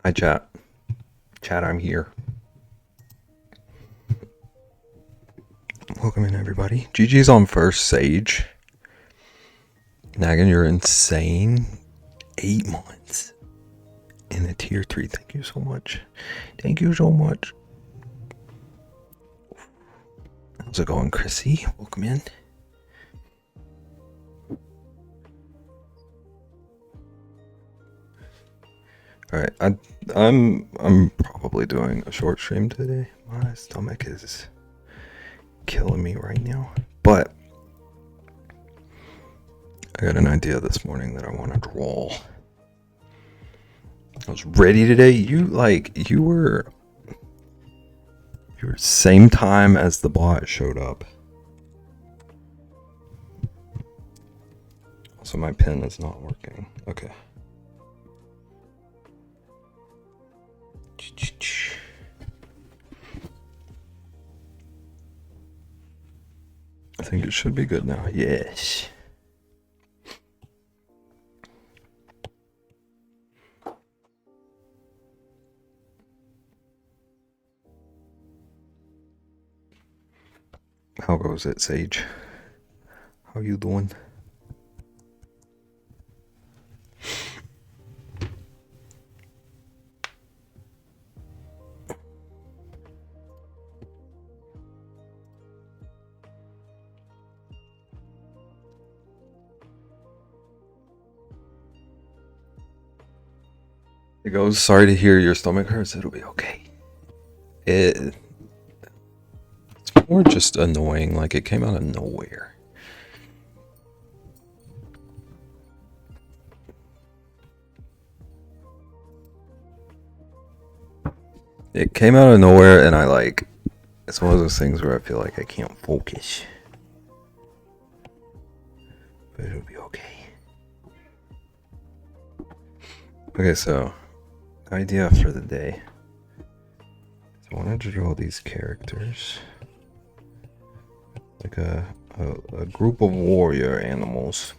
Hi, chat. Chat, I'm here. Welcome in, everybody. GG's on first, Sage. Nagan, you're insane. 8 months in a tier 3. Thank you so much. Thank you so much. How's it going, Chrissy? Welcome in. Alright, I'm probably doing a short stream today. My stomach is killing me right now. But I got an idea this morning that I want to draw. I was ready today. You were same time as the bot showed up. Also, my pen is not working. Okay. I think it should be good now. Yes. How goes it, Sage? How you doing? It goes, sorry to hear your stomach hurts. It'll be okay. It's more just annoying. Like, it came out of nowhere. It came out of nowhere, and it's one of those things where I feel like I can't focus. But it'll be okay. Okay, so, idea for the day. I wanted to draw these characters. Like a group of warrior animals.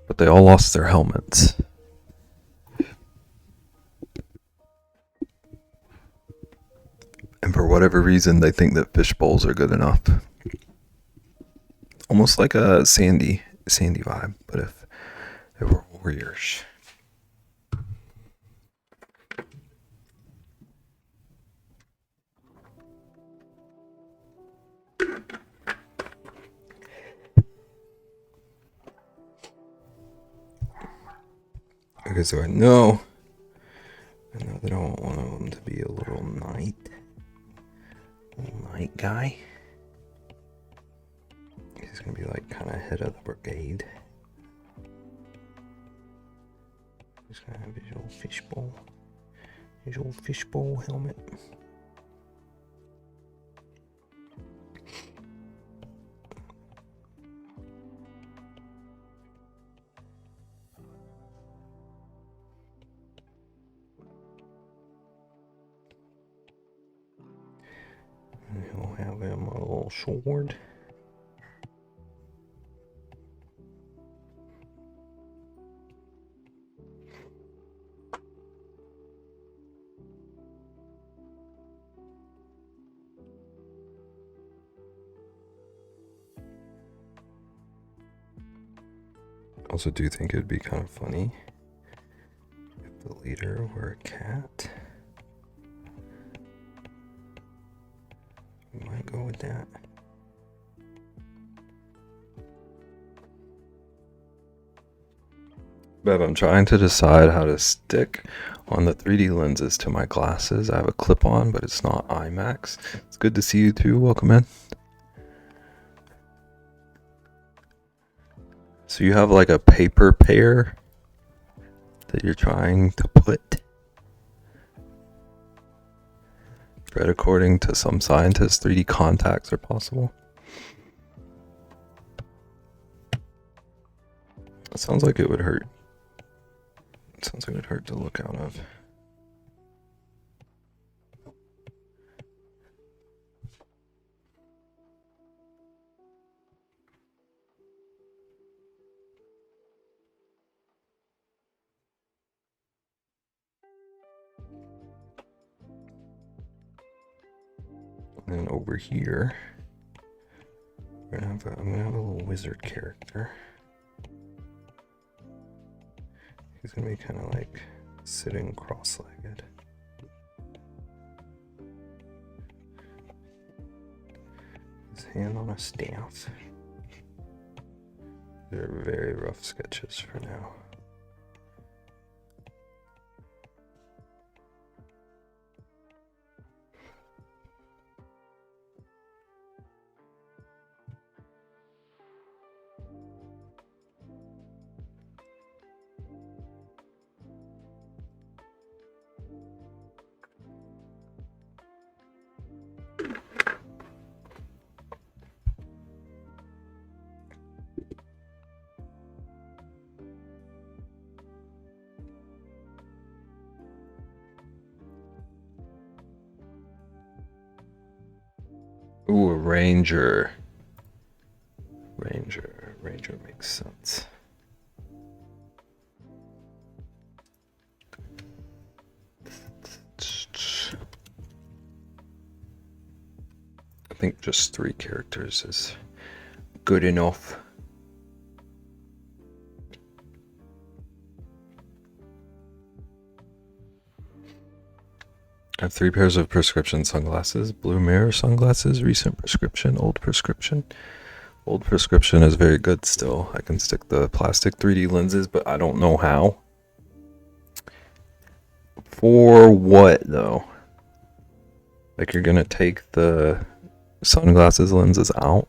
But they all lost their helmets. And for whatever reason, they think that fishbowls are good enough. Almost like a sandy vibe, but if they were warriors. Okay, so I know that I want one of them to be a little knight guy. He's gonna be like kind of head of the brigade. He's gonna have his old fishbowl helmet. And he'll have him a little sword. Also do think it'd be kind of funny if the leader were a cat. We might go with that. Bev, I'm trying to decide how to stick on the 3D lenses to my glasses. I have a clip on, but it's not IMAX. It's good to see you too. Welcome in. So you have like a paper pair that you're trying to put. Read according to some scientists, 3D contacts are possible. It sounds like it would hurt. It sounds like it would hurt to look out of. And over here, I'm gonna have a little wizard character. He's gonna be kind of like sitting cross-legged. His hand on a staff. They're very rough sketches for now. Ooh, a ranger. Ranger makes sense. I think just 3 characters is good enough. I have 3 pairs of prescription sunglasses, blue mirror sunglasses, recent prescription, old prescription. Old prescription is very good still. I can stick the plastic 3D lenses, but I don't know how. For what though? Like you're gonna take the sunglasses lenses out?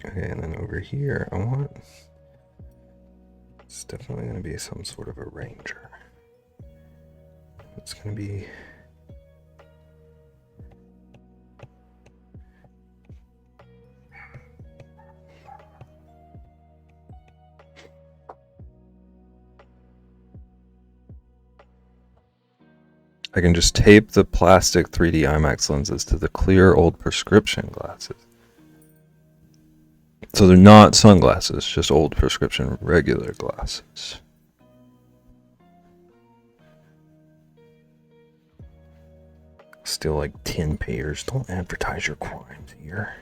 Okay, and then over here, it's definitely going to be some sort of a ranger. It's going to be... I can just tape the plastic 3D IMAX lenses to the clear old prescription glasses. So they're not sunglasses, just old prescription regular glasses. Still like 10 pairs. Don't advertise your crimes here.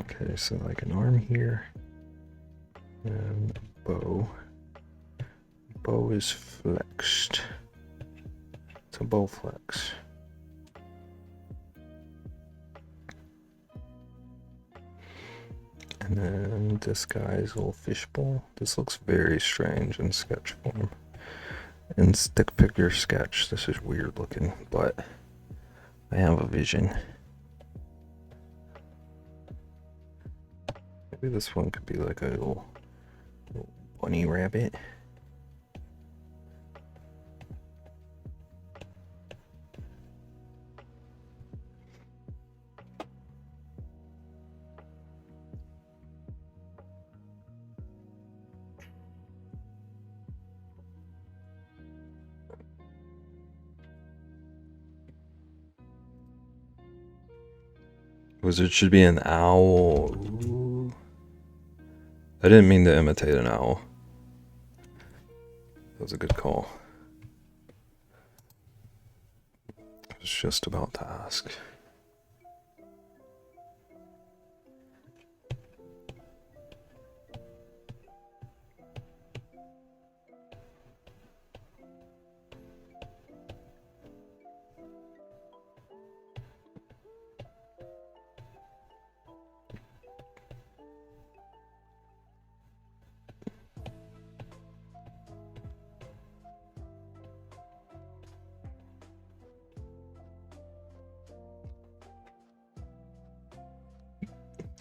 Okay, so like an arm here. And a bow. Bow is flexed. It's a bow flex. And then this guy's a little fishbowl. This looks very strange in sketch form. In stick figure sketch, this is weird looking, but I have a vision. Maybe this one could be like a little bunny rabbit. Wizard should be an owl. Ooh. I didn't mean to imitate an owl. That was a good call. I was just about to ask.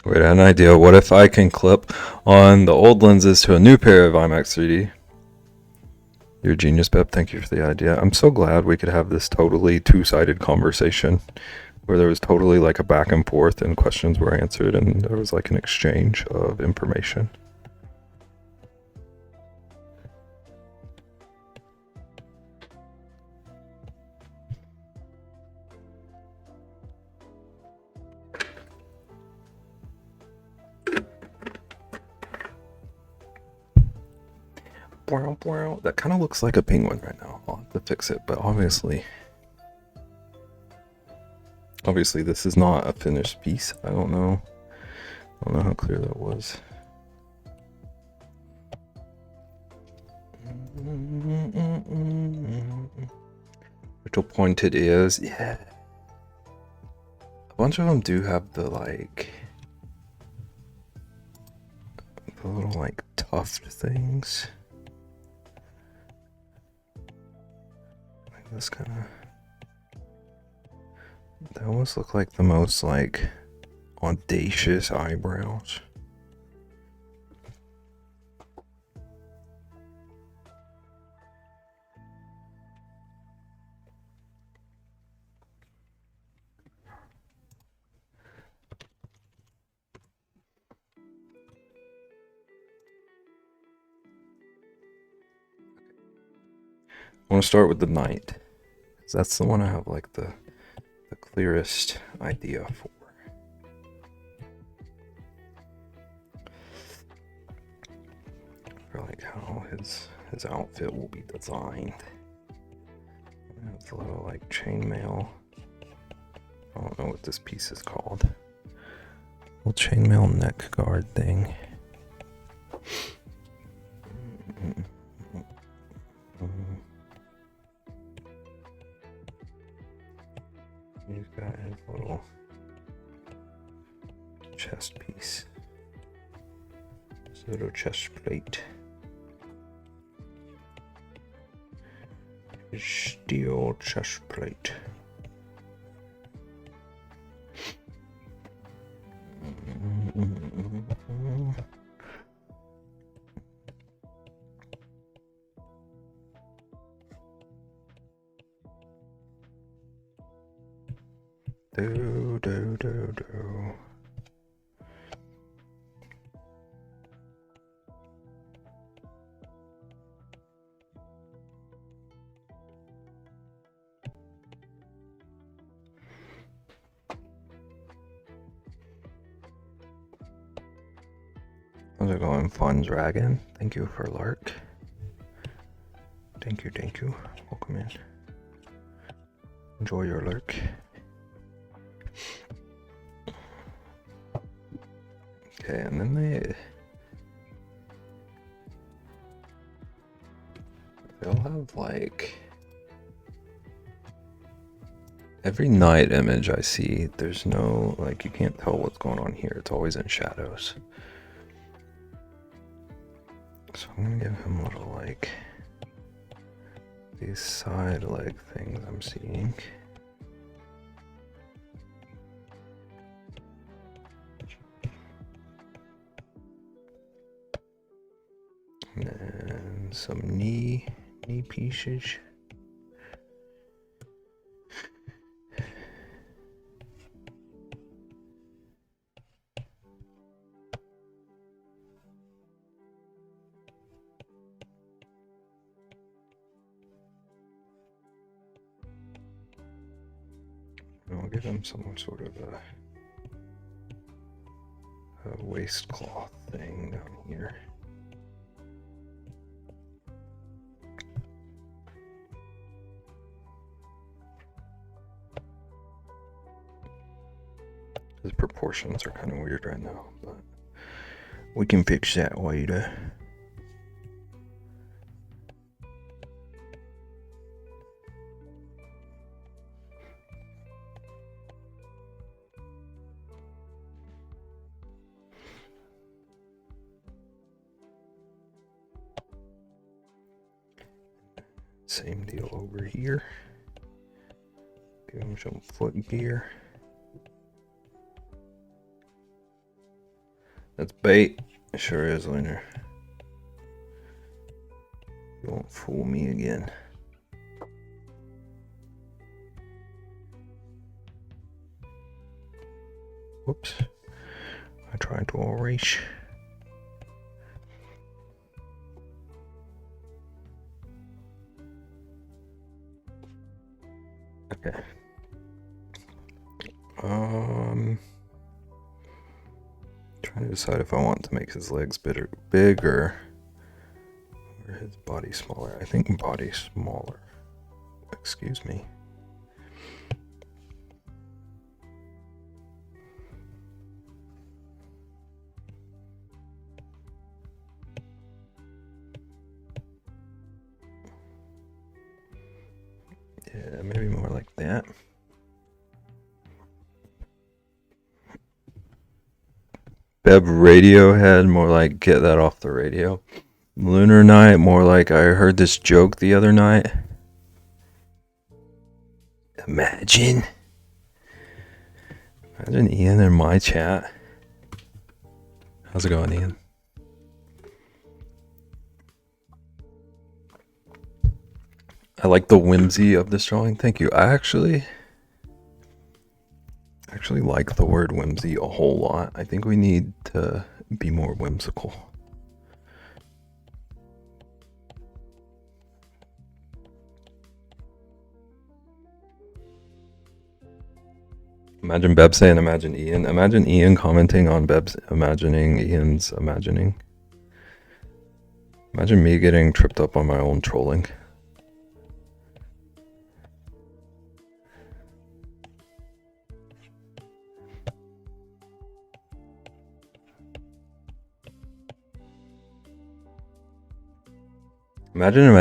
Wait, I had an idea. What if I can clip on the old lenses to a new pair of IMAX 3D? You're a genius, Beb. Thank you for the idea. I'm so glad we could have this totally two-sided conversation where there was totally like a back and forth and questions were answered and there was like an exchange of information. That kind of looks like a penguin right now. I'll have to fix it, but obviously this is not a finished piece. I don't know how clear that was. Little pointed ears, yeah. A bunch of them do have the like the little like tuft things. Like this kind of. They almost look like the most like audacious eyebrows. I want to start with the knight, because that's the one I have like the clearest idea for. For like how his outfit will be designed. It's a little like chainmail. I don't know what this piece is called. Little chainmail neck guard thing. He's got his little chest piece. His little chest plate. His steel chest plate. Do. How's it going, Fun Dragon? Thank you for lurk. Thank you. Welcome in. Enjoy your lurk. Okay, and then they'll have like every night image I see, there's no like you can't tell what's going on here. It's always in shadows. So I'm gonna give him a little like these side leg things I'm seeing. And then some knee pieces. I'll give him some sort of a waistcloth thing down here. His proportions are kind of weird right now, but we can fix that later. Same deal over here. Give him some foot gear. That's bait. It sure is, Lunar. You won't fool me again. Whoops. I tried to erase. Okay. Trying to decide if I want to make his legs bigger or his body smaller. I think body smaller. Excuse me. Yeah, maybe more like that. Beb Radiohead, more like get that off the radio. Lunar Night, more like I heard this joke the other night. Imagine Ian in my chat. How's it going, Ian? I like the whimsy of this drawing. Thank you. I actually like the word whimsy a whole lot. I think we need to be more whimsical. Imagine Beb saying imagine Ian. Imagine Ian commenting on Beb's imagining Ian's imagining. Imagine me getting tripped up on my own trolling. Imagine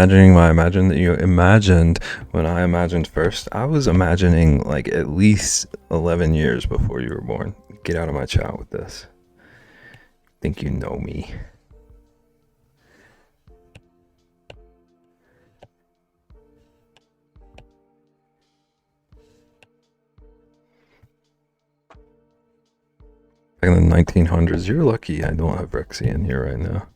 that you imagined when I imagined first. I was imagining like at least 11 years before you were born. Get out of my chat with this. Think you know me. Back in the 1900s, you're lucky I don't have Rexy in here right now.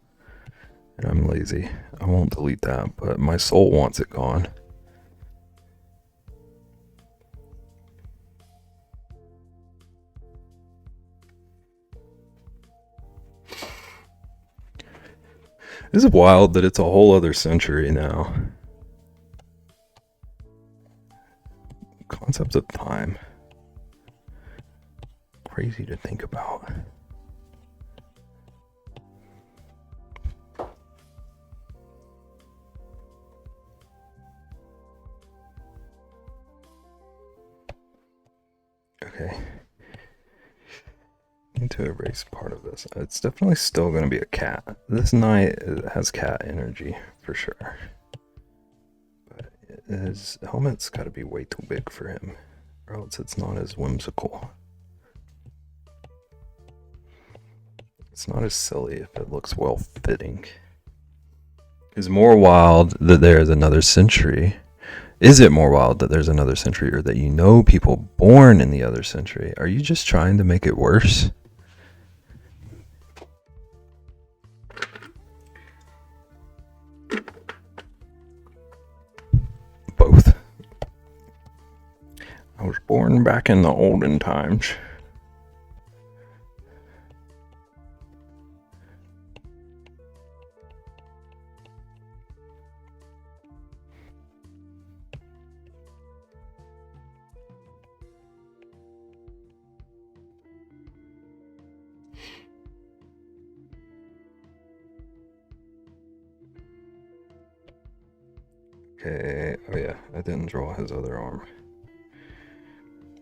And I'm lazy. I won't delete that, but my soul wants it gone. This is wild that it's a whole other century now. Concepts of time. Crazy to think about. Okay. Need to erase part of this. It's definitely still going to be a cat. This knight has cat energy for sure. But his helmet's got to be way too big for him, or else it's not as whimsical. It's not as silly if it looks well fitting. Is more wild that there's another century? Is it more wild that there's another century, or that you know people born in the other century? Are you just trying to make it worse? Both. I was born back in the olden times. Okay, oh yeah, I didn't draw his other arm.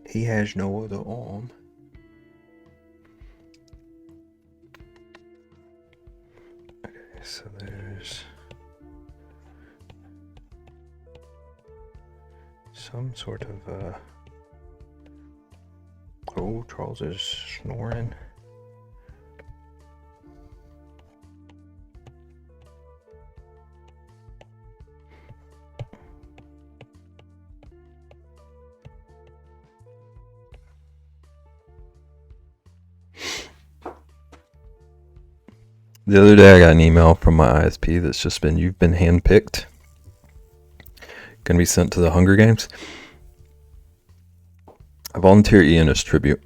He has no other arm. Okay, so there's some sort of oh, Charles is snoring. The other day I got an email from my ISP that's just been, you've been handpicked. Gonna be sent to the Hunger Games. I volunteer Ian as tribute.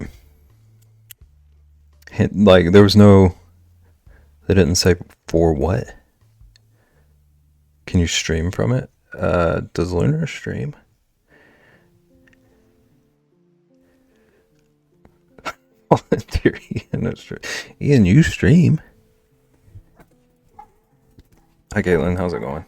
Like, there was no, they didn't say for what. Can you stream from it? Does Lunar stream? Volunteer Ian as tribute. Ian, you stream. Hi Caitlin, how's it going?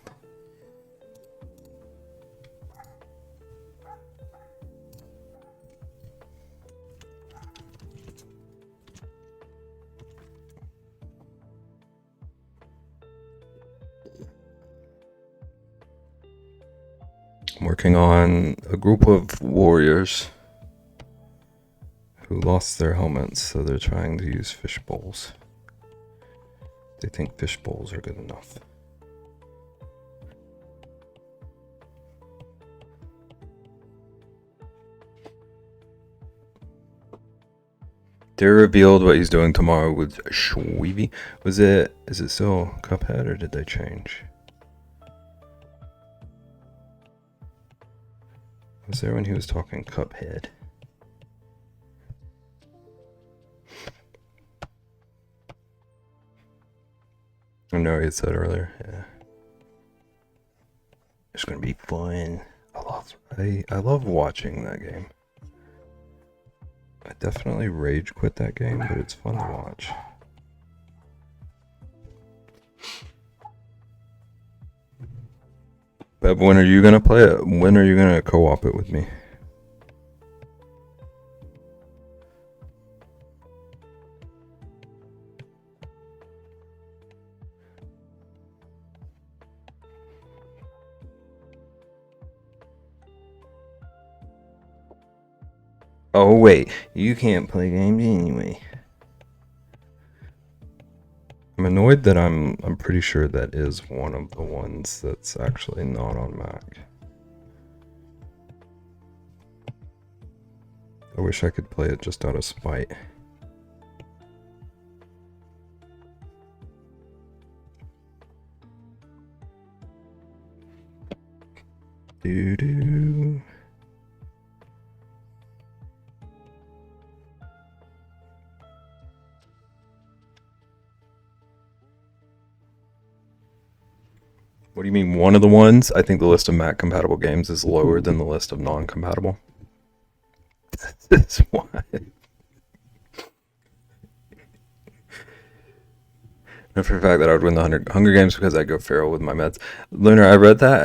I'm working on a group of warriors who lost their helmets, so they're trying to use fishbowls. They think fishbowls are good enough. Dare revealed what he's doing tomorrow with Shweevy. Is it still Cuphead or did they change? Was there when he was talking Cuphead? I know he had said earlier, yeah. It's gonna be fun. I love watching that game. I definitely rage quit that game, but it's fun to watch. But when are you gonna play it? When are you gonna co-op it with me? Oh wait, you can't play games anyway. I'm annoyed that I'm pretty sure that is one of the ones that's actually not on Mac. I wish I could play it just out of spite. Doo-doo. What do you mean, one of the ones? I think the list of Mac compatible games is lower than the list of non-compatible. That's why. And for the fact that I would win the Hunger Games because I go feral with my meds. Lunar, I read that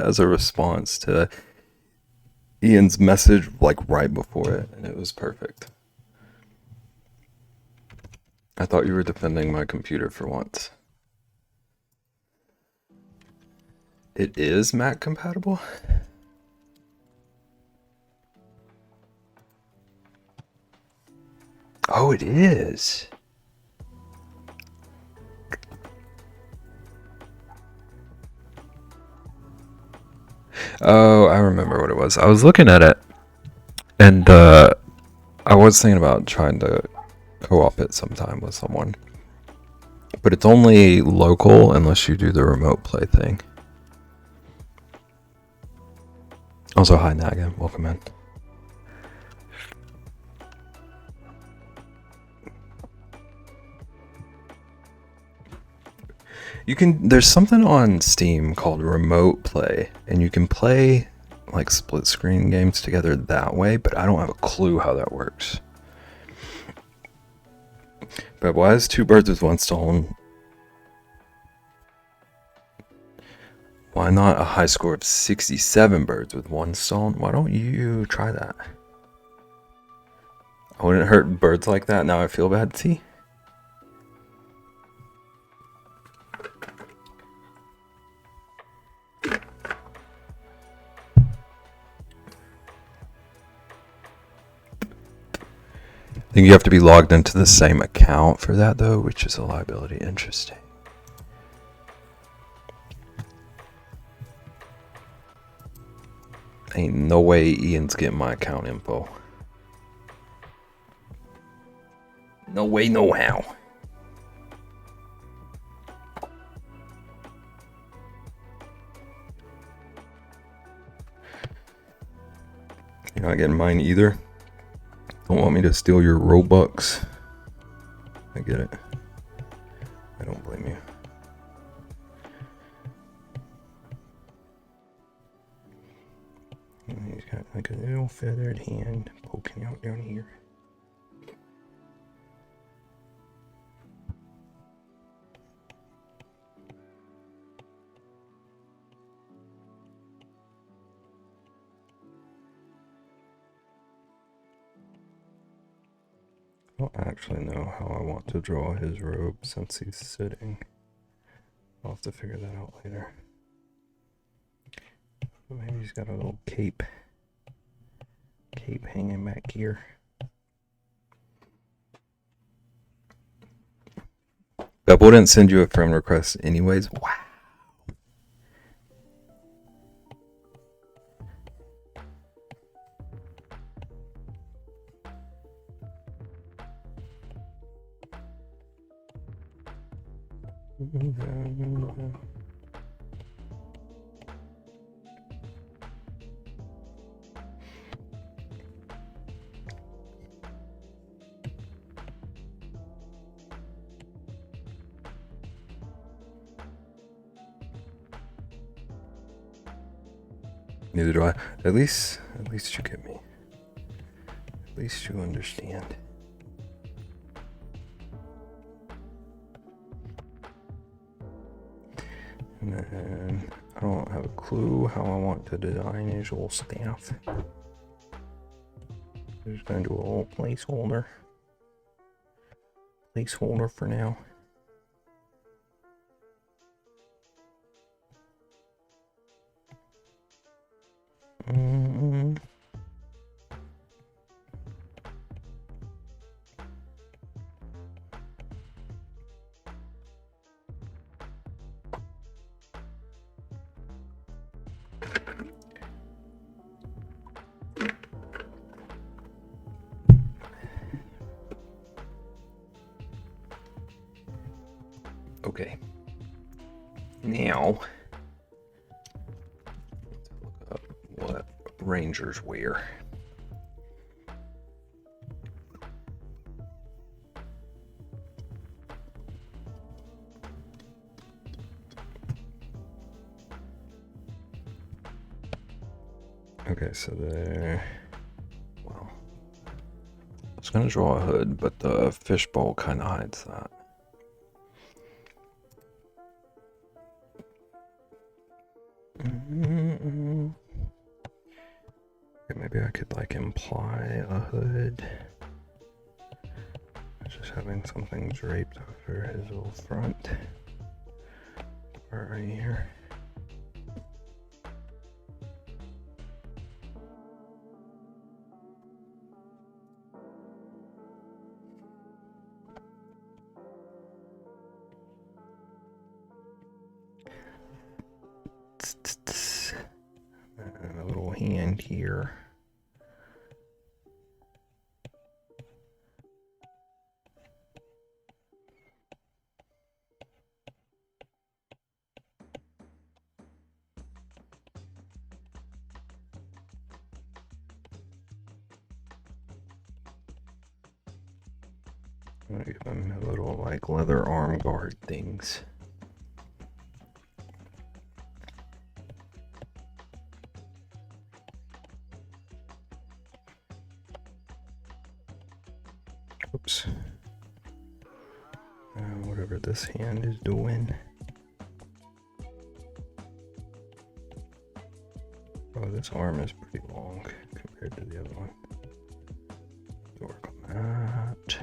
as a response to Ian's message, like right before it, and it was perfect. I thought you were defending my computer for once. It is Mac compatible? Oh, it is. Oh, I remember what it was. I was looking at it, and I was thinking about trying to co-op it sometime with someone. But it's only local unless you do the remote play thing. Also, hi Naga, welcome in. There's something on Steam called remote play, and you can play like split screen games together that way, but I don't have a clue how that works. But why is two birds with one stone? Why not a high score of 67 birds with one stone? Why don't you try that? I wouldn't hurt birds like that. Now I feel bad. See? I think you have to be logged into the same account for that, though, which is a liability. Interesting. Ain't no way Ian's getting my account info. No way, no how. You're not getting mine either. Don't want me to steal your Robux. I get it. I don't blame you. And he's got like a little feathered hand poking out down here. I don't actually know how I want to draw his robe since he's sitting. I'll have to figure that out later. Maybe he's got a little cape hanging back here. Beppo didn't send you a friend request anyways. Wow. Neither do I. At least you get me. At least you understand. And then I don't have a clue how I want to design his little staff. I'm just gonna do a little placeholder. Placeholder for now. Okay. Now, let's look up what Rangers wear. Okay, so there. Well, I was gonna draw a hood, but the fishbowl kind of hides that. Okay, maybe I could like imply a hood. Just having something draped over his little front part right here. And a little hand here. I'm gonna give him a little like leather arm guard things. Oops. Whatever this hand is doing. Oh, this arm is pretty long compared to the other one. Work on that.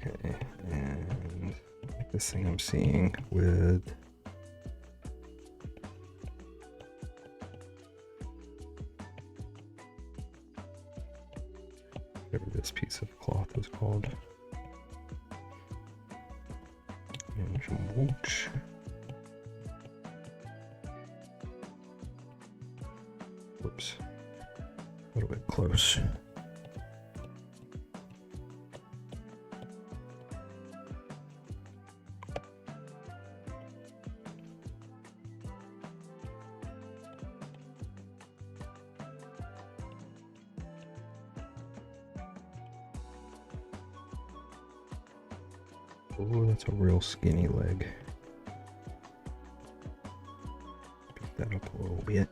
Okay, and like this thing I'm seeing with this piece of cloth is called. And some mulch. Whoops. A little bit close. Oh, that's a real skinny leg. Pick that up a little bit.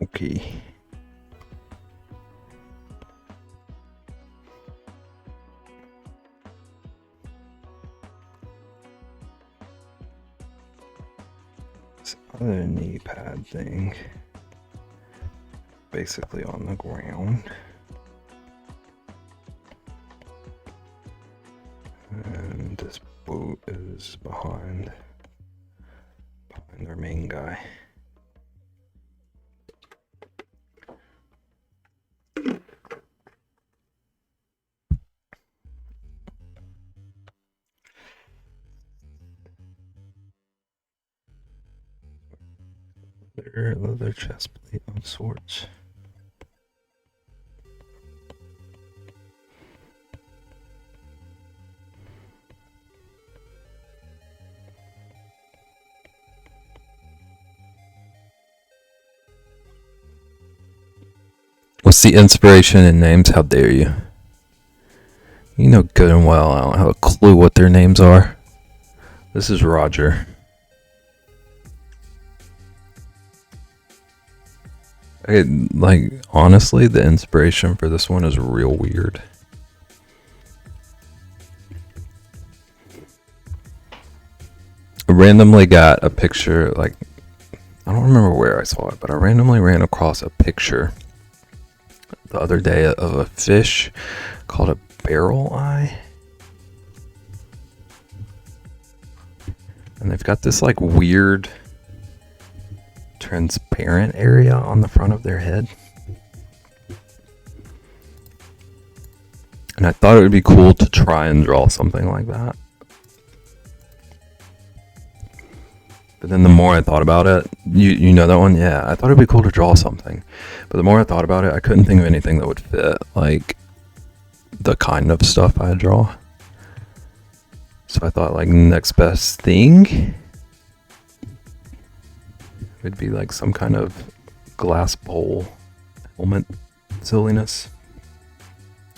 Okay. This other knee pad thing, basically on the ground. And this boat is behind their main guy. Leather chest plate of sorts. What's the inspiration in names? How dare you? You know good and well I don't have a clue what their names are. This is Roger. Like, honestly, the inspiration for this one is real weird. I randomly got a picture, like, I don't remember where I saw it, but I randomly ran across a picture the other day of a fish called a barrel eye. And they've got this, like, weird transparent area on the front of their head. And I thought it would be cool to try and draw something like that. But then the more I thought about it, you know that one? Yeah, I thought it'd be cool to draw something. But the more I thought about it, I couldn't think of anything that would fit, like, the kind of stuff I draw. So I thought, like, next best thing would be like some kind of glass bowl helmet silliness.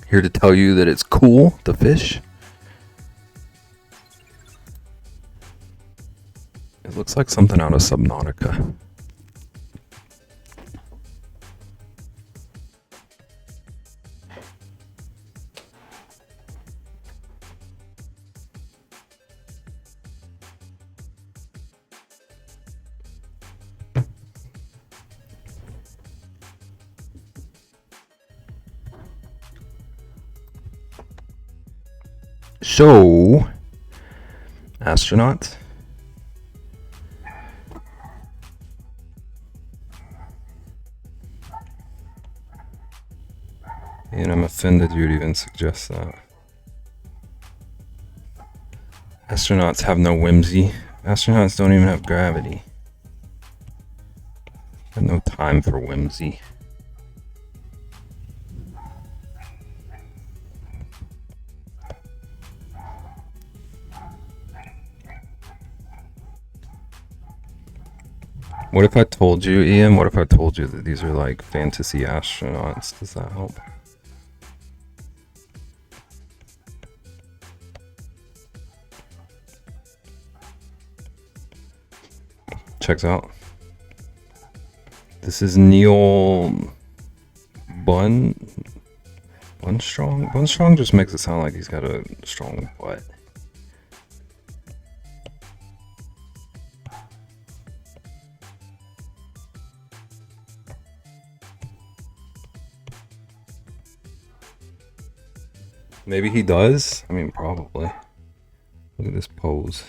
Here to tell you that it's cool to fish. It looks like something out of Subnautica. So, astronauts. And I'm offended you'd even suggest that. Astronauts have no whimsy. Astronauts don't even have gravity. Have no time for whimsy. What if I told you, Ian, what if I told you that these are like fantasy astronauts? Does that help? Checks out. This is Neil Bunn Bun Strong? Bun Strong just makes it sound like he's got a strong butt. Maybe he does? I mean, probably. Look at this pose.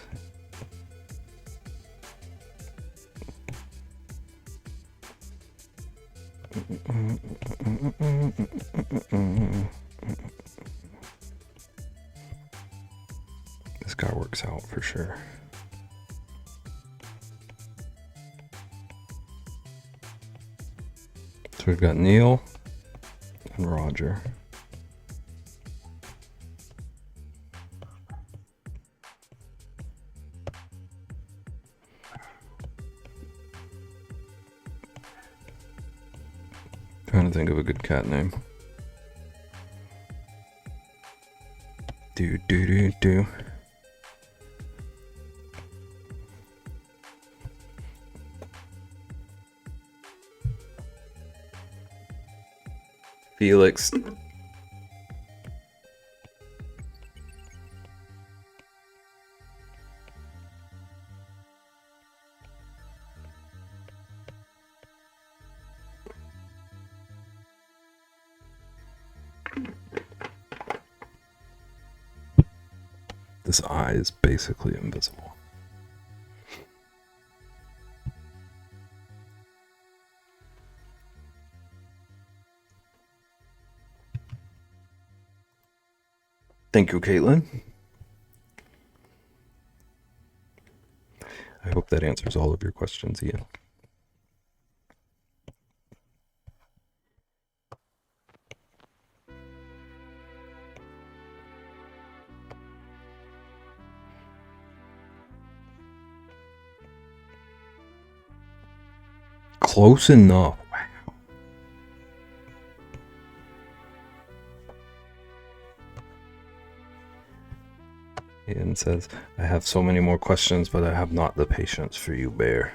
This guy works out for sure. So we've got Neil and Roger. Trying to think of a good cat name. Do. Felix. This eye is basically invisible. Thank you, Caitlin. I hope that answers all of your questions, Ian. Close enough. Wow. Ian says, I have so many more questions, but I have not the patience for you, Bear.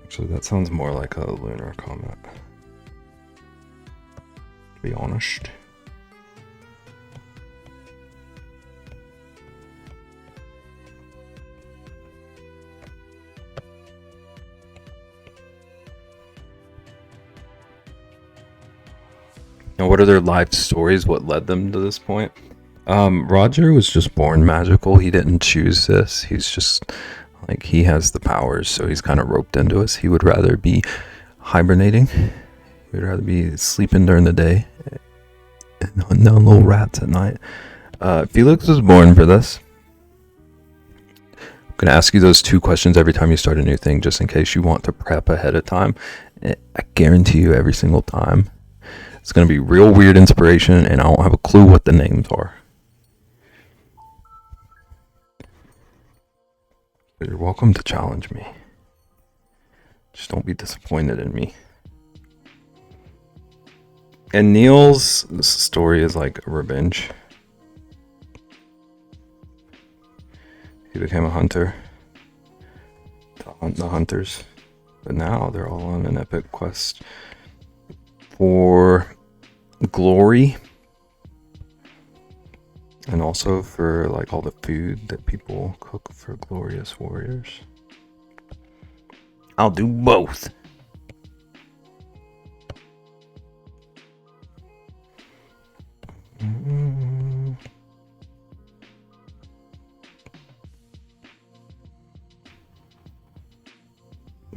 Actually, that sounds more like a lunar comment, to be honest. Now, what are their life stories? What led them to this point? Roger was just born magical. He didn't choose this. He's just like, he has the powers, so he's kind of roped into us. He would rather be hibernating. He would rather be sleeping during the day and hunting down little rats at night. Felix was born for this. I'm going to ask you those 2 questions every time you start a new thing, just in case you want to prep ahead of time. I guarantee you every single time it's going to be real weird inspiration, and I don't have a clue what the names are. But you're welcome to challenge me. Just don't be disappointed in me. And Neil's story is like a revenge. He became a hunter to hunt the hunters. But now they're all on an epic quest for glory, and also for like all the food that people cook for glorious warriors. I'll do both.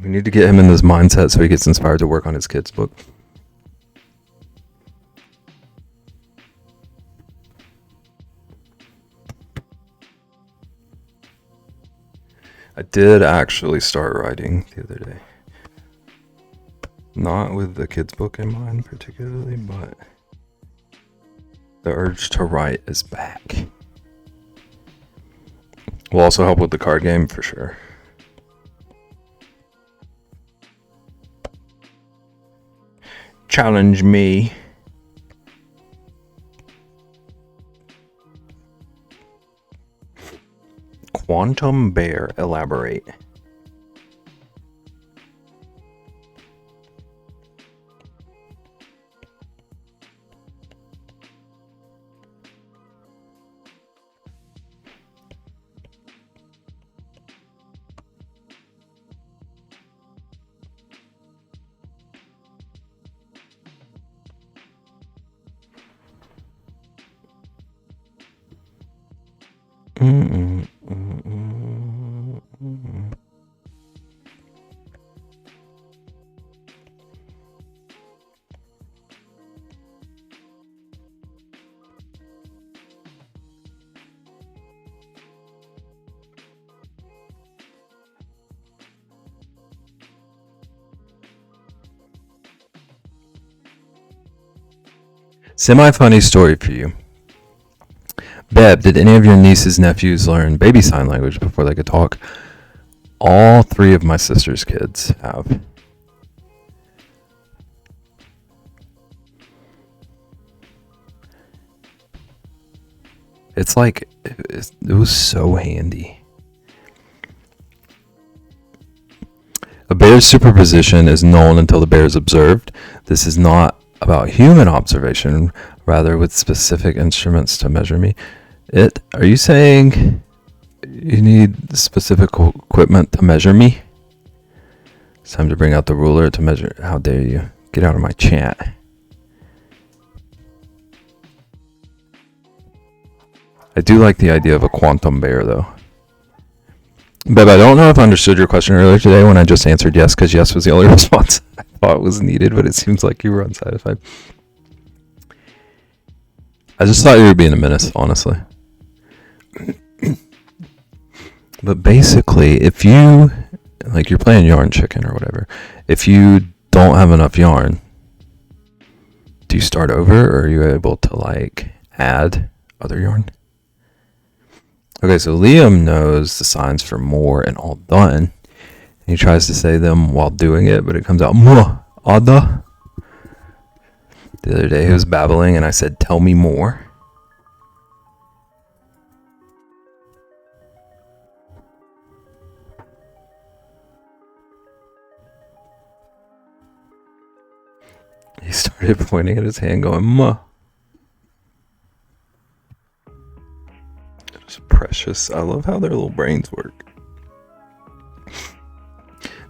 We need to get him in this mindset so he gets inspired to work on his kids' book. I did actually start writing the other day. Not with the kids' book in mind particularly, but the urge to write is back. Will also help with the card game for sure. Challenge me. Quantum Bear, elaborate. Semi-funny story for you. Beb, did any of your nieces, nephews learn baby sign language before they could talk? All 3 of my sister's kids have. It's like, it was so handy. A bear's superposition is known until the bear is observed. This is not about human observation, rather with specific instruments to measure me. Are you saying you need specific equipment to measure me? It's time to bring out the ruler to measure. How dare you? Get out of my chat. I do like the idea of a quantum bear, though. Beb, I don't know if I understood your question earlier today when I just answered yes, because yes was the only response I thought was needed, but it seems like you were unsatisfied. I just thought you were being a menace, honestly. But basically, if you, like, you're playing yarn chicken or whatever, if you don't have enough yarn, do you start over, or are you able to, like, add other yarn? Okay, so Liam knows the signs for more and all done. He tries to say them while doing it, but it comes out more, ada. The other day he was babbling and I said, tell me more. He started pointing at his hand going, ma. It's precious. I love how their little brains work.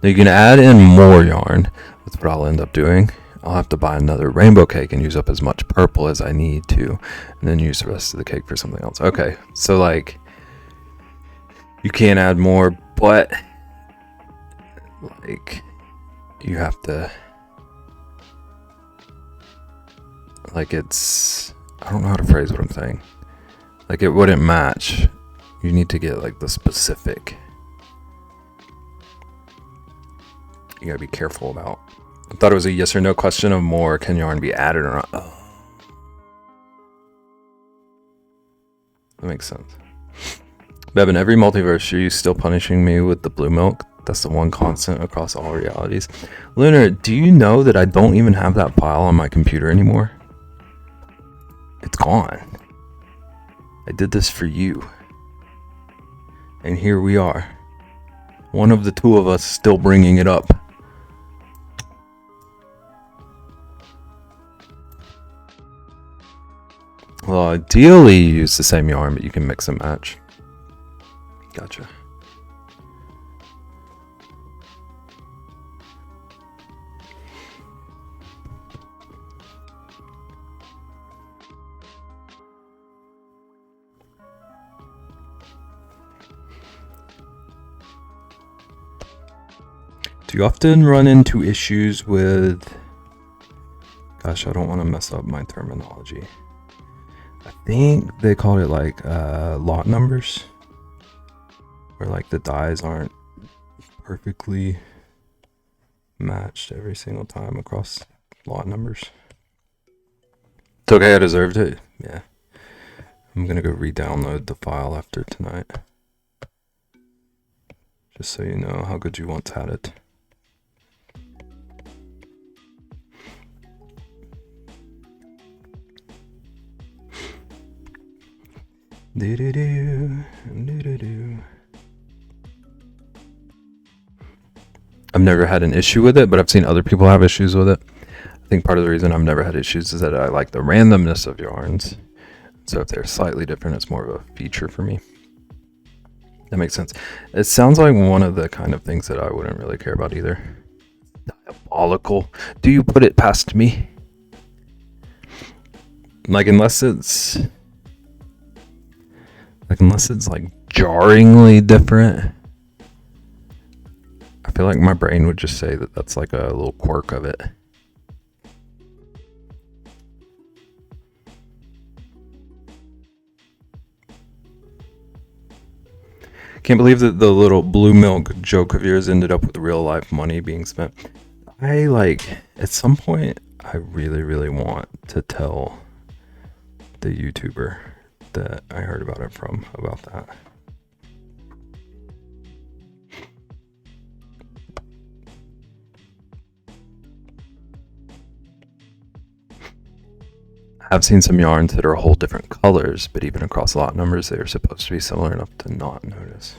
Now you can add in more yarn. That's what I'll end up doing. I'll have to buy another rainbow cake and use up as much purple as I need to, and then use the rest of the cake for something else. Okay, so like, you can add more, but like, you have to, like, it's, I don't know how to phrase what I'm saying. Like, it wouldn't match. You need to get like the specific. You gotta be careful about. I thought it was a yes or no question of more. Can yarn be added or not? Oh. That makes sense. Bev, in every multiverse, are you still punishing me with the blue milk? That's the one constant across all realities. Lunar, do you know that I don't even have that file on my computer anymore? It's gone. I did this for you. And here we are. One of the 2 of us still bringing it up. Well, ideally you use the same yarn, but you can mix and match. Gotcha. Do you often run into issues with, gosh, I don't want to mess up my terminology. I think they called it like lot numbers, where like the dies aren't perfectly matched every single time across lot numbers. It's okay, I deserved it. Yeah. I'm gonna go re-download the file after tonight. Just so you know how good you once had it. I've never had an issue with it, but I've seen other people have issues with it. I think part of the reason I've never had issues is that I like the randomness of yarns. So if they're slightly different, it's more of a feature for me. That makes sense. It sounds like one of the kind of things that I wouldn't really care about either. Diabolical. Do you put it past me? Like, unless it's Like, unless it's like jarringly different, I feel like my brain would just say that that's like a little quirk of it. Can't believe that the little blue milk joke of yours ended up with real life money being spent. I like, at some point, I really, really want to tell the YouTuber that I heard about it from about that. I've seen some yarns that are whole different colors, but even across lot numbers, they are supposed to be similar enough to not notice.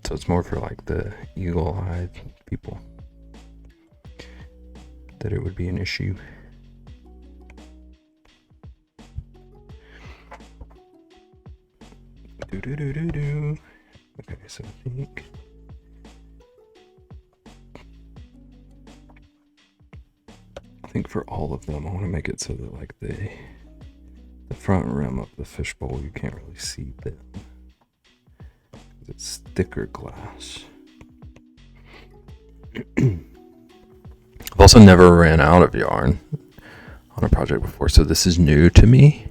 So it's more for like the eagle-eyed people that it would be an issue. Okay, so I think for all of them, I want to make it so that like the front rim of the fishbowl, you can't really see them. It's thicker glass. I've also never ran out of yarn on a project before, so this is new to me.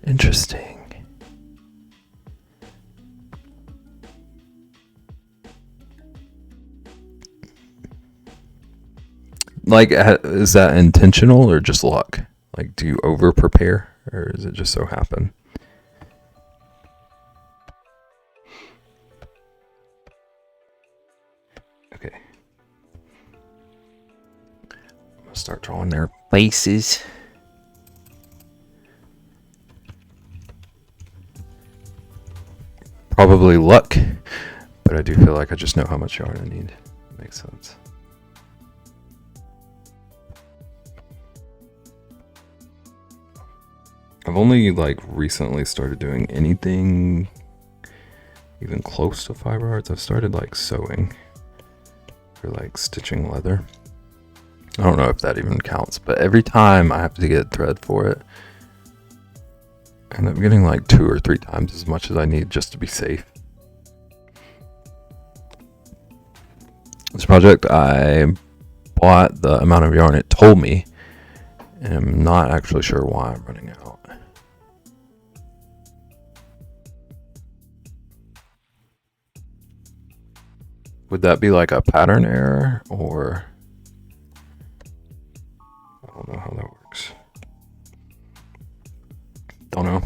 Interesting. Like, is that intentional or just luck? Like, do you over prepare, or does it just so happen? Okay. I'm gonna start drawing their faces. Probably luck, but I do feel like I just know how much yarn I need. Makes sense. I've only like recently started doing anything even close to fiber arts. I've started like sewing or like stitching leather. I don't know if that even counts, but every time I have to get thread for it, I end up getting like 2 or 3 times as much as I need just to be safe. This project, I bought the amount of yarn it told me, and I'm not actually sure why I'm running out. Would that be like a pattern error, or I don't know how that works. Don't know.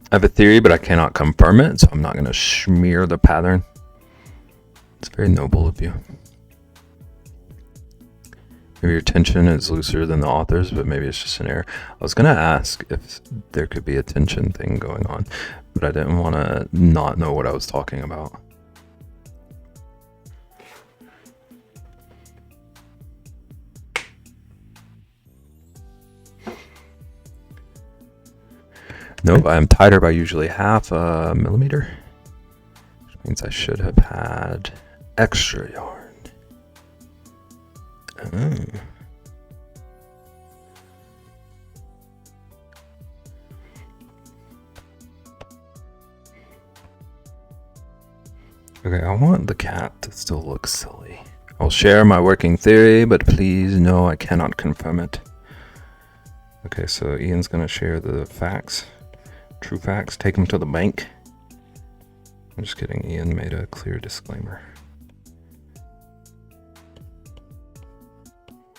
I have a theory, but I cannot confirm it, so I'm not going to smear the pattern. It's very noble of you. Maybe your tension is looser than the author's, but maybe it's just an error. I was going to ask if there could be a tension thing going on, but I didn't want to not know what I was talking about. Nope, I'm tighter by usually 0.5 millimeter, which means I should have had extra yarn. Okay, I want the cat to still look silly. I'll share my working theory, but please know I cannot confirm it. Okay, so Ian's gonna share the facts. True facts, take them to the bank. I'm just kidding, Ian made a clear disclaimer.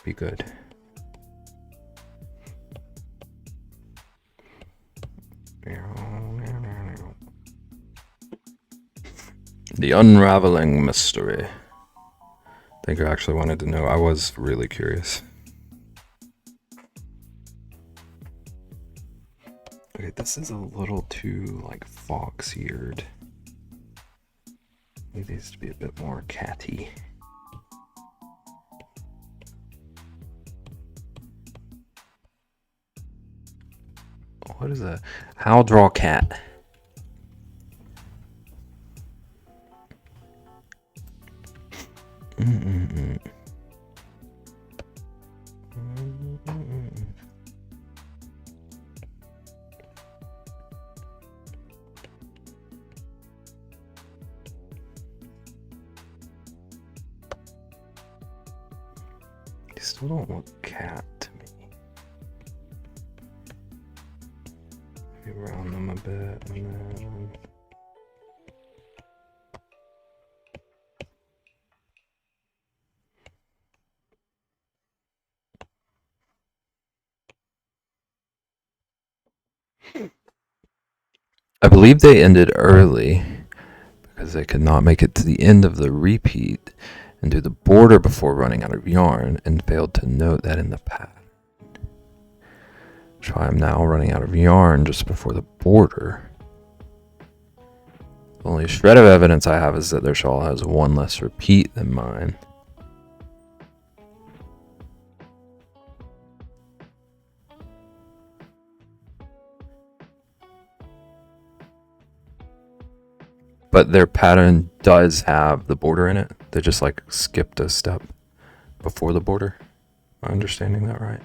Be good. The unraveling mystery. I think I actually wanted to know. I was really curious. this is a little too like fox-eared. It needs to be a bit more catty. What is that? How draw cat? They still don't look cat to me. Maybe round them a bit and then. I believe they ended early because they could not make it to the end of the repeat and do the border before running out of yarn and failed to note that in the pattern. So I'm now running out of yarn just before the border. The only shred of evidence I have is that their shawl has one less repeat than mine. But their pattern does have the border in it. They just like skipped a step before the border. Am I understanding that right?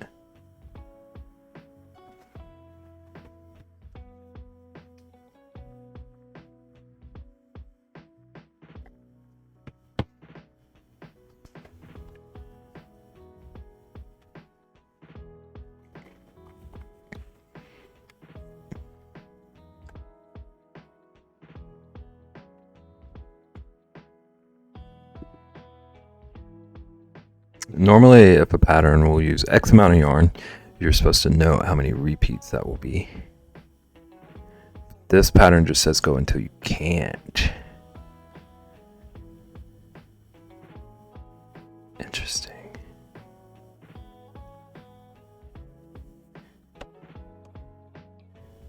Normally, if a pattern will use X amount of yarn, you're supposed to note how many repeats that will be. This pattern just says go until you can't. Interesting.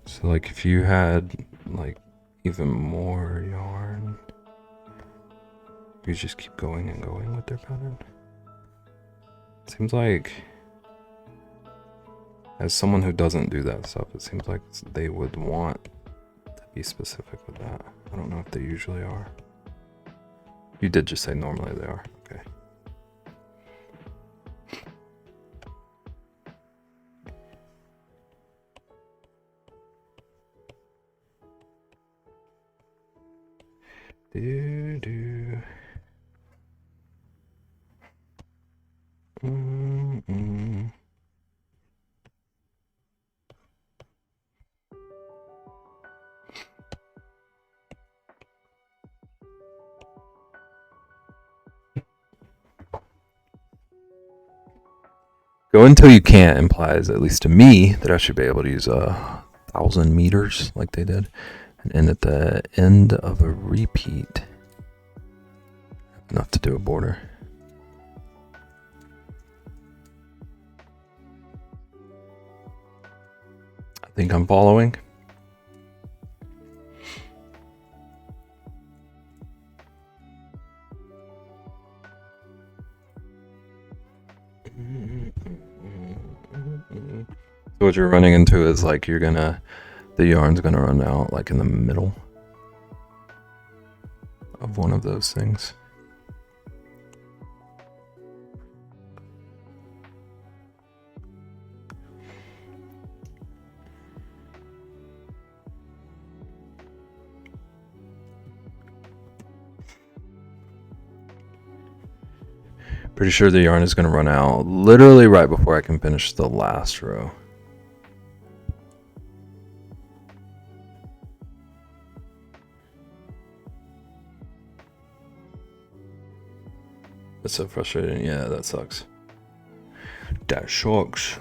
So like if you had like even more yarn, you just keep going and going with their pattern. Seems like, as someone who doesn't do that stuff, it seems like they would want to be specific with that. I don't know if they usually are. You did just say normally they are. Okay. Do. Go until you can't implies, at least to me, that I should be able to use 1,000 meters like they did and end at the end of a repeat. Enough to do a border. I think I'm following. So what you're running into is like the yarn's gonna run out like in the middle of one of those things. Pretty sure the yarn is going to run out literally right before I can finish the last row. That's so frustrating. Yeah, that sucks. That sucks.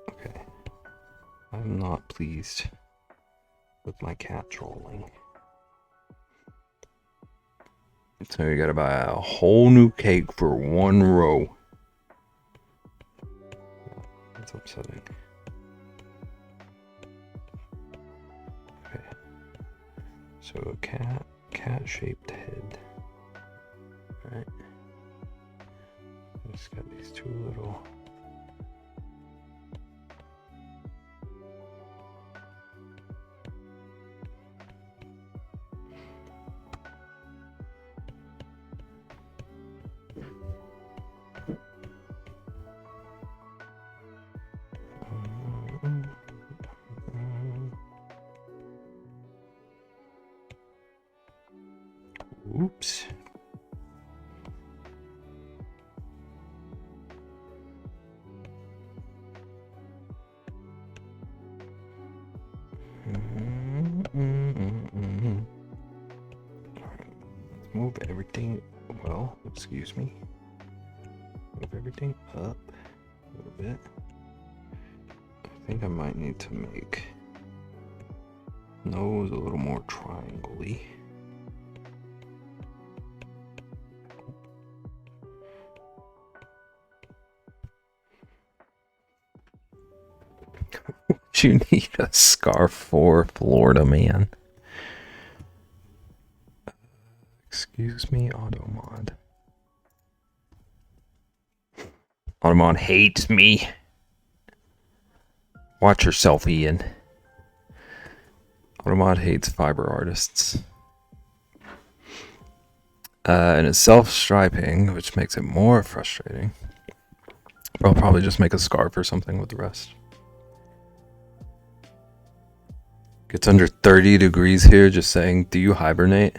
Okay. I'm not pleased with my cat trolling. So you gotta buy a whole new cake for one row. That's upsetting. Okay. So a cat-shaped head. Alright. It's got these two little... Oops. Let's move everything. Well, excuse me. Move everything up a little bit. I think I might need to make nose a little more triangle-y. You need a scarf for Florida, man. Excuse me, Automod. Automod hates me. Watch yourself, Ian. Automod hates fiber artists. And it's self-striping, which makes it more frustrating. But I'll probably just make a scarf or something with the rest. It's under 30 degrees here, just saying, do you hibernate?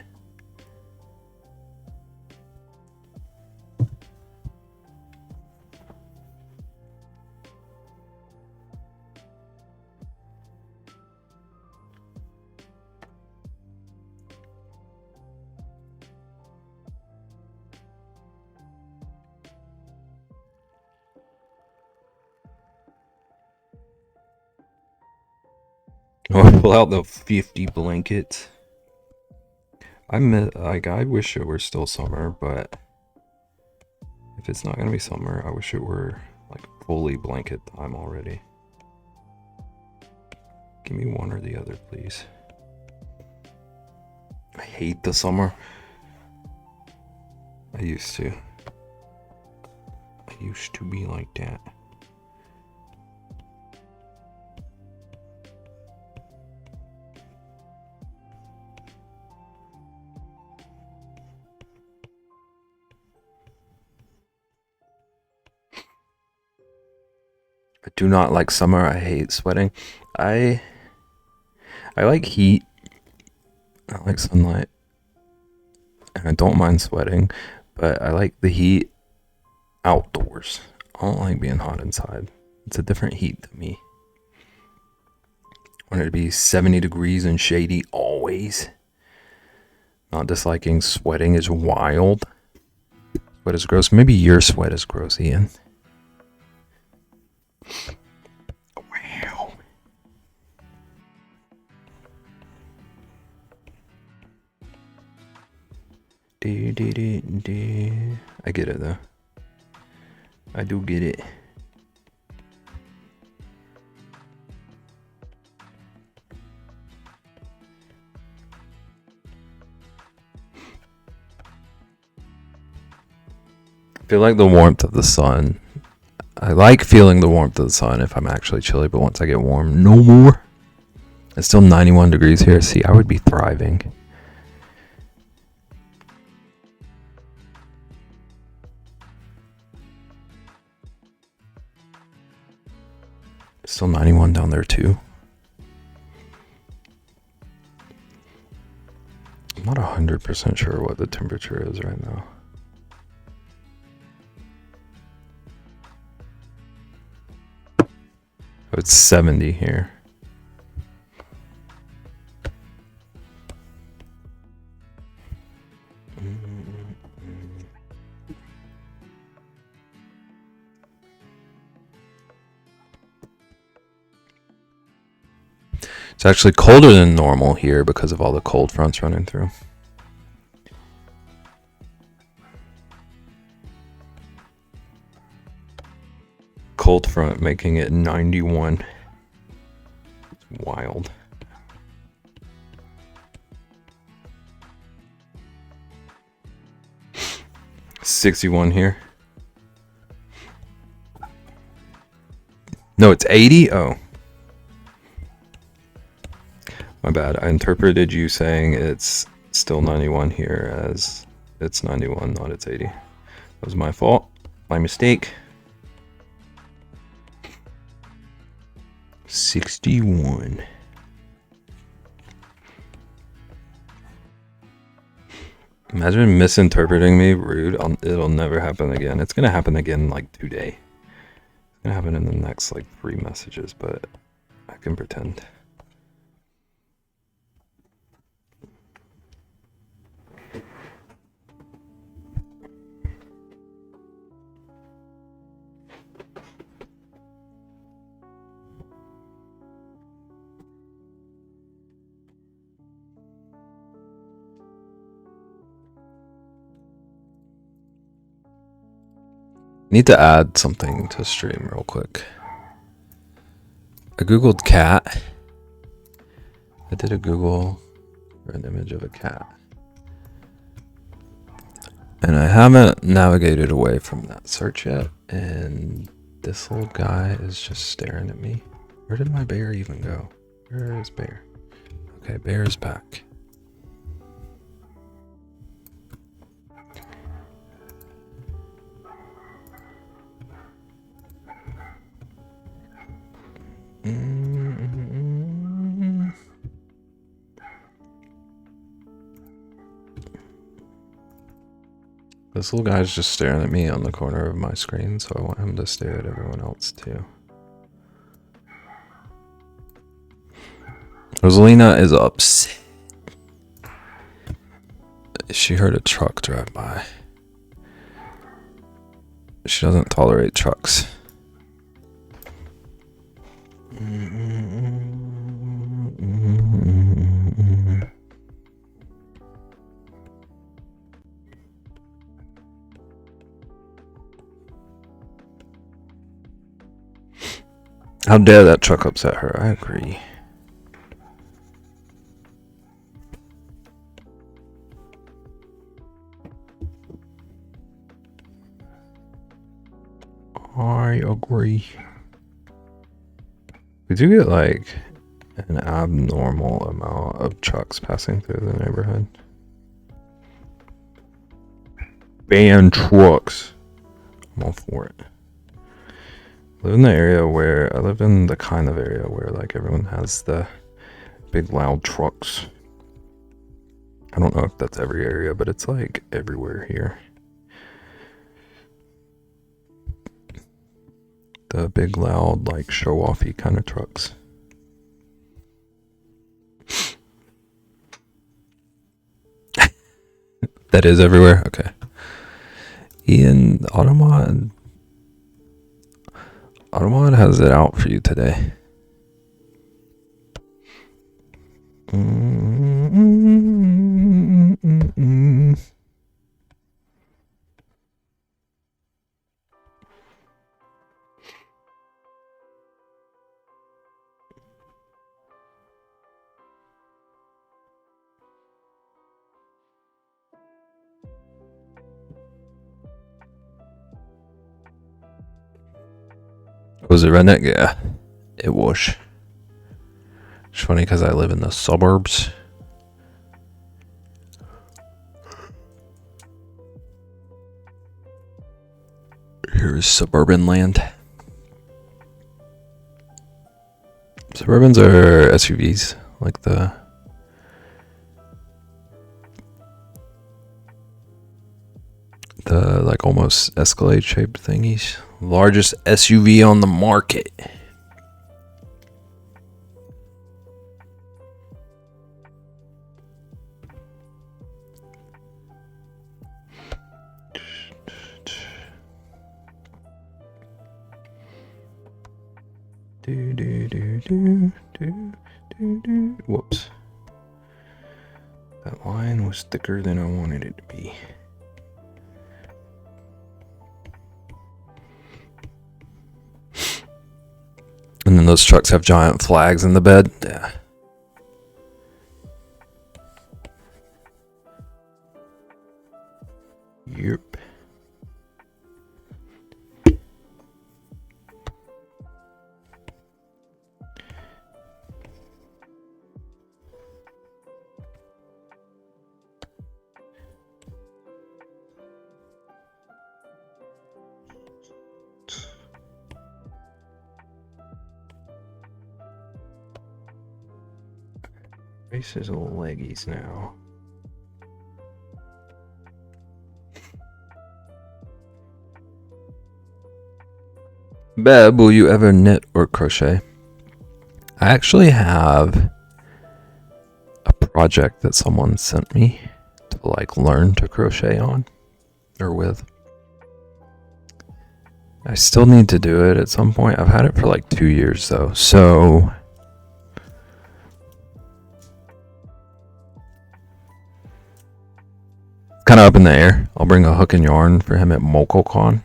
I'll pull out the 50 blankets. I wish it were still summer, but if it's not gonna be summer, I wish it were like fully blanket time already. Give me one or the other, please. I hate the summer. I used to be like that. I do not like summer. I hate sweating. I like heat. I like sunlight. And I don't mind sweating, but I like the heat outdoors. I don't like being hot inside. It's a different heat to me. I want it to be 70 degrees and shady always. Not disliking sweating is wild. Sweat is gross. Maybe your sweat is gross, Ian. Wow. I get it though. I do get it. I feel like the warmth of the sun. I like feeling the warmth of the sun if I'm actually chilly, but once I get warm, no more. It's still 91 degrees here. See, I would be thriving. Still 91 down there too. I'm not 100% sure what the temperature is right now. Oh, it's 70 here. It's actually colder than normal here because of all the cold fronts running through. cold front making it 91. It's wild. $61 here. No, it's 80? Oh. My bad. I interpreted you saying it's still 91 here as it's 91, not it's 80. That was my fault. My mistake. 61. Imagine misinterpreting me. Rude. It'll never happen again. It's gonna happen again like today. It's gonna happen in the next like 3 messages, but I can pretend. Need to add something to stream real quick. I googled cat. I did a Google for an image of a cat. And I haven't navigated away from that search yet. And this little guy is just staring at me. Where did my bear even go? Where is bear? Okay, bear is back. This little guy's just staring at me on the corner of my screen, so I want him to stare at everyone else too. Rosalina is upset. She heard a truck drive by. She doesn't tolerate trucks. How dare that truck upset her? I agree. I agree. We do get like an abnormal amount of trucks passing through the neighborhood. Ban trucks. I'm all for it. I live in the area where I live in the kind of area where like everyone has the big loud trucks. I don't know if that's every area, but it's like everywhere here. The big loud like show-offy kind of trucks. That is everywhere? Okay. Ian, Automod has it out for you today. Was it redneck? Yeah, it was. It's funny because I live in the suburbs. Here's suburban land. Suburbans are SUVs, like the like almost Escalade shaped thingies. Largest SUV on the market. Whoops. That line was thicker than I wanted it to be. when those trucks have giant flags in the bed. Yeah. Yep. Race his little leggies now. Beb, will you ever knit or crochet? I actually have a project that someone sent me to like learn to crochet on or with. I still need to do it at some point. I've had it for like 2 years though, so kind of up in the air. I'll bring a hook and yarn for him at MocoCon.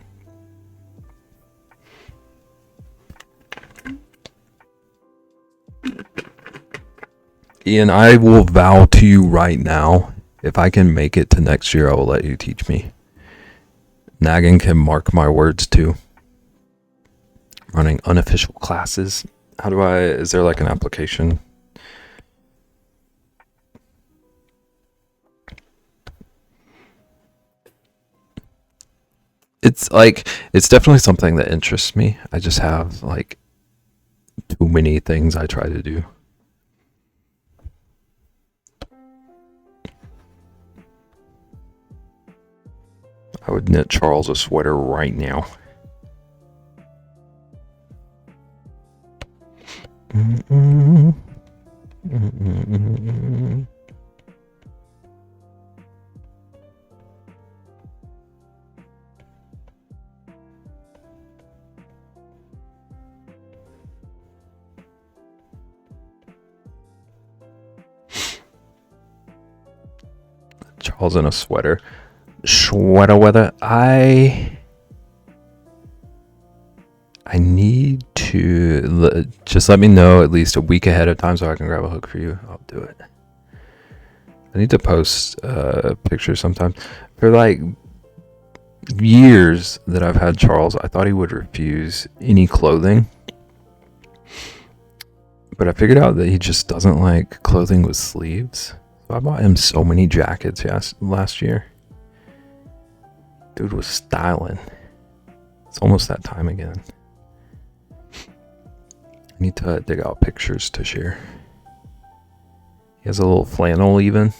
Ian, I will vow to you right now, if I can make it to next year, I will let you teach me. Naggin can mark my words too. Running unofficial classes. How do I, is there like an application? It's like, it's definitely something that interests me. I just have like too many things I try to do. I would knit Charles a sweater right now. Charles in a sweater. Sweater weather. I need to just let me know at least a week ahead of time so I can grab a hook for you. I'll do it. I need to post pictures sometime. For like years that I've had Charles, I thought he would refuse any clothing. But I figured out that he just doesn't like clothing with sleeves. So I bought him so many jackets last year. Dude was styling. It's almost that time again. I need to dig out pictures to share. He has a little flannel even.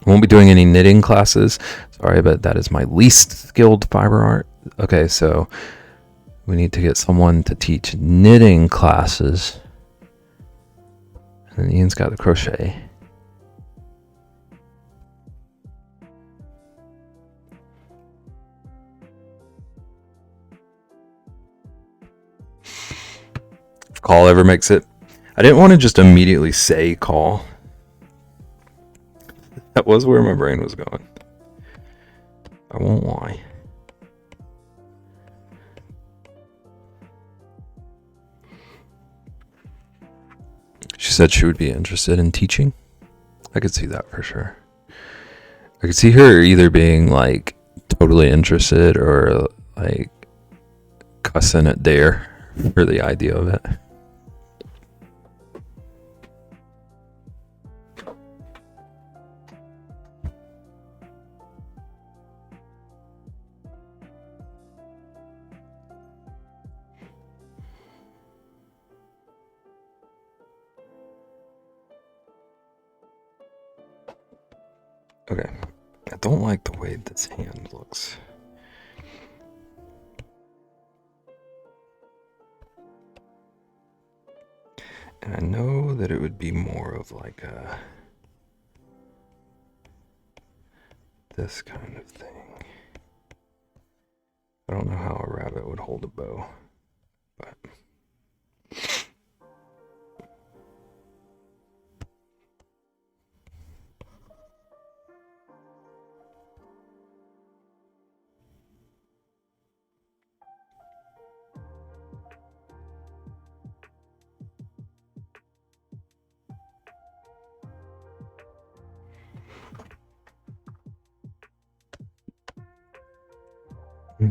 Won't be doing any knitting classes. Sorry, but that is my least skilled fiber art. Okay, so we need to get someone to teach knitting classes. And then Ian's got the crochet. If call ever makes it. I didn't want to just immediately say call. That was where my brain was going. I won't lie. She said she would be interested in teaching. I could see that for sure. I could see her either being like totally interested or like cussing at Dare for the idea of it. Okay, I don't like the way this hand looks. And I know that it would be more of like a this kind of thing. I don't know how a rabbit would hold a bow, but I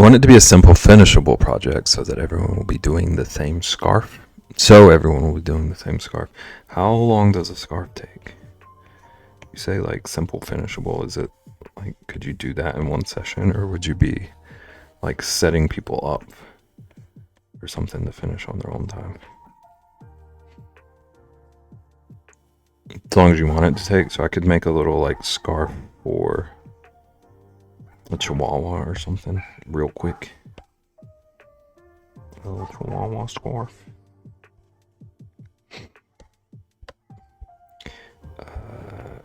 want it to be a simple, finishable project so that everyone will be doing the same scarf. So everyone will be doing the same scarf. How long does a scarf take? You say like simple, finishable. Is it like, could you do that in one session, or would you be like setting people up for something to finish on their own time? As long as you want it to take. So I could make a little like scarf for a chihuahua or something real quick. A little chihuahua scarf.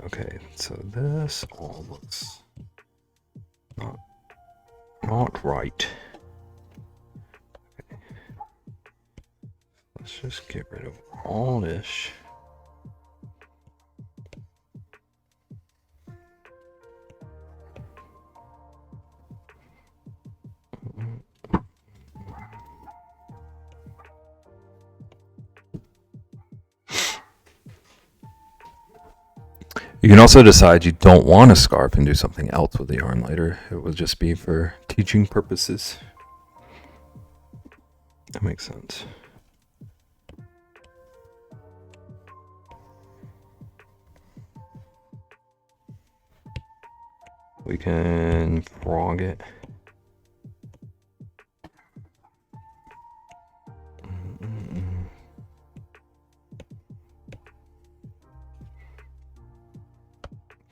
Okay, so this all looks not right. Okay. Let's just get rid of all this. You can also decide you don't want a scarf and do something else with the yarn later. It will just be for teaching purposes. That makes sense. We can frog it.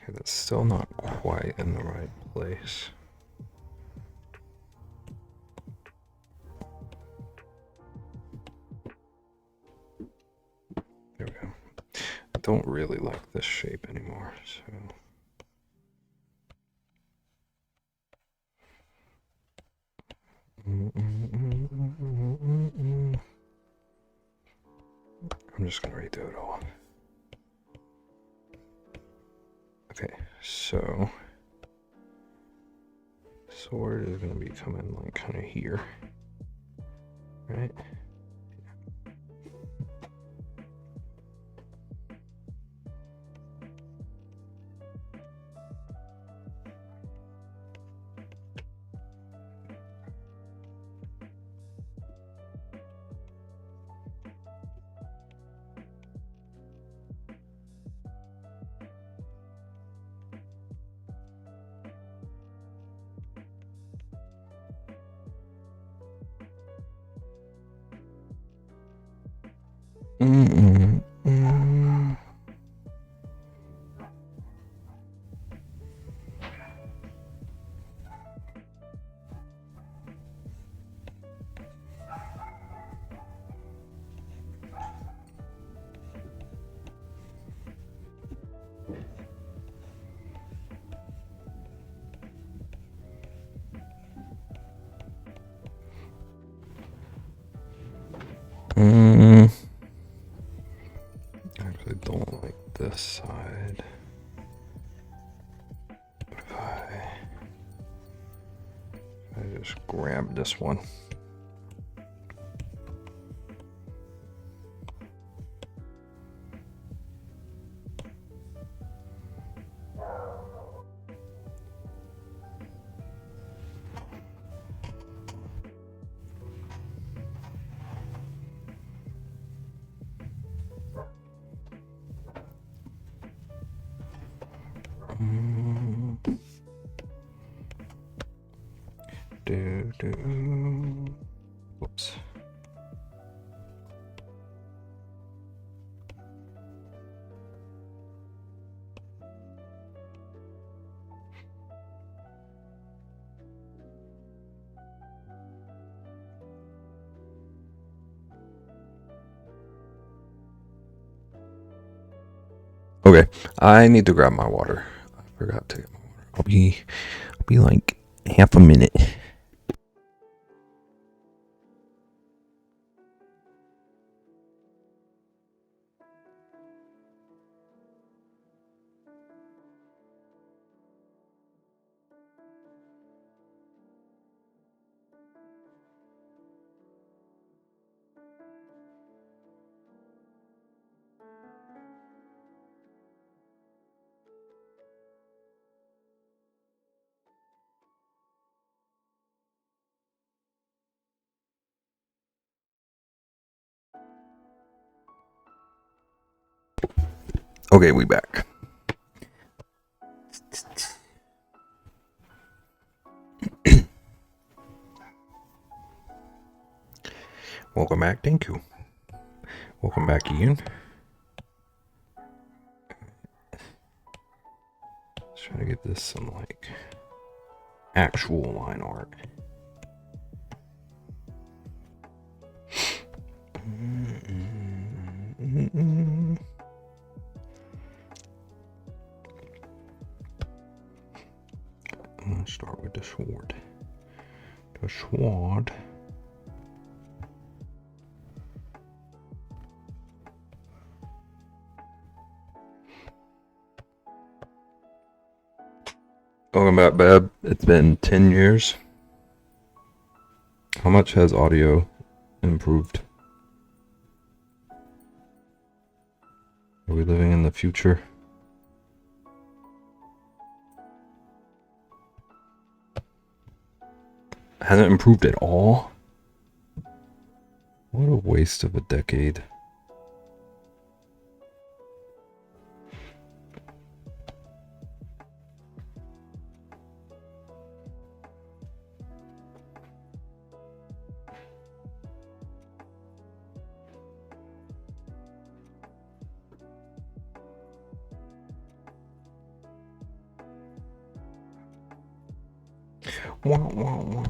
Okay, that's still not quite in the right place. There we go. I don't really like this shape anymore, so. I'm just gonna redo it all. Okay, so sword is gonna be coming like kind of here, right? I actually don't like this side. If I just grab this one. Whoops. Okay, I need to grab my water. I forgot to get my water. I'll be like half a minute. Okay, we back. Welcome back. Thank you. Welcome back, Ian. Let's try to get this some like actual line art. I'm gonna start with the sword. The sword. Welcome back, Bab. It's been 10 years. How much has audio improved? Are we living in the future? Hasn't improved at all? What a waste of a decade. Wow, wow, wow.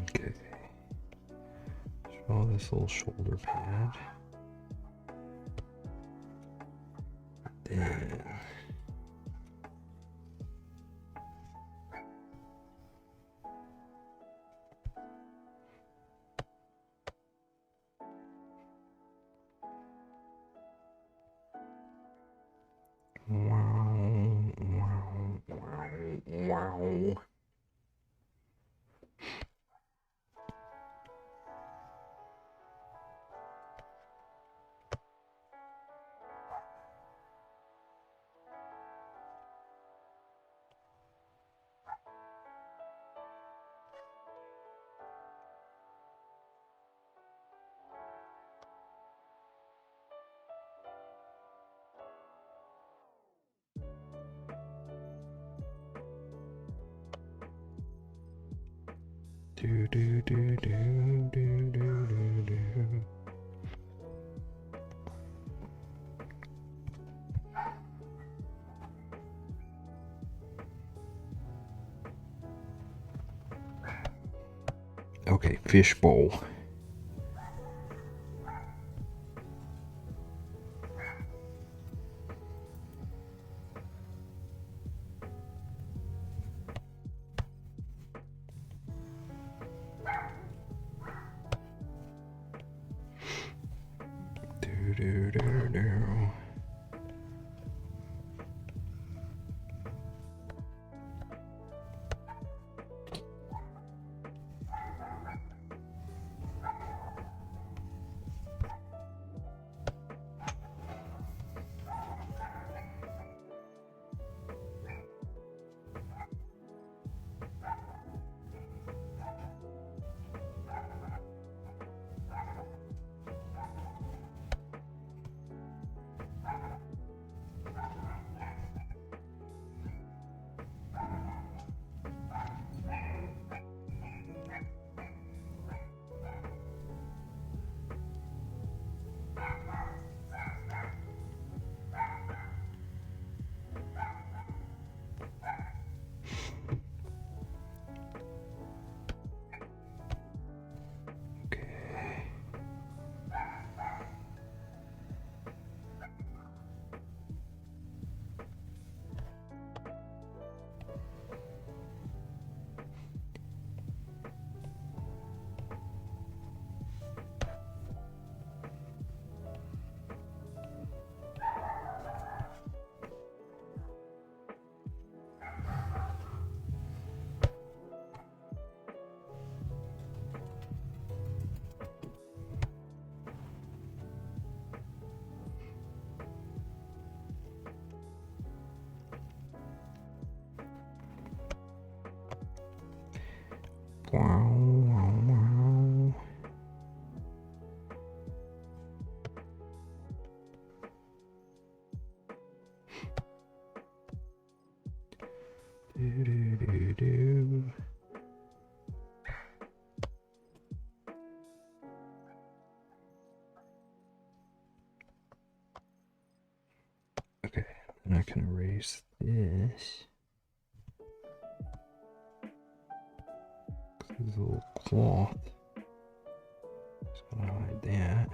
Okay. Draw this little shoulder pad. Then wow, wow, wow, wow. Do do do do do do do do. Okay, Fishbowl. Do do do do. can erase this. This is a little cloth. Just gonna hide that.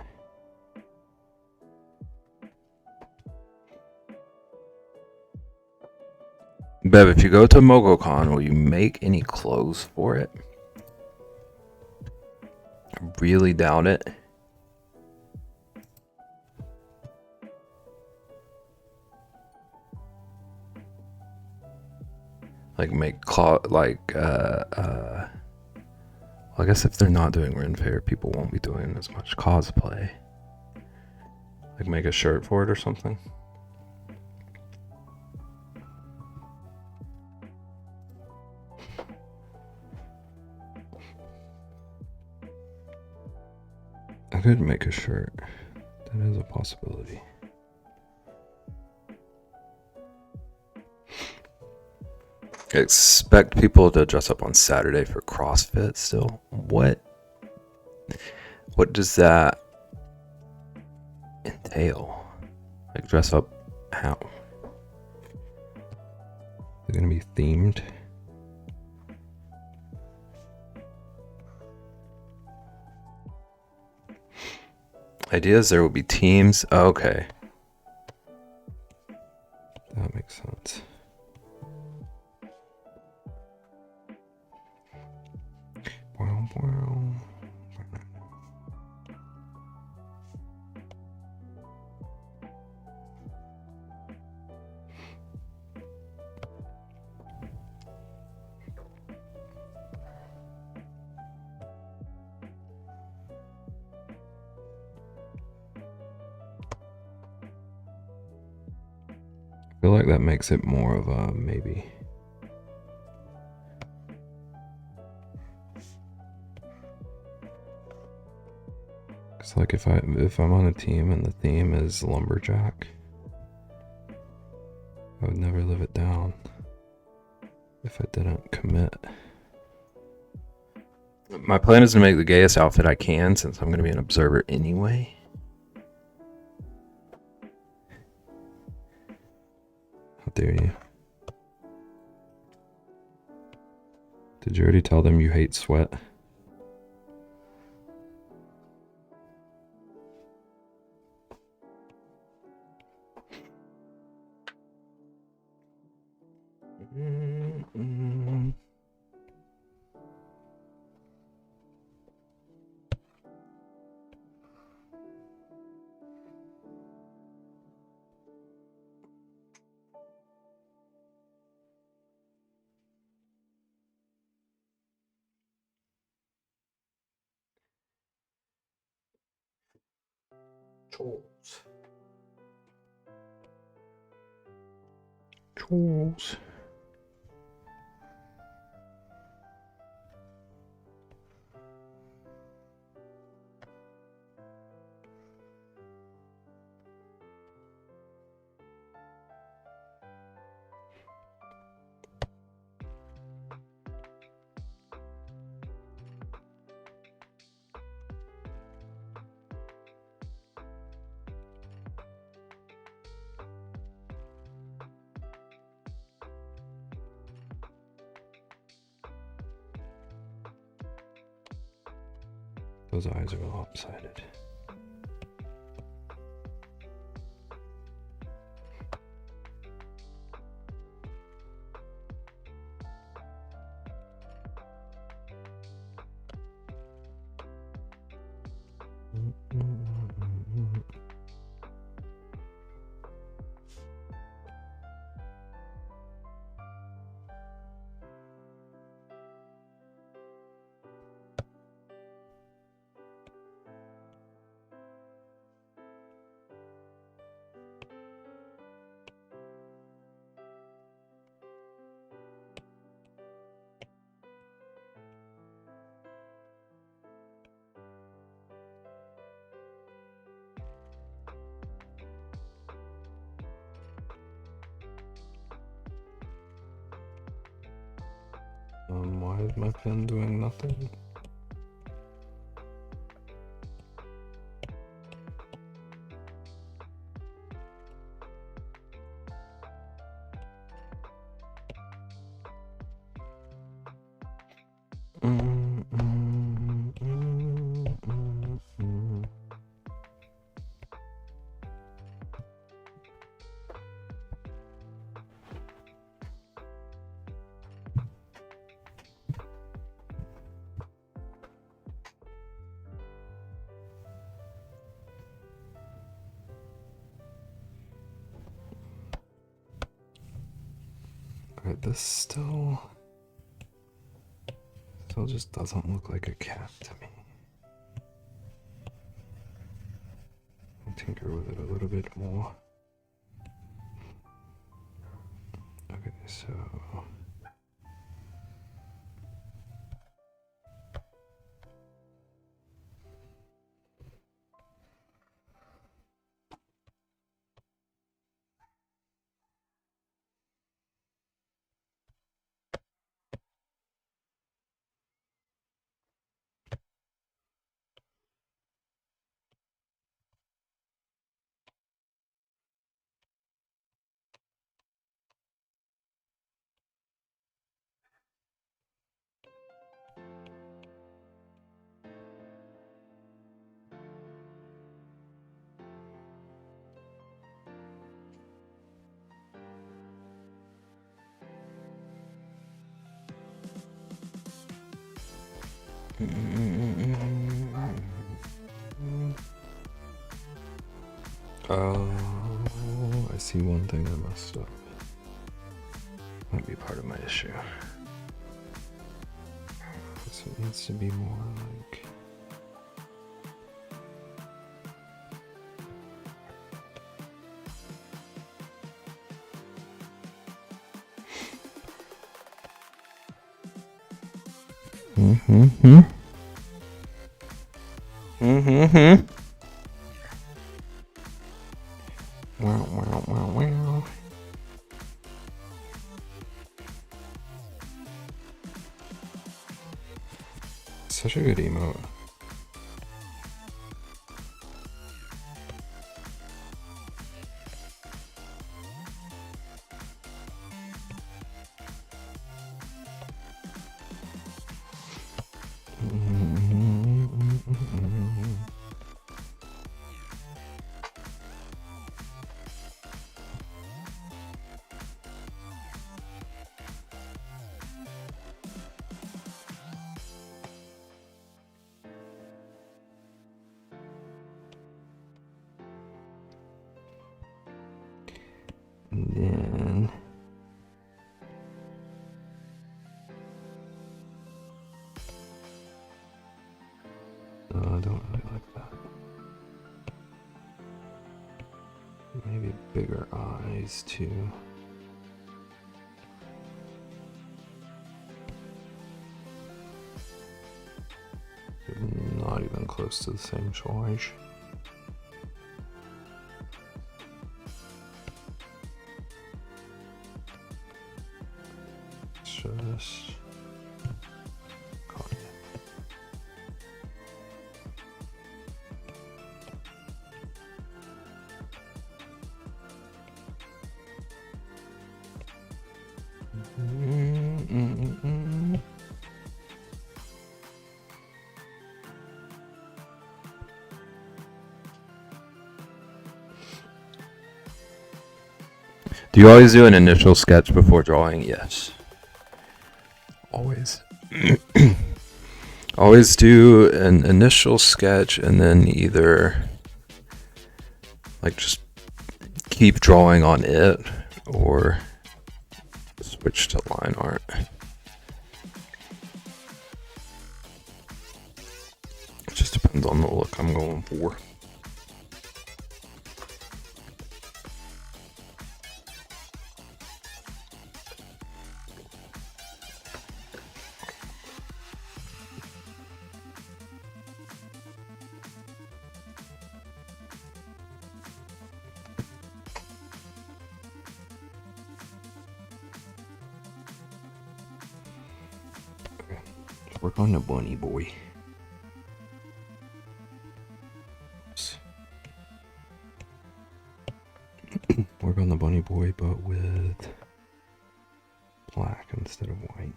Bev, if you go to MogoCon, will you make any clothes for it? I really doubt it. Like make cloth, like well, I guess if they're not doing Ren Fair, people won't be doing as much cosplay. Like make a shirt for it or something. I could make a shirt. That is a possibility. I expect people to dress up on Saturday for CrossFit still. What does that entail? Like dress up how? They're gonna be themed. Ideas, there will be teams. Oh, okay. That makes sense. I feel like that makes it more of a maybe. It's like if I'm on a team and the theme is lumberjack, I would never live it down if I didn't commit. My plan is to make the gayest outfit I can since I'm going to be an observer anyway. How dare you? Did you already tell them you hate sweat? Trolls. Those eyes are lopsided. Why is my pen doing nothing? but this still just doesn't look like a cat to me. I'll tinker with it a little bit more. Okay, so I see one thing I messed up. Might be part of my issue. So it needs to be more like... Wow. Such a good emote. And then I don't really like that. Maybe bigger eyes too. Not even close to the same size. Just copy it. Do you always do an initial sketch before drawing? Yes. Always. Always do an initial sketch and then either like just keep drawing on it or switch to line art. It just depends on the look I'm going for. Work on the bunny boy. Work on the bunny boy, but with black instead of white.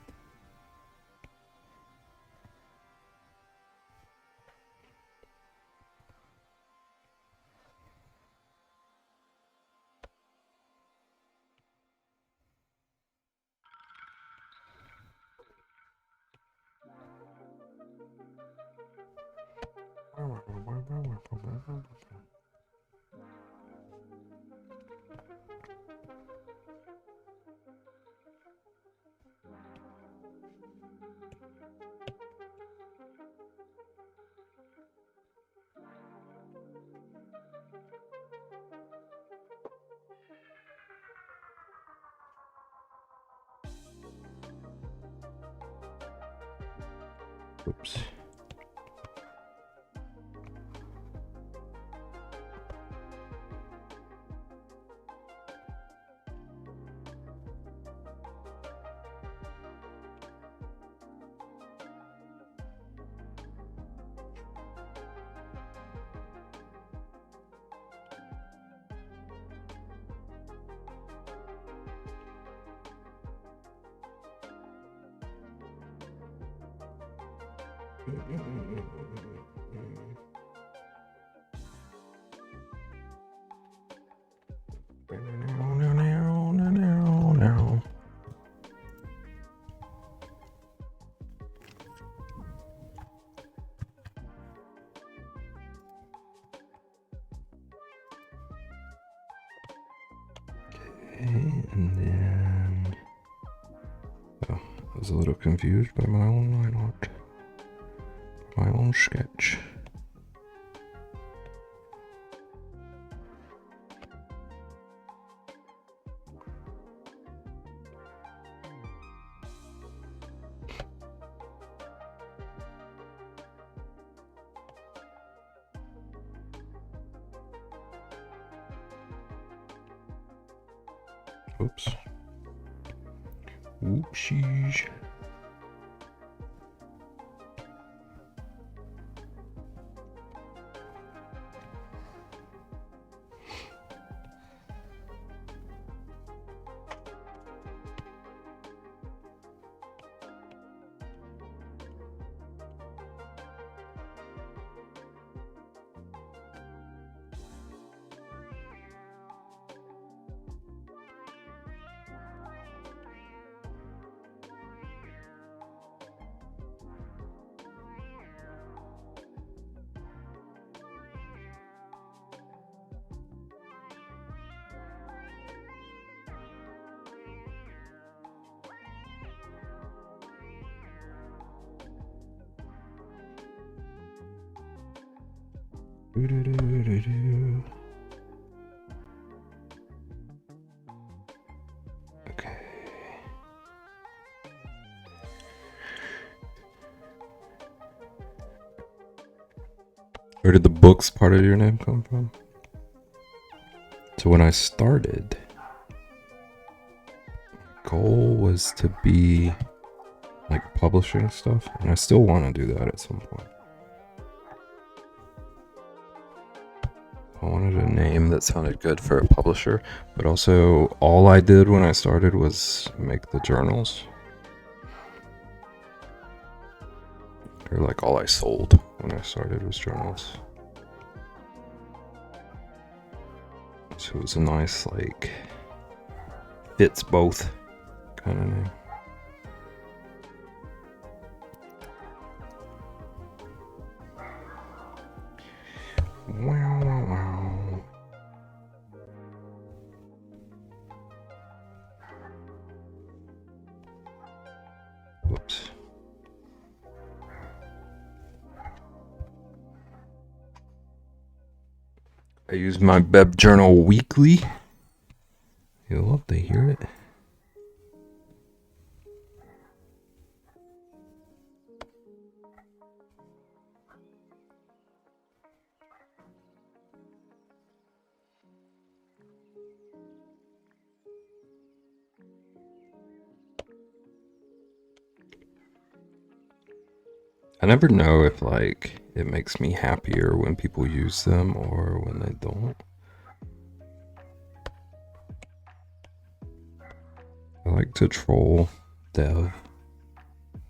Oops. And then, oh, I was a little confused by my own line art, my own sketch. Oops. Oopsies. Okay. Where did the books part of your name come from? So when I started, goal was to be like publishing stuff, and I still want to do that at some point. I wanted a name that sounded good for a publisher, but also all I did when I started was make the journals. Or like all I sold when I started was journals. So it was a nice, like, fits both kind of name. Wow, wow, wow. Whoops. I use my Beb journal weekly. You'll love to hear it. I never know if, like, it makes me happier when people use them or when they don't. I like to troll Dev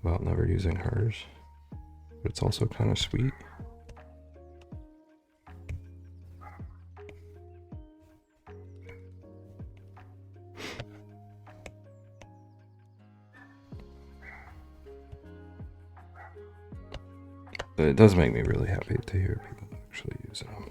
about never using hers, but it's also kind of sweet. But it does make me really happy to hear people actually using them.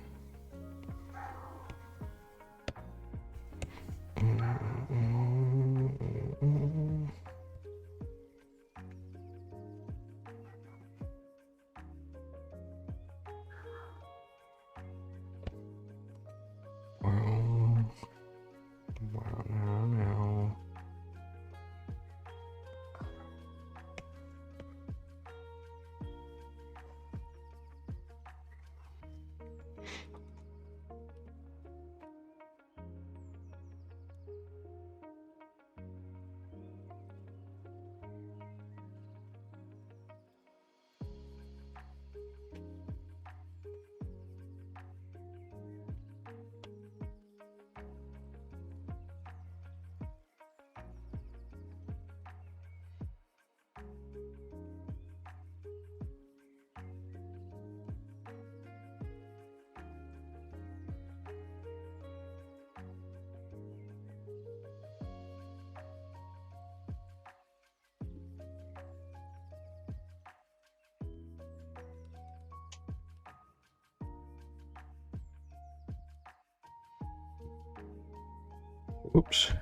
Whoops.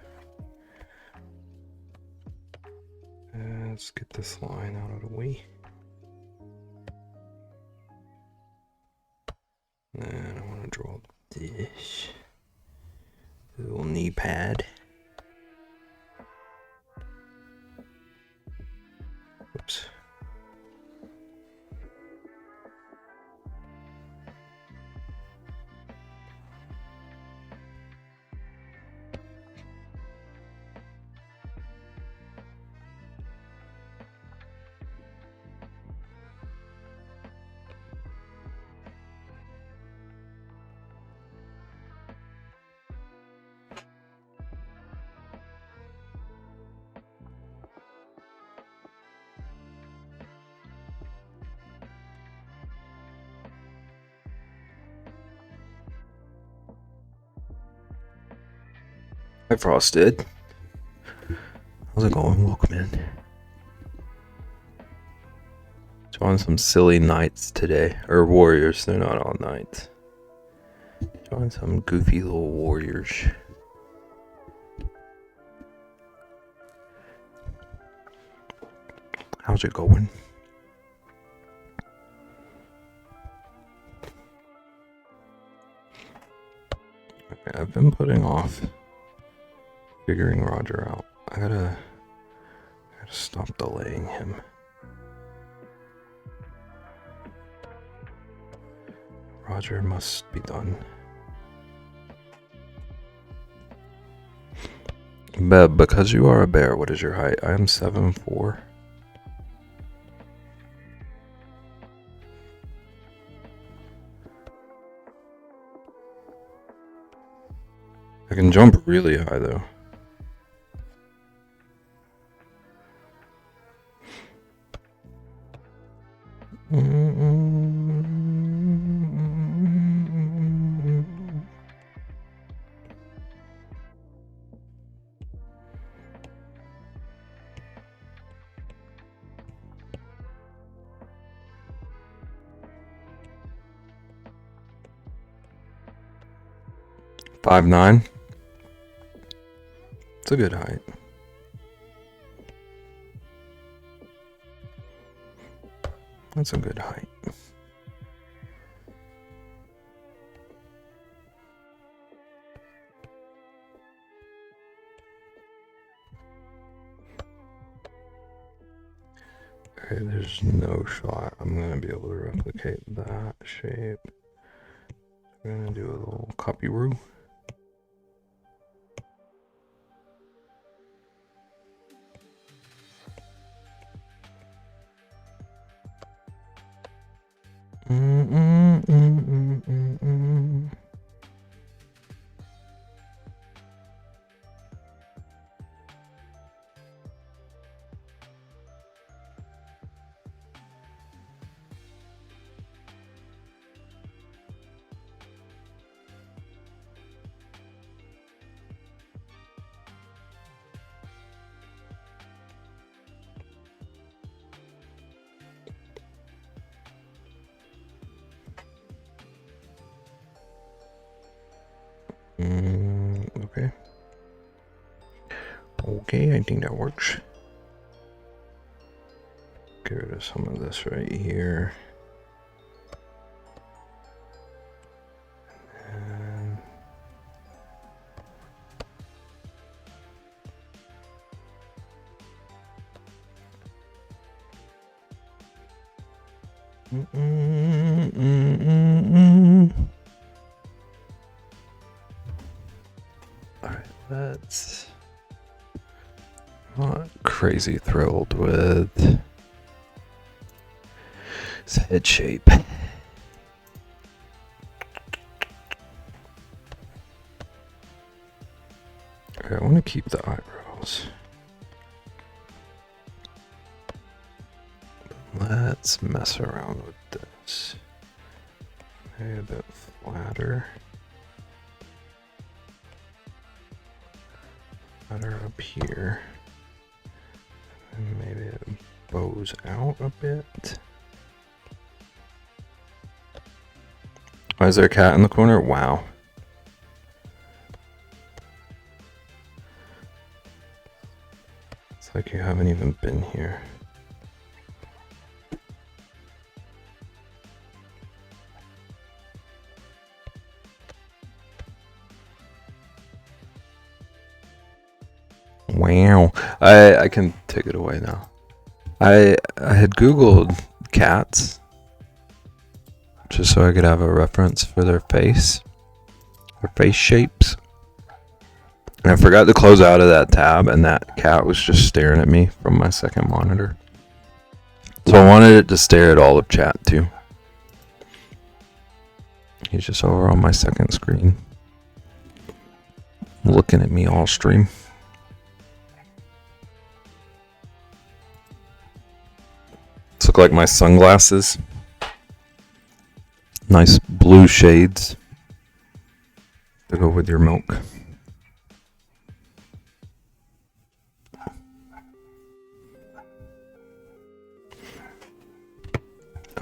Let's get this line out of the way. And I want to draw this little knee pad. Whoops. Hi Frosted. How's it going? Welcome in. Drawing some silly knights today. Or warriors, they're not all knights. Drawing some goofy little warriors. How's it going? Okay, I've been putting off figuring Roger out. I gotta stop delaying him. Roger must be done. Beb, because you are a bear, what is your height? I am 7'4". I can jump really high though. .59. It's a good height. That's a good height. Okay, there's no shot I'm gonna be able to replicate that shape. We're gonna do a little copy roo. Okay. Okay, I think that works. Get rid of some of this right here. Alright, that's not crazy thrilled with his head shape. Okay, I want to keep the eyebrows. Let's mess around with this. Maybe a bit flatter. Flatter up here. And maybe it bows out a bit. Oh, is there a cat in the corner? Wow. It's like you haven't even been here. Wow. I can take it away now. I had Googled cats just so I could have a reference for their face shapes. And I forgot to close out of that tab, and that cat was just staring at me from my second monitor. So I wanted it to stare at all of chat too. He's just over on my second screen, looking at me all stream. These look like my sunglasses. Nice blue shades to go with your milk.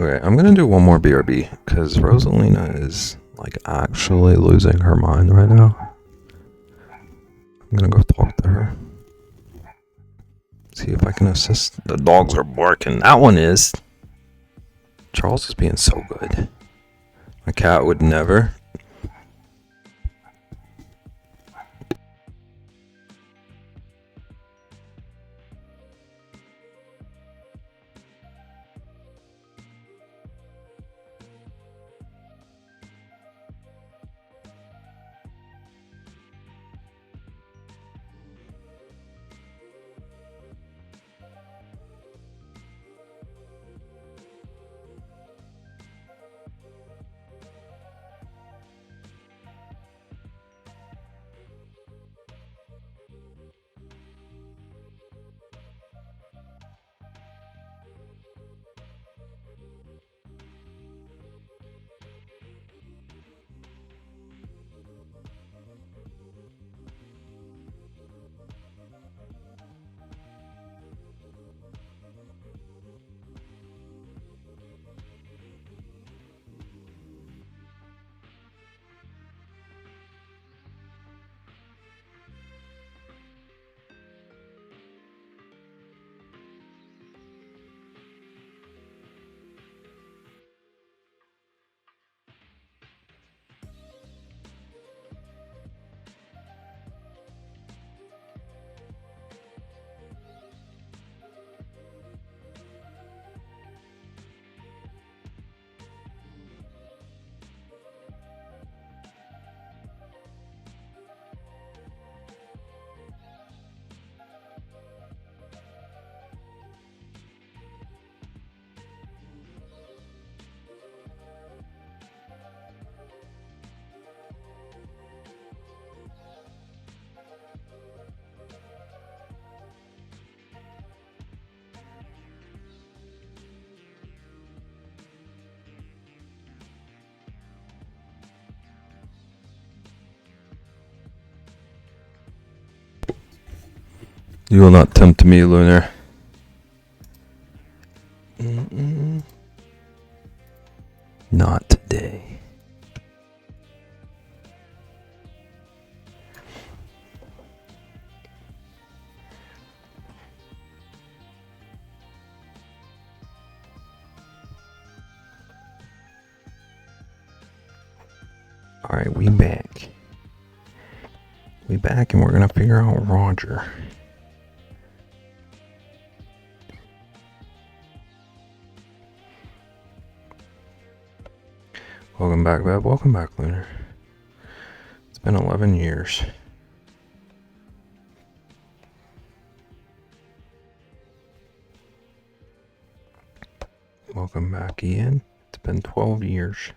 Okay, I'm gonna do one more BRB because Rosalina is like actually losing her mind right now. I'm gonna go talk to her. See if I can assist. The dogs are barking. That one is. Charles is being so good. My cat would never. You will not tempt me, Lunar. Not today. Alright, we back. We back and we're gonna figure out Roger. Welcome back, Beb. Welcome back, Lunar. It's been 11 years. Welcome back, Ian. It's been 12 years.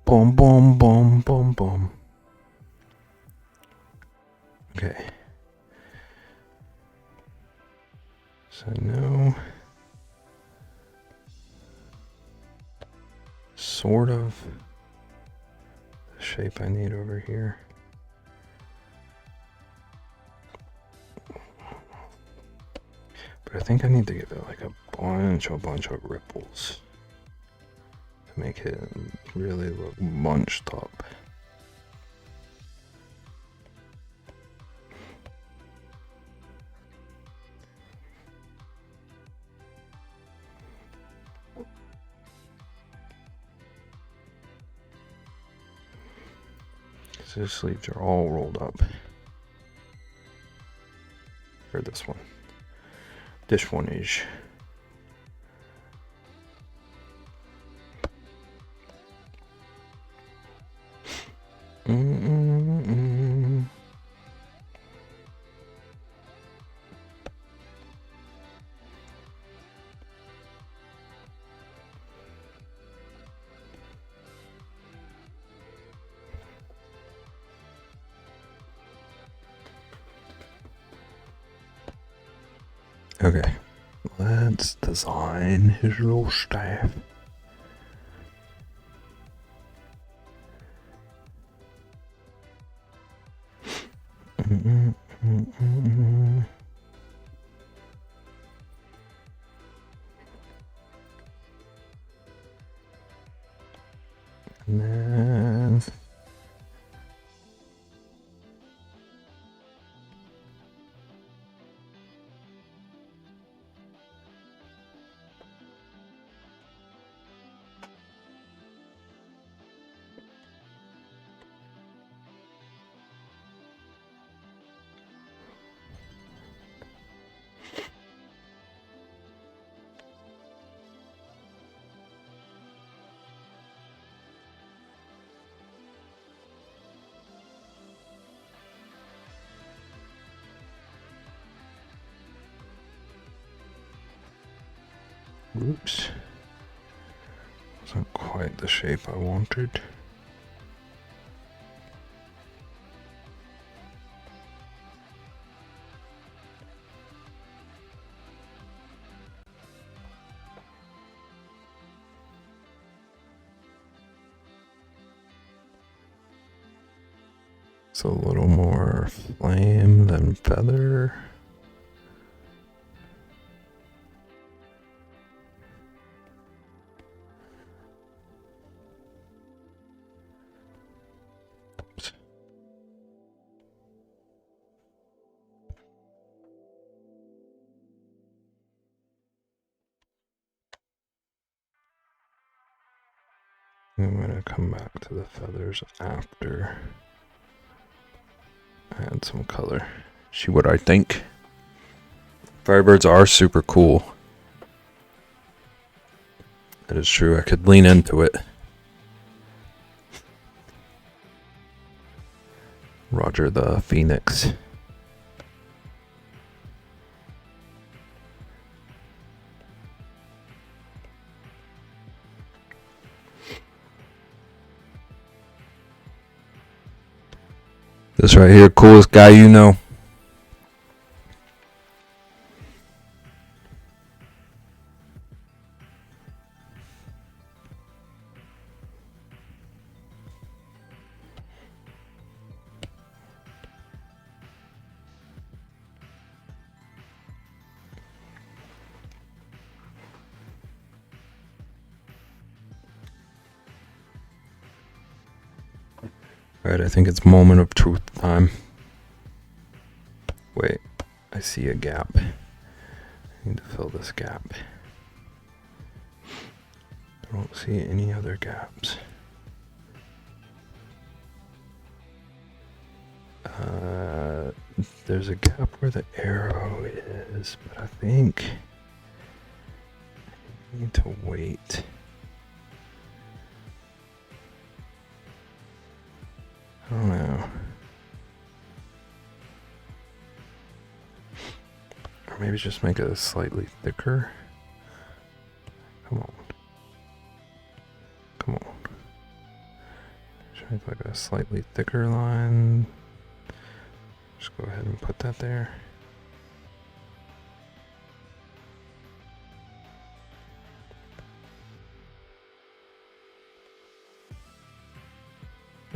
Boom, boom, boom, boom, boom. Okay. So no. sort of the shape I need over here. But I think I need to give it like a bunch of ripples to make it really look bunched up. So the sleeves are all rolled up. Or this one. This one is. Okay, let's design his little staff. And then oops, wasn't quite the shape I wanted. It's a little more flame than feather. I'm gonna come back to the feathers after I add some color. See what I think. Firebirds are super cool. That is true. I could lean into it. Roger the Phoenix. This right here, coolest guy you know. Alright, I think it's moment of truth time. Wait, I see a gap. I need to fill this gap. I don't see any other gaps. There's a gap where the arrow is, but I think I need to wait. I don't know. Or maybe just make it slightly thicker. Come on. Come on. Should make like a slightly thicker line. Just go ahead and put that there.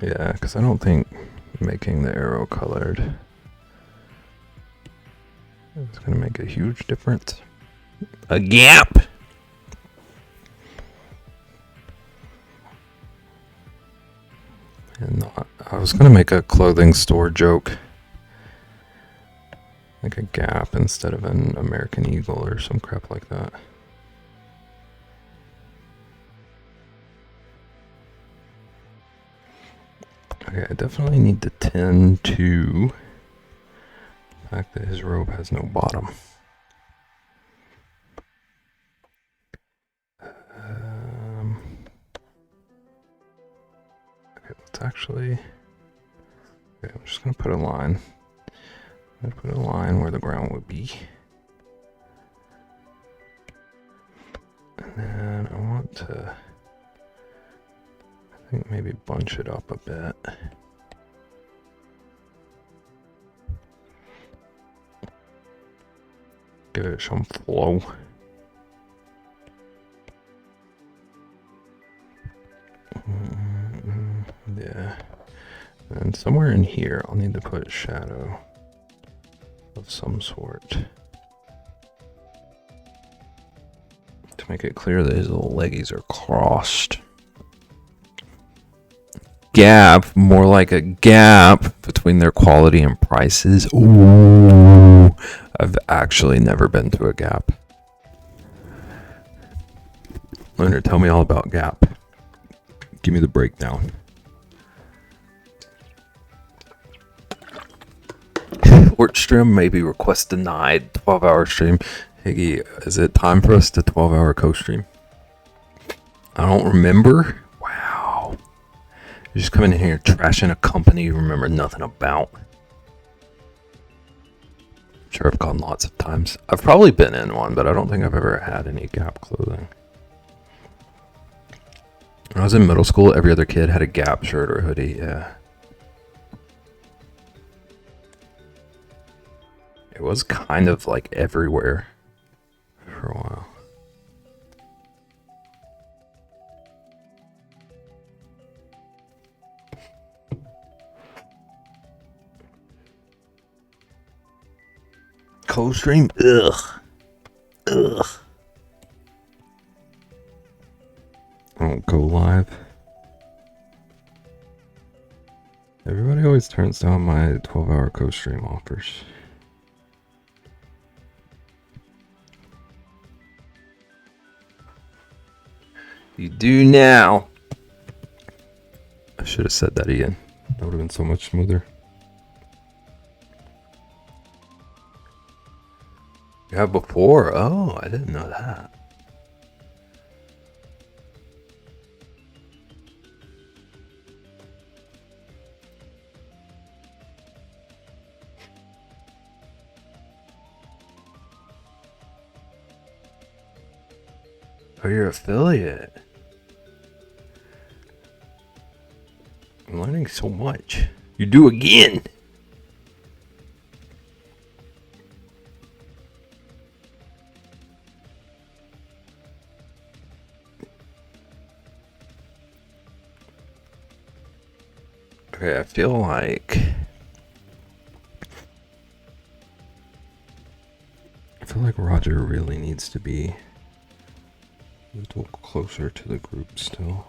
Yeah, because I don't think making the arrow colored is going to make a huge difference. A gap! And I was going to make a clothing store joke. Like a gap instead of an American Eagle or some crap like that. Okay, I definitely need to tend to the fact that his robe has no bottom. Okay, let's actually... Okay, I'm just going to put a line. I'm going to put a line where the ground would be. And then I want to... I think maybe bunch it up a bit. Give it some flow. Yeah. And somewhere in here, I'll need to put shadow of some sort. To make it clear that his little leggies are crossed. Gap, more like a gap between their quality and prices. Ooh, I've actually never been to a Gap. Leonard, tell me all about Gap. Give me the breakdown. Short stream, maybe request denied. 12-hour stream. Higgy, is it time for us to 12-hour co-stream? I don't remember. Wow. You're just coming in here trashing a company you remember nothing about. I'm sure I've gone lots of times. I've probably been in one, but I don't think I've ever had any Gap clothing. When I was in middle school, every other kid had a Gap shirt or hoodie, yeah. It was kind of like everywhere for a while. Co-stream? Ugh. Ugh. I don't go live. Everybody always turns down my 12-hour co-stream offers. You do now. I should have said that again. That would have been so much smoother. You have before? Oh, I didn't know that. Oh, you're an affiliate. I'm learning so much. You do again. Okay, I feel like Roger really needs to be a little closer to the group still.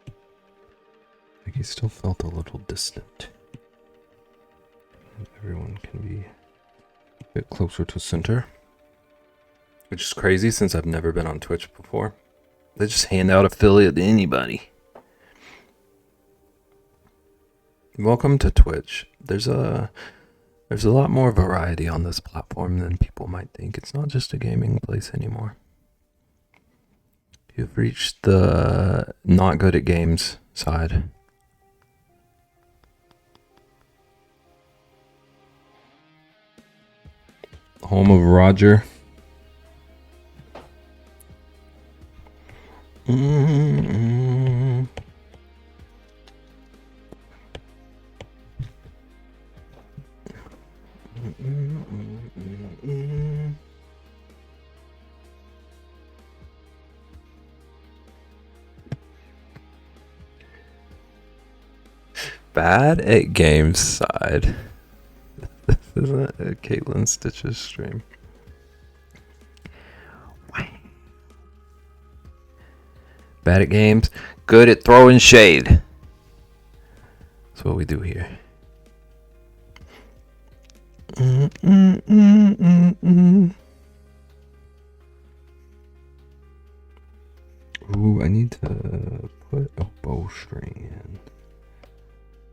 I think he still felt a little distant. Everyone can be a bit closer to center. Which is crazy since I've never been on Twitch before. They just hand out affiliate to anybody. Welcome to Twitch. There's a lot more variety on this platform than people might think. It's not just a gaming place anymore. You've reached the not good at games side. Home of Roger. bad at games side. This isn't a Caitlin Stitches stream. Bad at games, good at throwing shade. That's what we do here. Ooh, I need to put a bowstring in.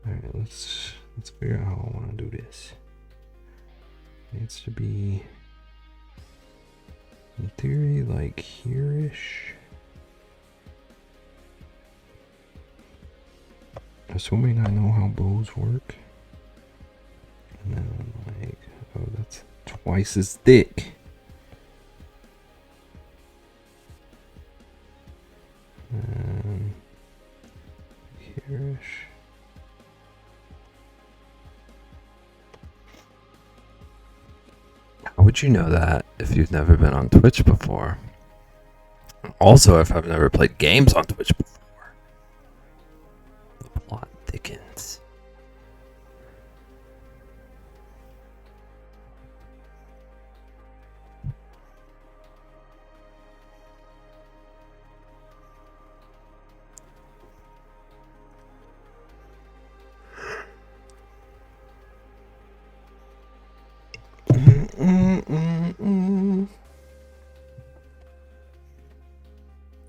Alright, let's figure out how I want to do this. It needs to be, in theory, like here-ish. Assuming I know how bows work. And then I'm like, oh, that's twice as thick. And here-ish. How would you know that if you've never been on Twitch before? Also, if I've never played games on Twitch before. The plot thickens.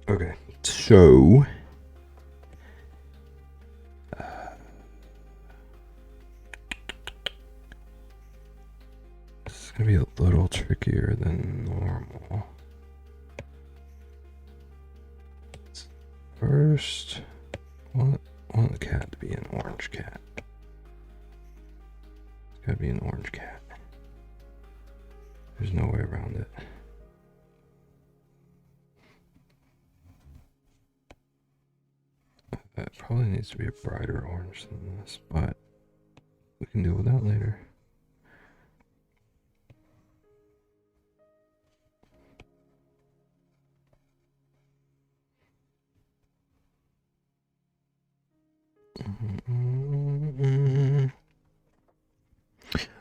Okay, so this is gonna be a little trickier than normal. First, I want the cat to be an orange cat. It's gotta be an orange cat. There's no way around it. That probably needs to be a brighter orange than this, but we can deal with that later.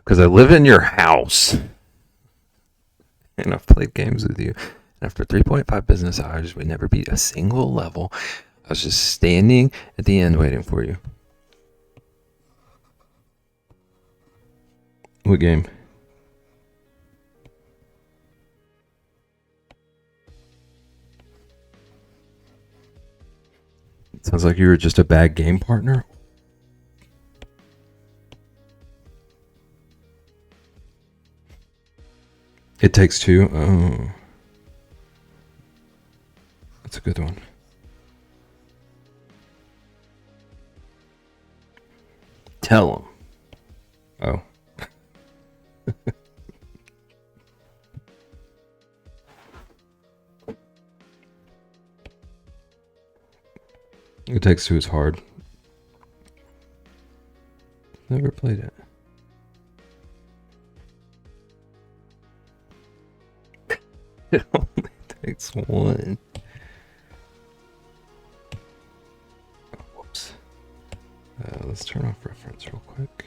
Because I live in your house. And I've played games with you. And after 3.5 business hours, we never beat a single level. I was just standing at the end waiting for you. What game? Sounds like you were just a bad game partner. It Takes Two. Oh, that's a good one. Tell him. Oh. It Takes Two is hard. Never played it. It only takes one. Whoops. Let's turn off reference real quick.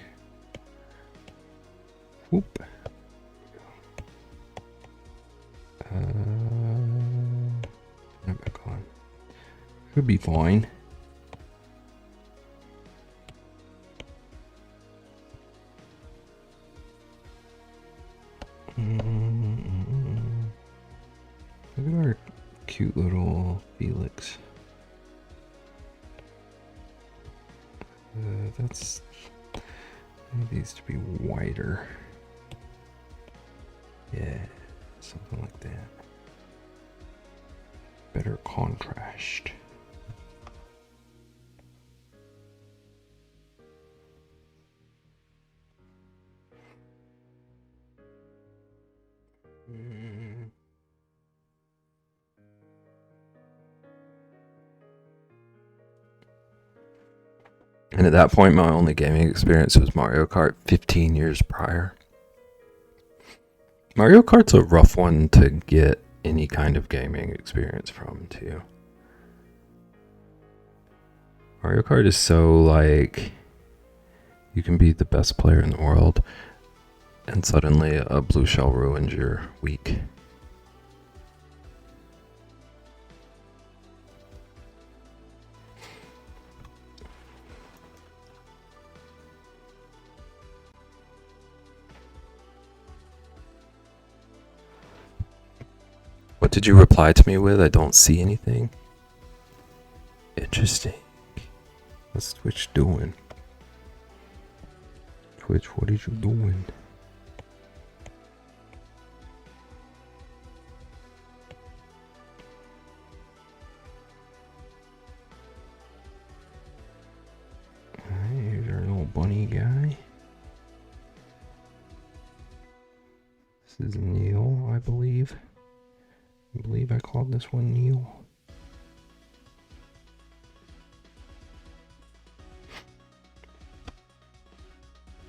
Whoop. Turn it back on. Should be fine. Look at our cute little Felix. That's, I need these to be wider. Yeah, something like that. Better contrast. And at that point, my only gaming experience was Mario Kart 15 years prior. Mario Kart's a rough one to get any kind of gaming experience from, too. Mario Kart is so, like, You can be the best player in the world, and suddenly a blue shell ruins your week. What did you reply to me with? I don't see anything. Interesting. What's Twitch doing? Twitch, what are you doing? Here's our little bunny guy. This is Neil, I believe. I believe I called this one Neil.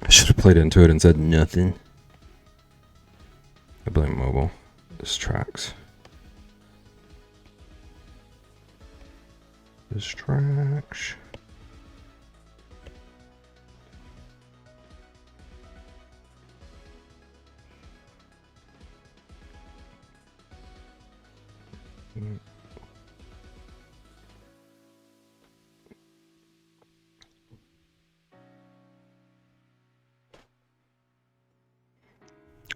I should have played into it and said nothing. I blame mobile. This tracks. This tracks.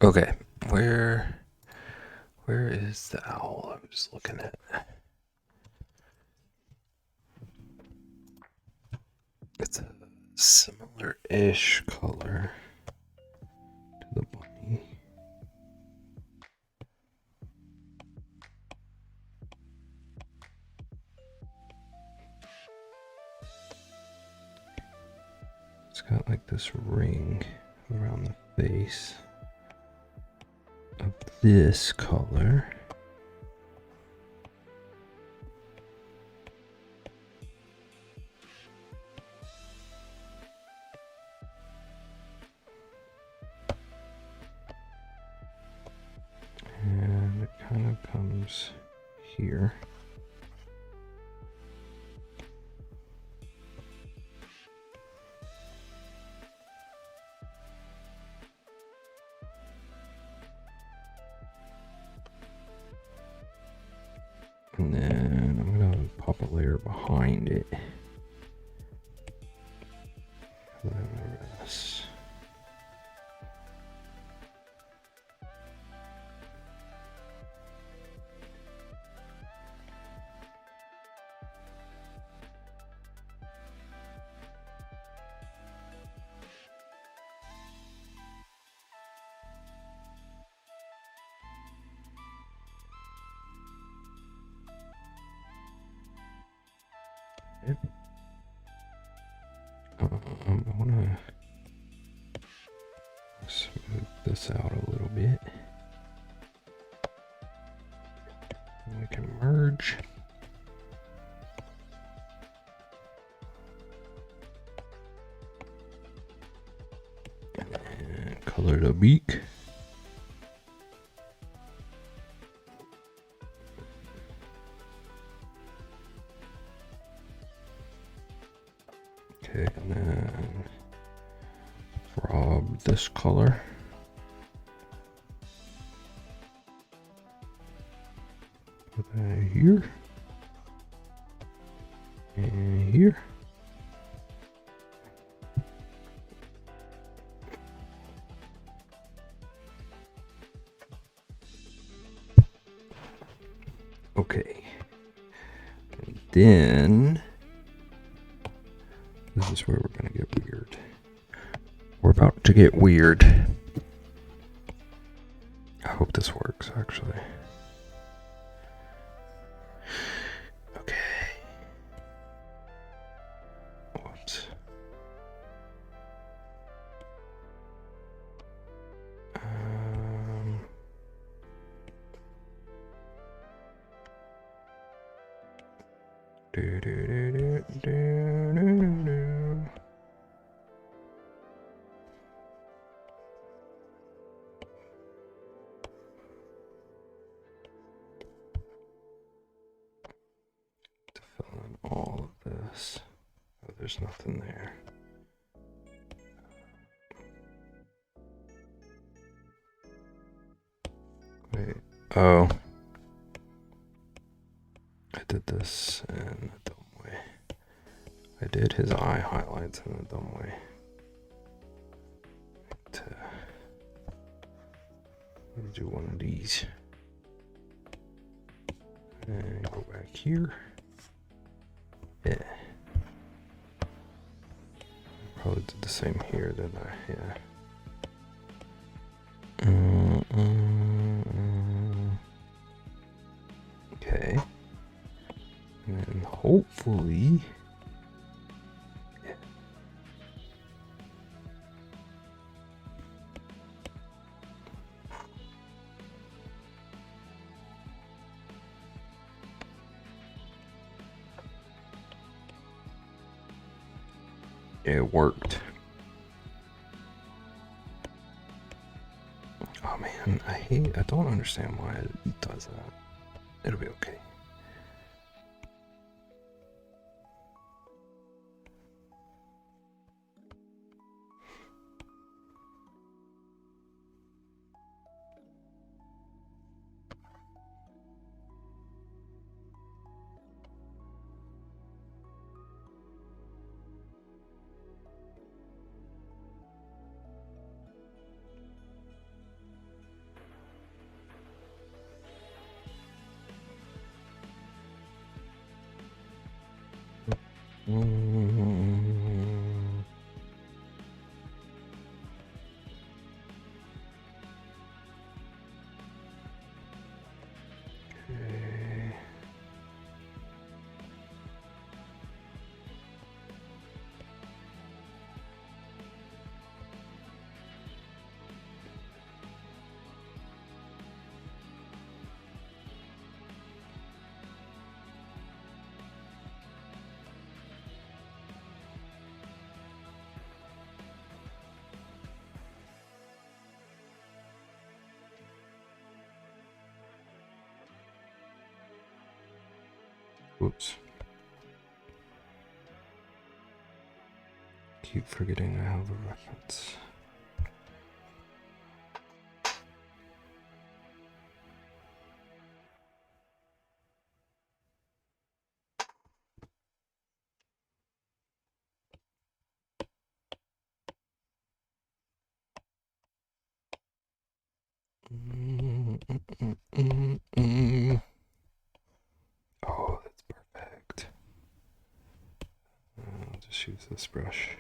Okay, where is the owl? I'm just looking at. It's a similar-ish color to the bunny. It's got like this ring around the face of this color. And it kind of comes here. And then I'm gonna pop a layer behind it. And then the rest. I want to smooth this out a little bit. And we can merge. And color the beak. Okay, and then rob this color. Put that here. And here. Okay. And then this is where we're gonna get weird. We're about to get weird. I hope this works, actually. Okay. Whoops. To fill in all of this. Oh, there's nothing there. Oh. I did this in a dumb way. I did his eye highlights in a dumb way. Let me do one of these. And go back here. Yeah. Probably did the same here, didn't I? Yeah. Okay. And then hopefully... Yeah. It worked. Oh man, I don't understand why it does that. It'll be okay. Whoops. Keep forgetting I have a reference. Oh, that's perfect. I'll just use this brush.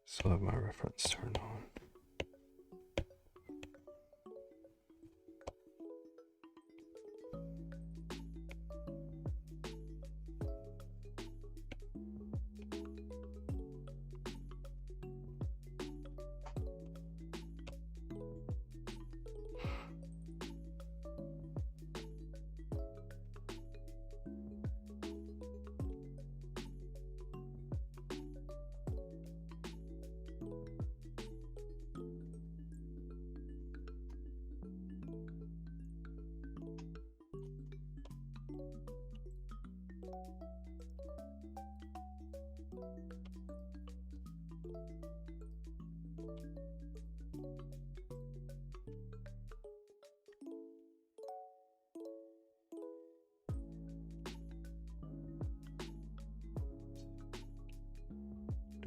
Still have my reference turned on.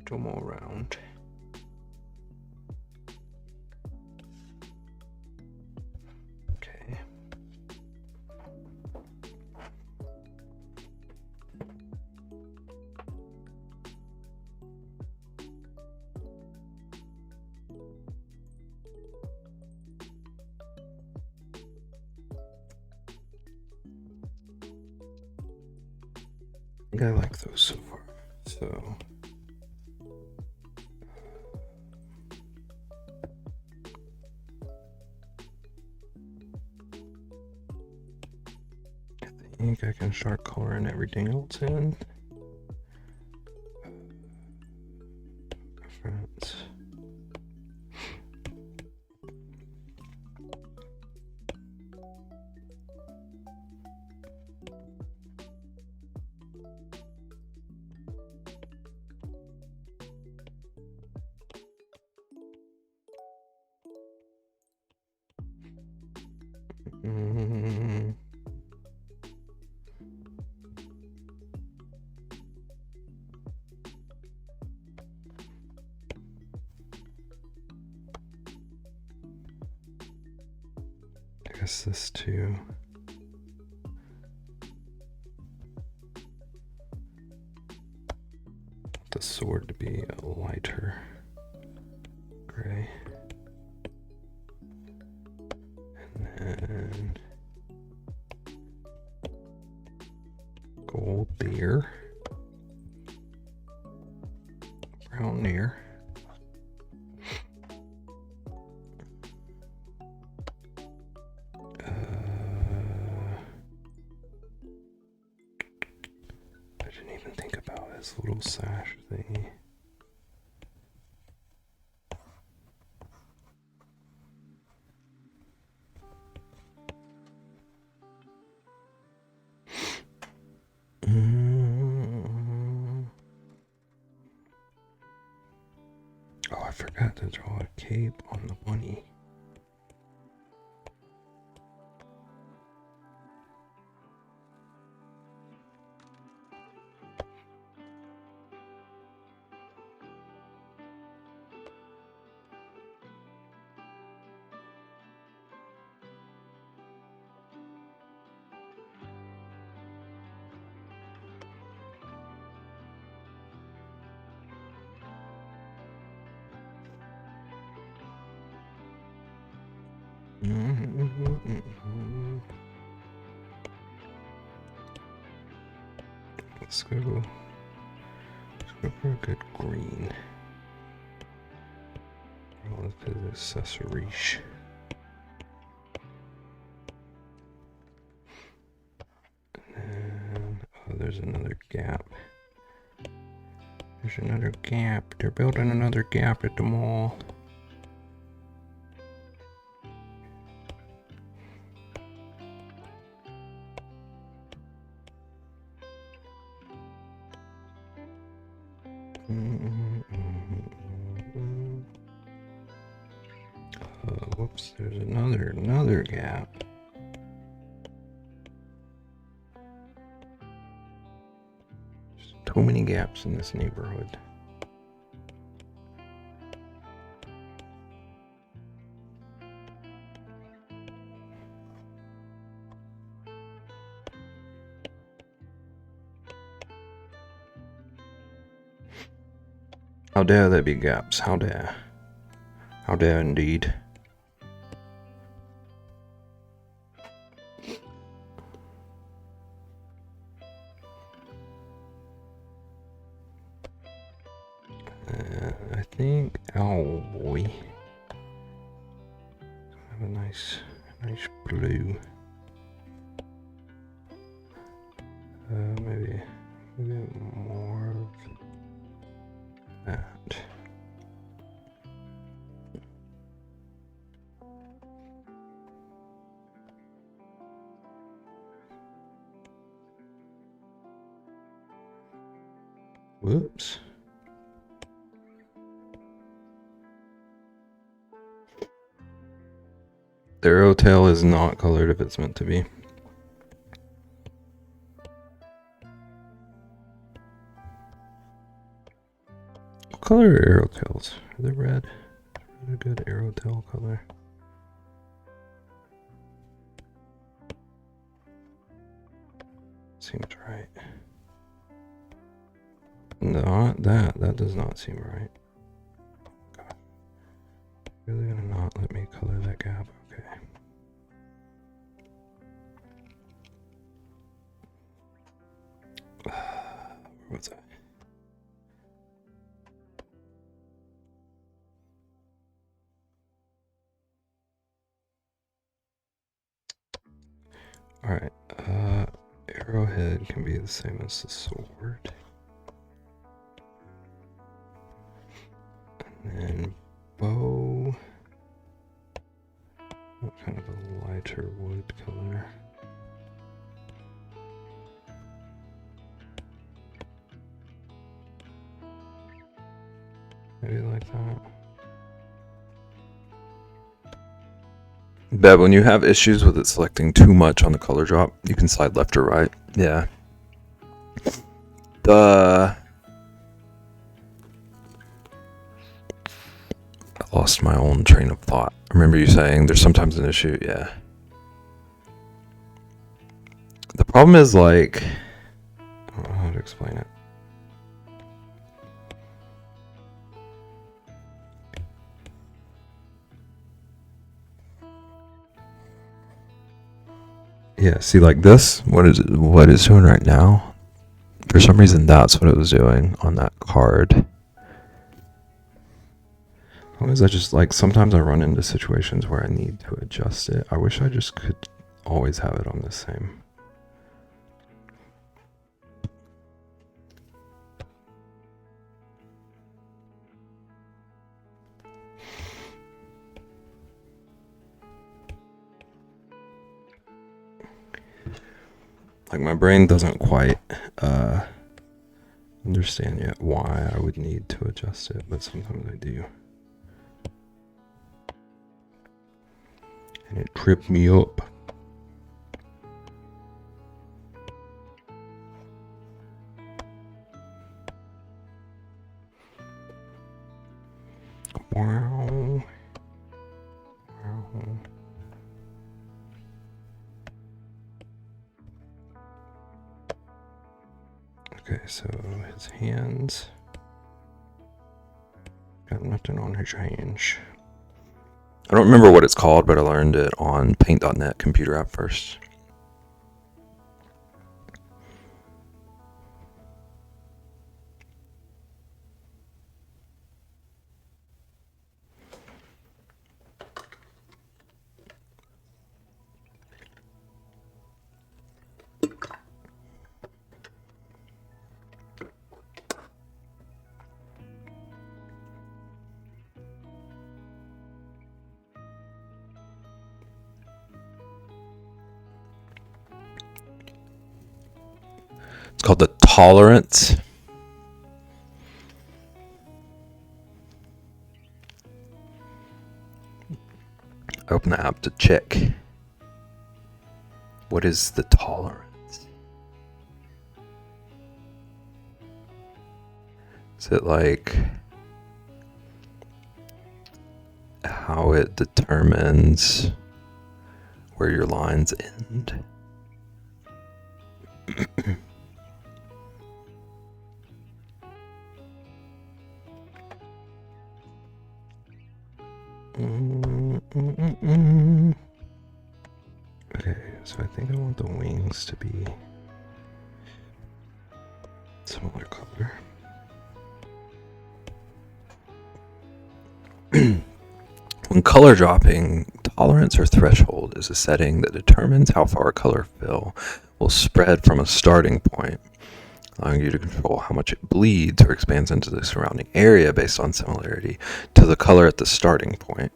Two more round. Okay. I think I like those so far. So I think I can start coloring everything else in. Reference. guess this too. The sword to be a lighter gray. And then gold there. Brown there. I didn't even think about his little sash thingy. Oh, I forgot to draw a cape on the bunny. Let's go for a good green. Oh, look at this accessories. And oh, there's another gap. There's another gap. They're building another gap at the mall. Whoops, there's another gap. There's too many gaps in this neighborhood. How dare there be gaps? How dare? How dare indeed? I think, oh boy, have a nice blue. Maybe more of that. Whoops. The arrow tail is not colored if it's meant to be. What color are arrow tails? Are they red? A good arrow tail color. Seems right. No, that does not seem right. God. Really gonna not let me color that gap? Okay. Where was I? Alright, arrowhead can be the same as the sword. And then bow. Kind of a lighter wood color. Maybe like that. Bev, when you have issues with it selecting too much on the color drop, you can slide left or right. Yeah. I lost my own train of thought. I remember you saying there's sometimes an issue. Yeah. The problem is, like, I don't know how to explain it. Yeah, see, like this, what it's doing right now, for some reason that's what it was doing on that card. As long as I just, like, sometimes I run into situations where I need to adjust it. I wish I just could always have it on the same. Like, my brain doesn't quite understand yet why I would need to adjust it, but sometimes I do. And it tripped me up. Wow. Wow. Okay, so his hands. Got nothing on his hands. I don't remember what it's called, but I learned it on Paint.net computer app first. It's called the tolerance. I open the app to check. What is the tolerance? Is it like how it determines where your lines end? Okay, so I think I want the wings to be similar color. When color dropping, tolerance or threshold is a setting that determines how far a color fill will spread from a starting point, allowing you to control how much it bleeds or expands into the surrounding area based on similarity to the color at the starting point.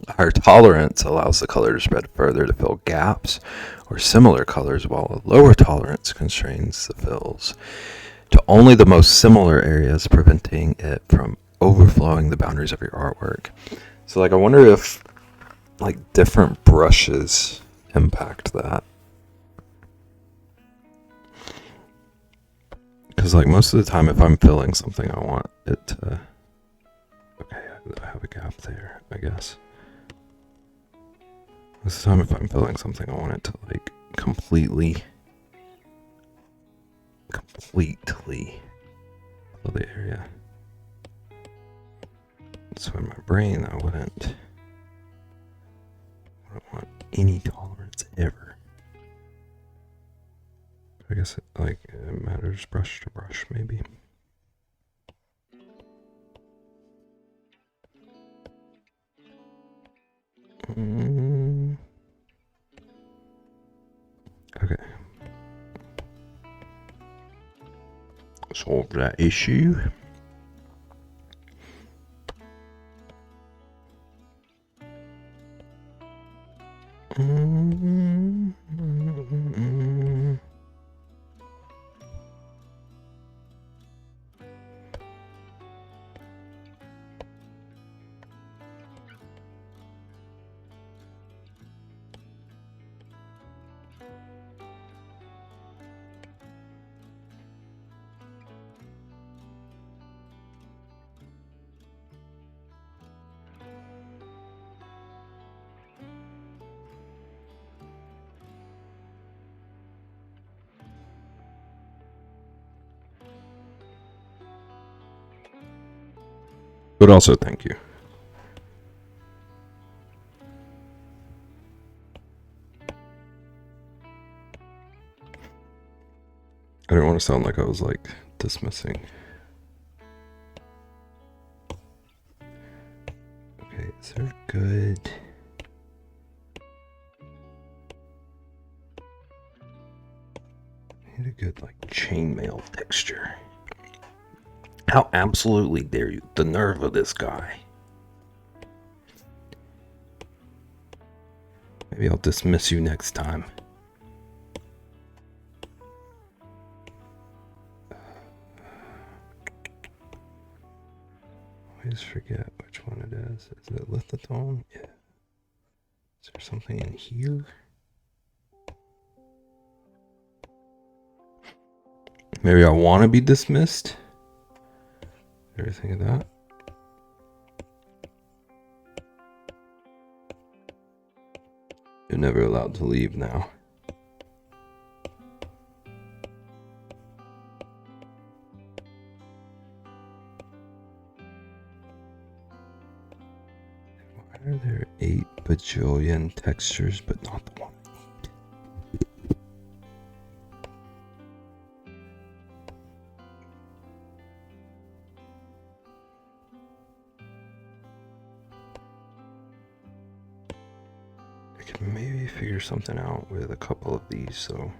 A higher tolerance allows the color to spread further to fill gaps or similar colors, while a lower tolerance constrains the fills to only the most similar areas, preventing it from overflowing the boundaries of your artwork. So, like, I wonder if, like, different brushes impact that. Because, like, most of the time, if I'm filling something, I want it to... Okay, I have a gap there, I guess. Most of the time, if I'm filling something, I want it to, like, completely fill the area. So in my brain, I wouldn't want any tolerance ever. I guess it matters brush to brush, maybe. Okay. Solve that issue. But also, thank you. I didn't want to sound like I was like dismissing. Okay, is there good? I need a good like chainmail texture. How absolutely dare you? The nerve of this guy. Maybe I'll dismiss you next time. I always forget which one it is. Is it lithophone? Yeah. Is there something in here? Maybe I want to be dismissed. Ever think of that? You're never allowed to leave now. Why are there 8 bajillion textures but not the one I need? I can maybe figure something out with a couple of these, so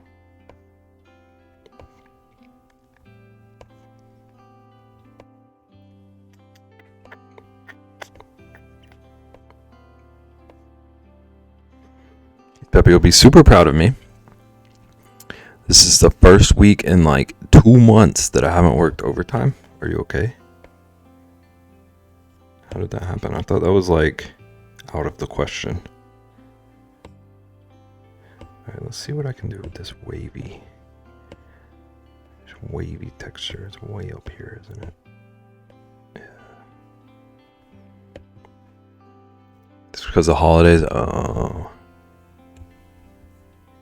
Peppy will be super proud of me. This is the first week in like 2 months that I haven't worked overtime. Are you okay? How did that happen? I thought that was like out of the question. Alright, let's see what I can do with this wavy. This wavy texture. It's way up here, isn't it? Yeah. It's because of holidays. Oh.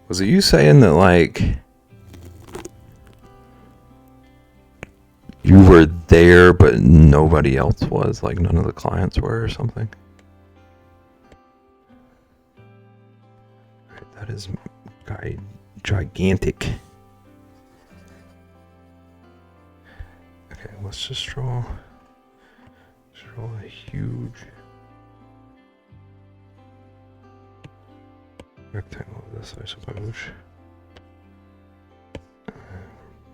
Was it you saying that like you were there but nobody else was? Like none of the clients were or something? Right, that is gigantic. Okay, let's just draw a huge rectangle of this, I suppose.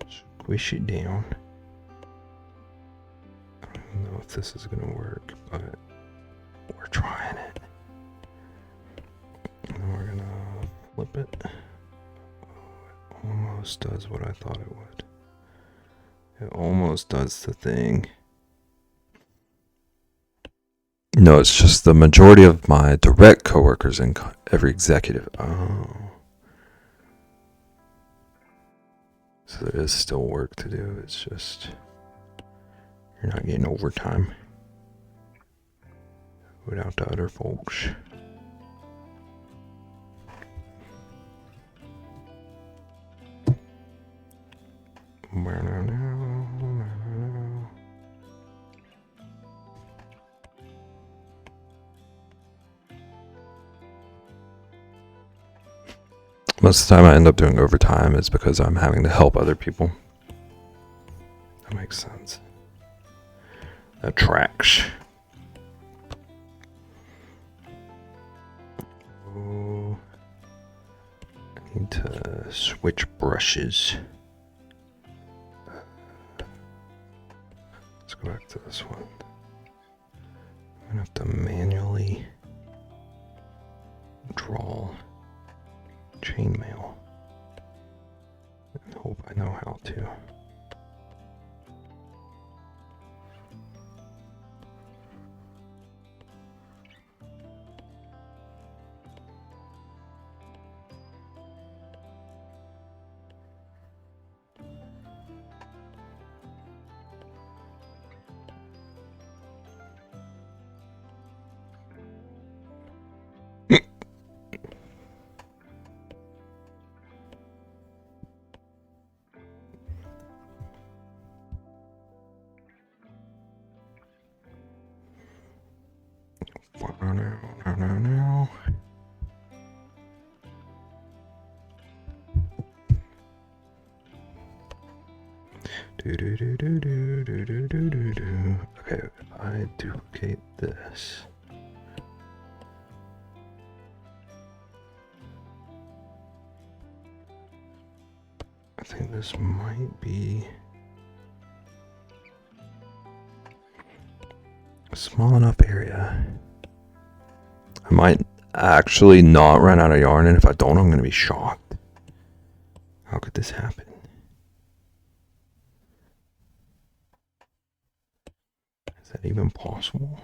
Squish it down. I don't even know if this is gonna work, but we're trying it. And then we're gonna flip it. Oh, it almost does what I thought it would. It almost does the thing. No, it's just the majority of my direct coworkers and every executive. Oh. So there is still work to do. It's just you're not getting overtime without the other folks. Most of the time I end up doing overtime is because I'm having to help other people. That makes sense. That tracks. Oh, I need to switch brushes. Let's go back to this one. I'm gonna have to manually draw chainmail and hope I know how to. Now. Okay, if I duplicate this. I think this might be a small enough area. I might actually not run out of yarn, and if I don't, I'm going to be shocked. How could this happen? Is that even possible?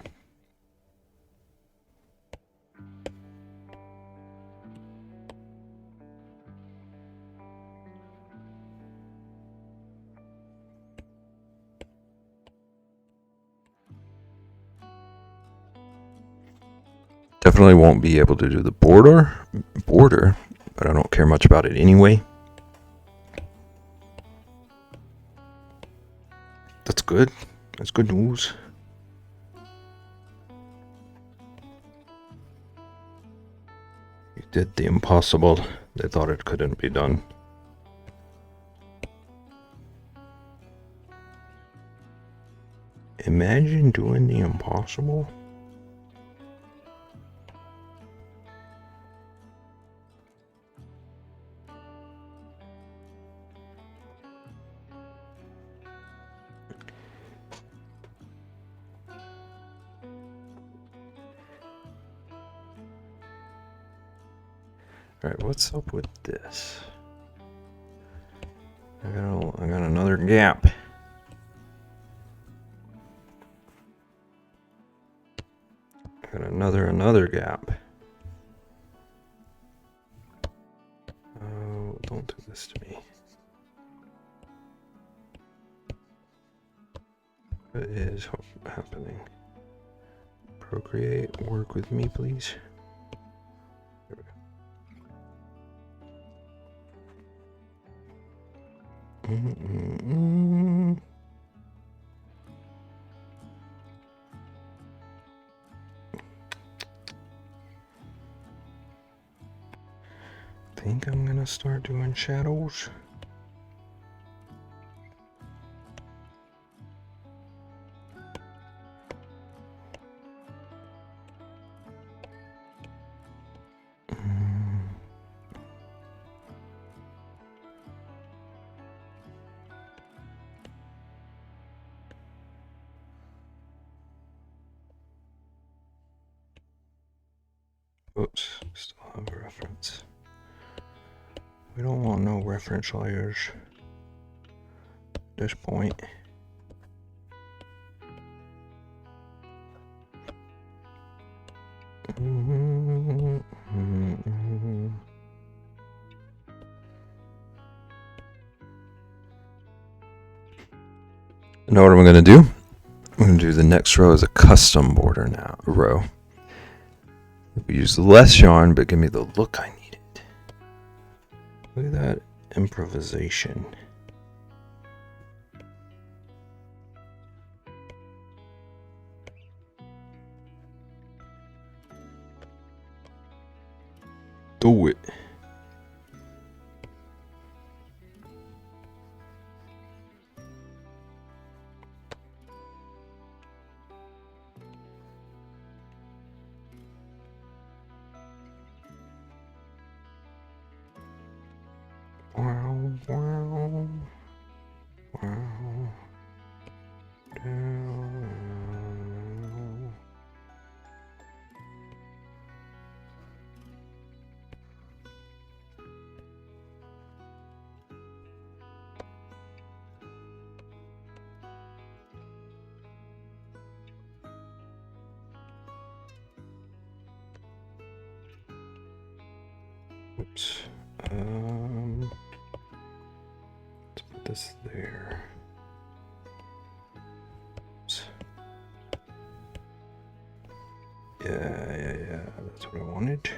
Definitely won't be able to do the border, but I don't care much about it anyway. That's good. That's good news. You did the impossible. They thought it couldn't be done. Imagine doing the impossible. Alright, what's up with this? I got another gap. I got another gap. Oh, don't do this to me. What is happening? Procreate, work with me, please. There we go. I think I'm gonna start doing shadows. Oops, still have a reference. We don't want no reference layers at this point. You know what I'm going to do? I'm going to do the next row as a custom border now. Row. We use less yarn, but give me the look I needed. Look at that improvisation. Do it. Wow, wow, wow. Down. Oops. Let's put this there. Oops. Yeah. That's what I wanted.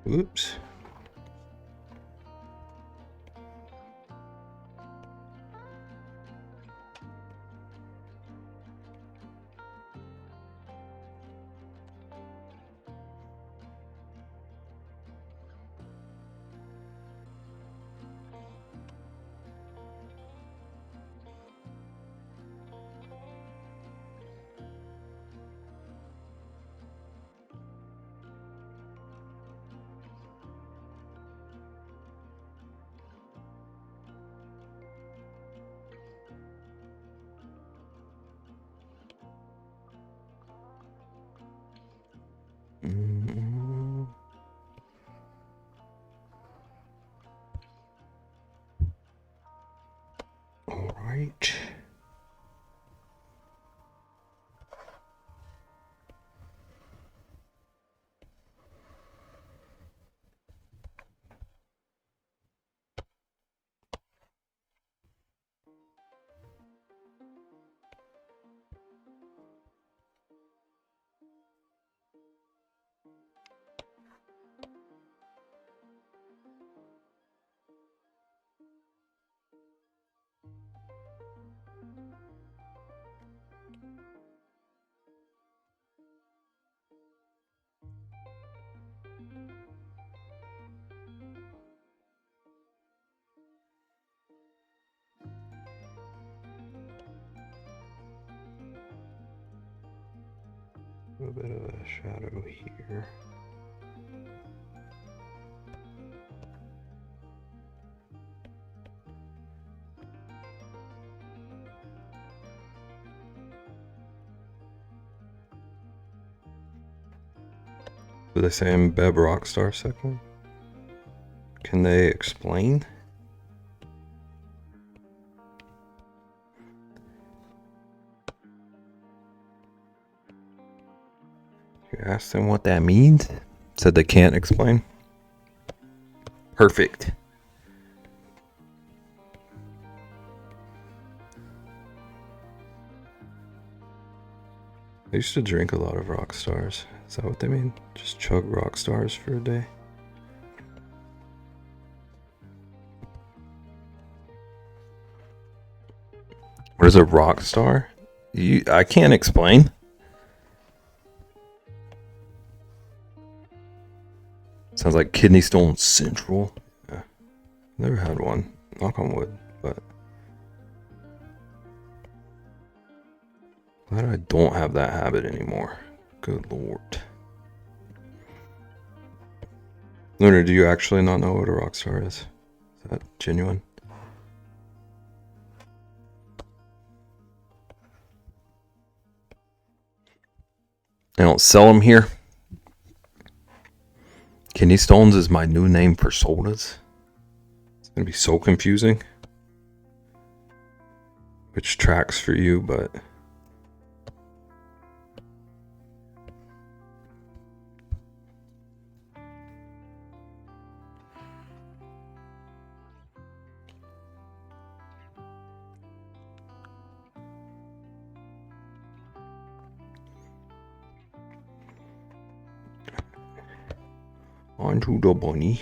Oops. All right. A bit of a shadow here. Do they say embed Rockstar segment? Can they explain? You asked them what that means? Said they can't explain? Perfect. I used to drink a lot of Rockstars. Is that what they mean? Just chug Rockstars for a day? What is a Rockstar? I can't explain. Sounds like Kidney Stone Central. Yeah. Never had one. Knock on wood, but glad I don't have that habit anymore. Good lord. Lunar, do you actually not know what a Rockstar is? Is that genuine? They don't sell them here. Kidney Stones is my new name for sodas. It's gonna be so confusing. Which tracks for you, but on to the bunny.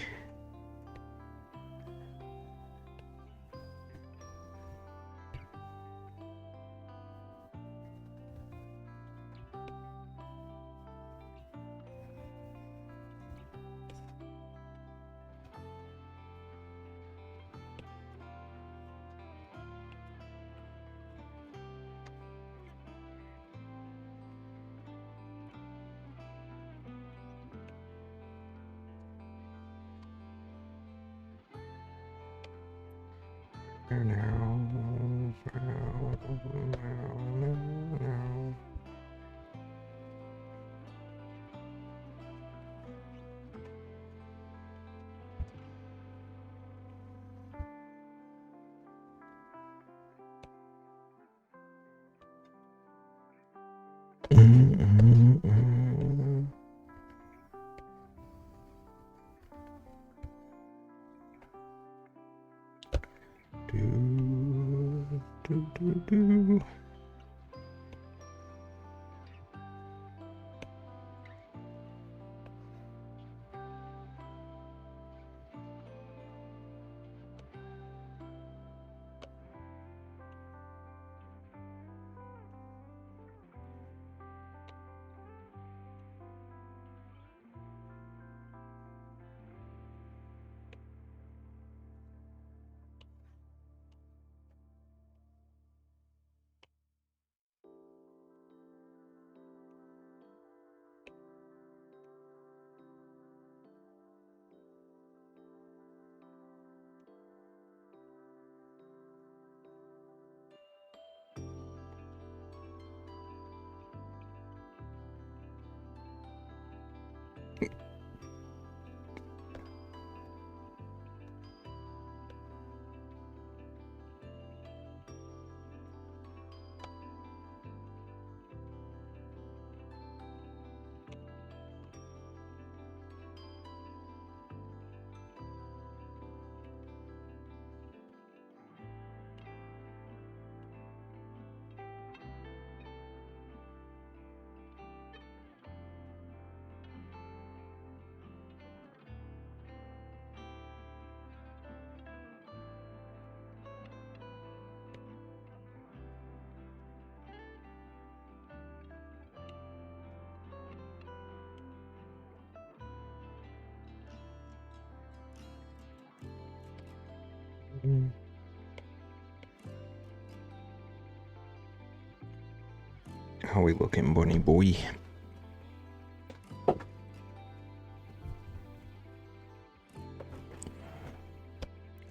How we looking, bunny boy?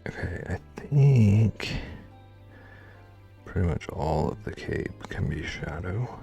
Okay, I think pretty much all of the cape can be shadow.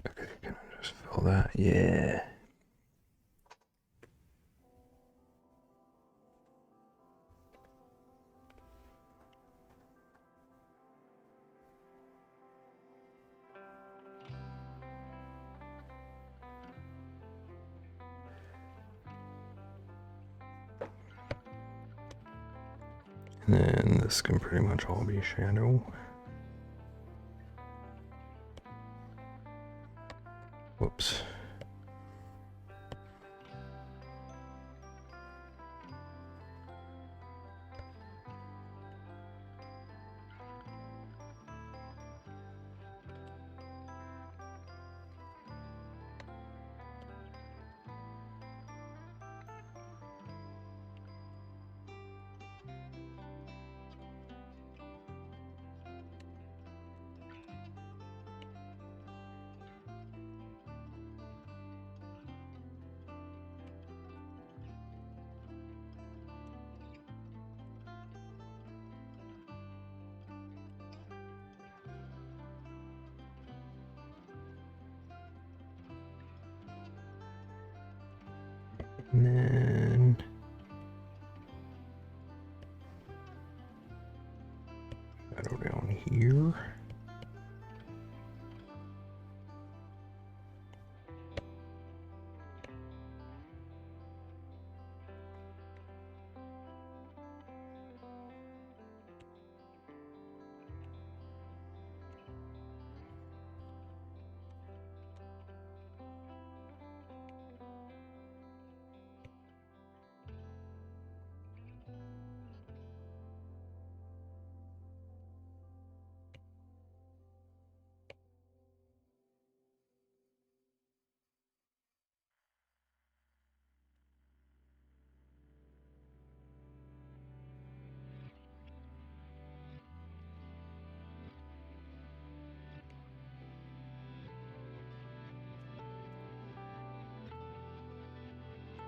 Okay, can I just fill that? Yeah. And then this can pretty much all be shadow. Whoops. And then shadow down here.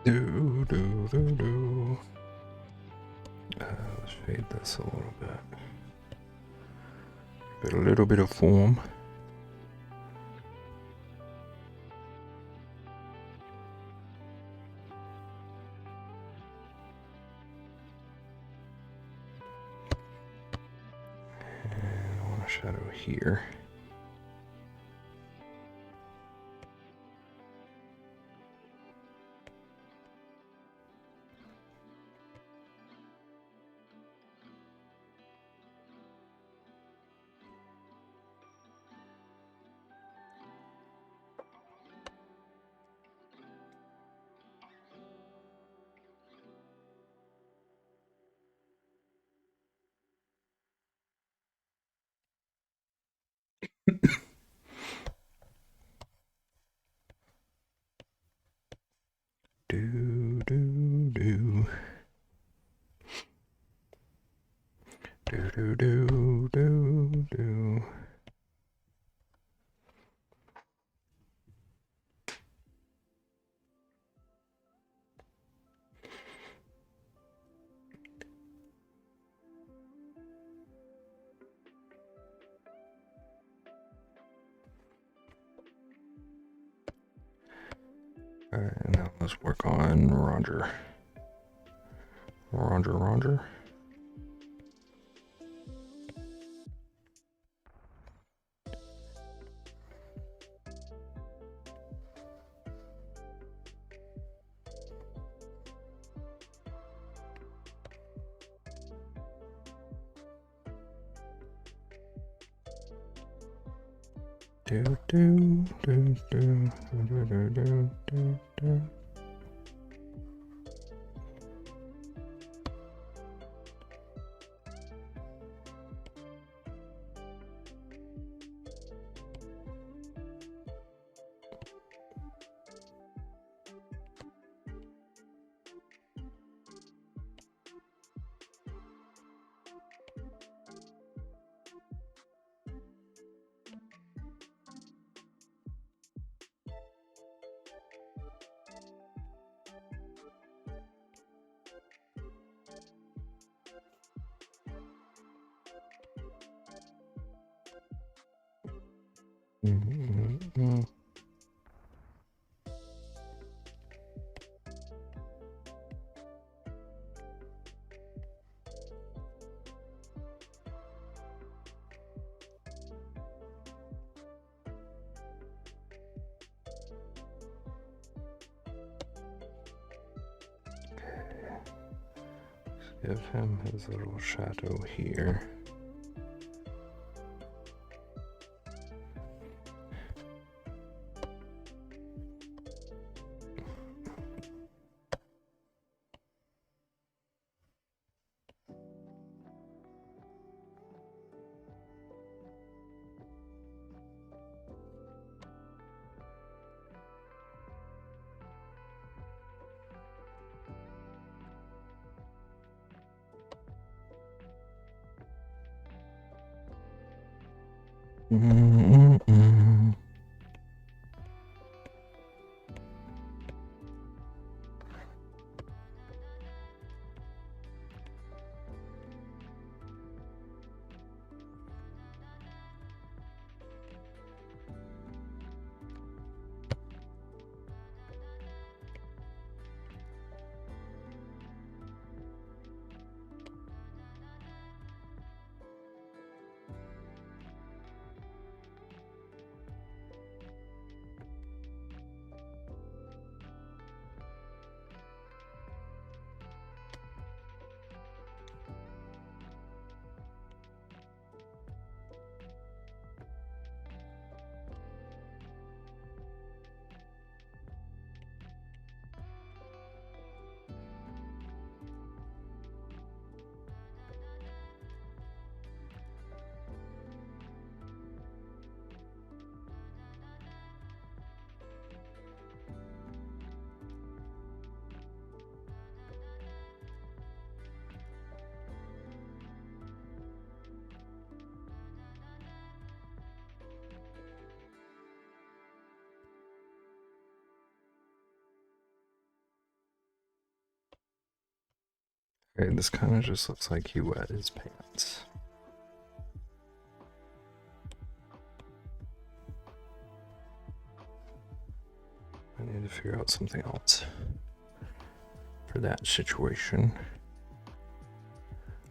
Do, do, do, do. Let's fade this a little bit. Get a little bit of form. And I want a shadow here. Do, do, do. Do, do, do, do, do. Alright, now let's work on Roger. Roger. Do, do, do, do, do, do, do, do, do. Give him his little shadow here. Okay, this kind of just looks like he wet his pants. I need to figure out something else for that situation. I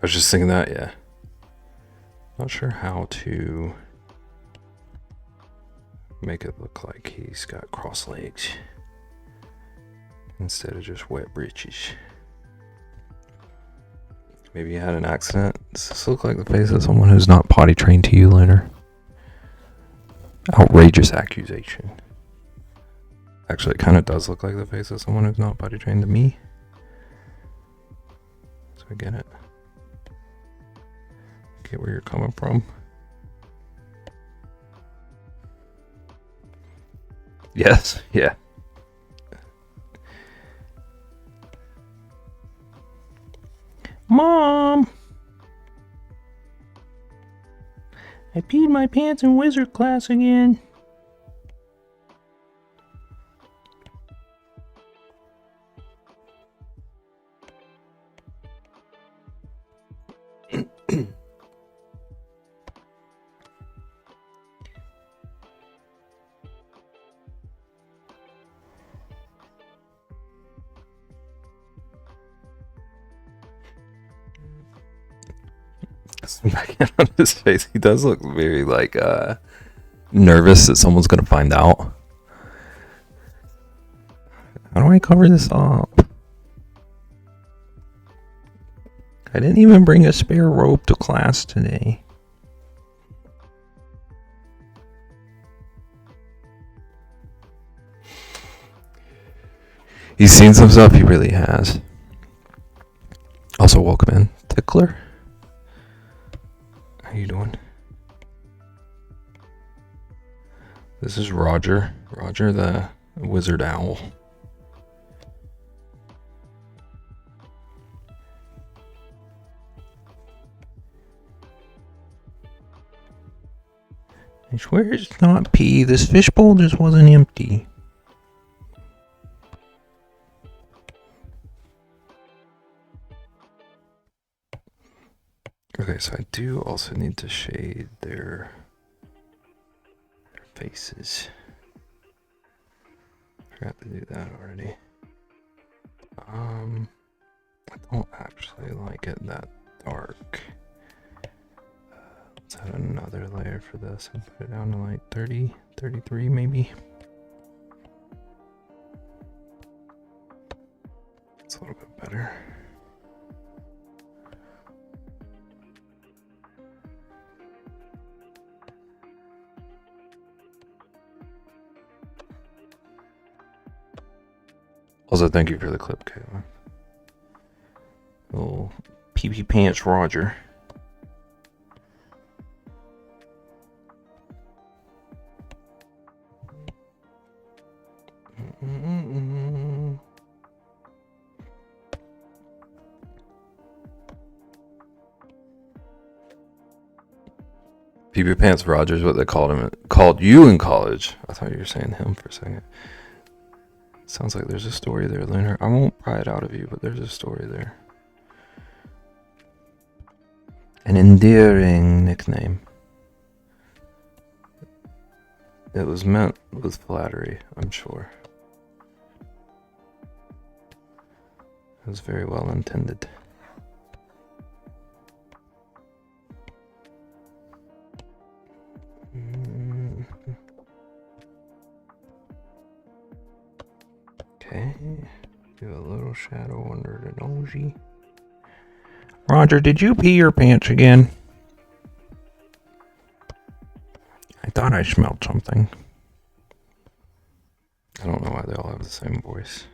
was just thinking that, yeah. Not sure how to make it look like he's got cross legs instead of just wet breeches. Maybe he had an accident. Does this look like the face of someone who's not potty trained to you, Lunar? Outrageous accusation. Actually, it kind of does look like the face of someone who's not potty trained to me. So I get it. Get where you're coming from. Yes, yeah. Mom! I peed my pants in wizard class again. Back in on his face, he does look very like nervous that someone's gonna find out. How do I cover this up? I didn't even bring a spare rope to class today. He's seen some stuff, he really has. Also, welcome in, Tickler. How you doing? This is Roger. Roger the wizard owl. I swear it's not pee. This fishbowl just wasn't empty. Okay, so I do also need to shade their faces. Forgot to do that already. I don't actually like it that dark. Let's add another layer for this and put it down to like 30, 33 maybe. It's a little bit better. Also, thank you for the clip, Caitlin. Little pee-pee pants Roger. Pee-pee pants Roger is what they called you in college. I thought you were saying him for a second. Sounds like there's a story there, Lunar. I won't pry it out of you, but there's a story there. An endearing nickname. It was meant with flattery, I'm sure. It was very well intended. Okay, do a little shadow under the nosy. Roger, did you pee your pants again? I thought I smelled something. I don't know why they all have the same voice.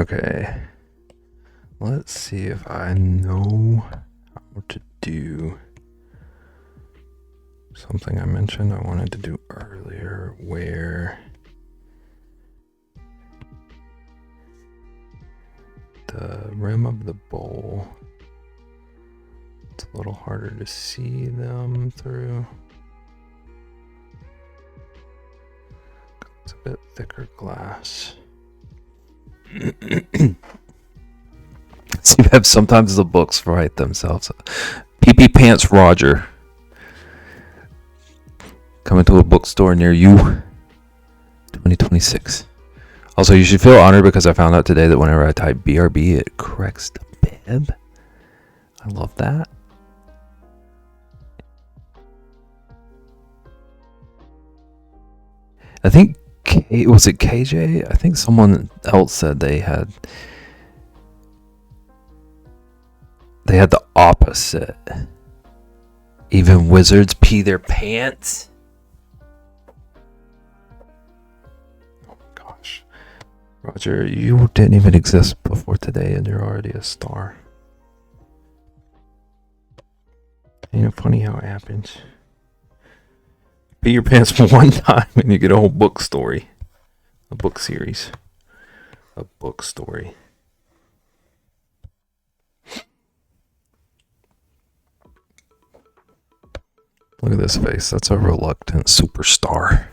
Okay. Let's see if I know how to do something I mentioned I wanted to do earlier where the rim of the bowl, it's a little harder to see them through. It's a bit thicker glass. See, sometimes the books write themselves. PP Pants Roger. Coming to a bookstore near you. 2026. Also, you should feel honored because I found out today that whenever I type BRB, it corrects the bib. I love that. I think, was it KJ? I think someone else said they had the opposite. Even wizards pee their pants. Oh my gosh. Roger, you didn't even exist before today and you're already a star. Ain't it funny how it happens? Pee your pants one time and you get a whole book story. A book series. A book story. Look at this face. That's a reluctant superstar.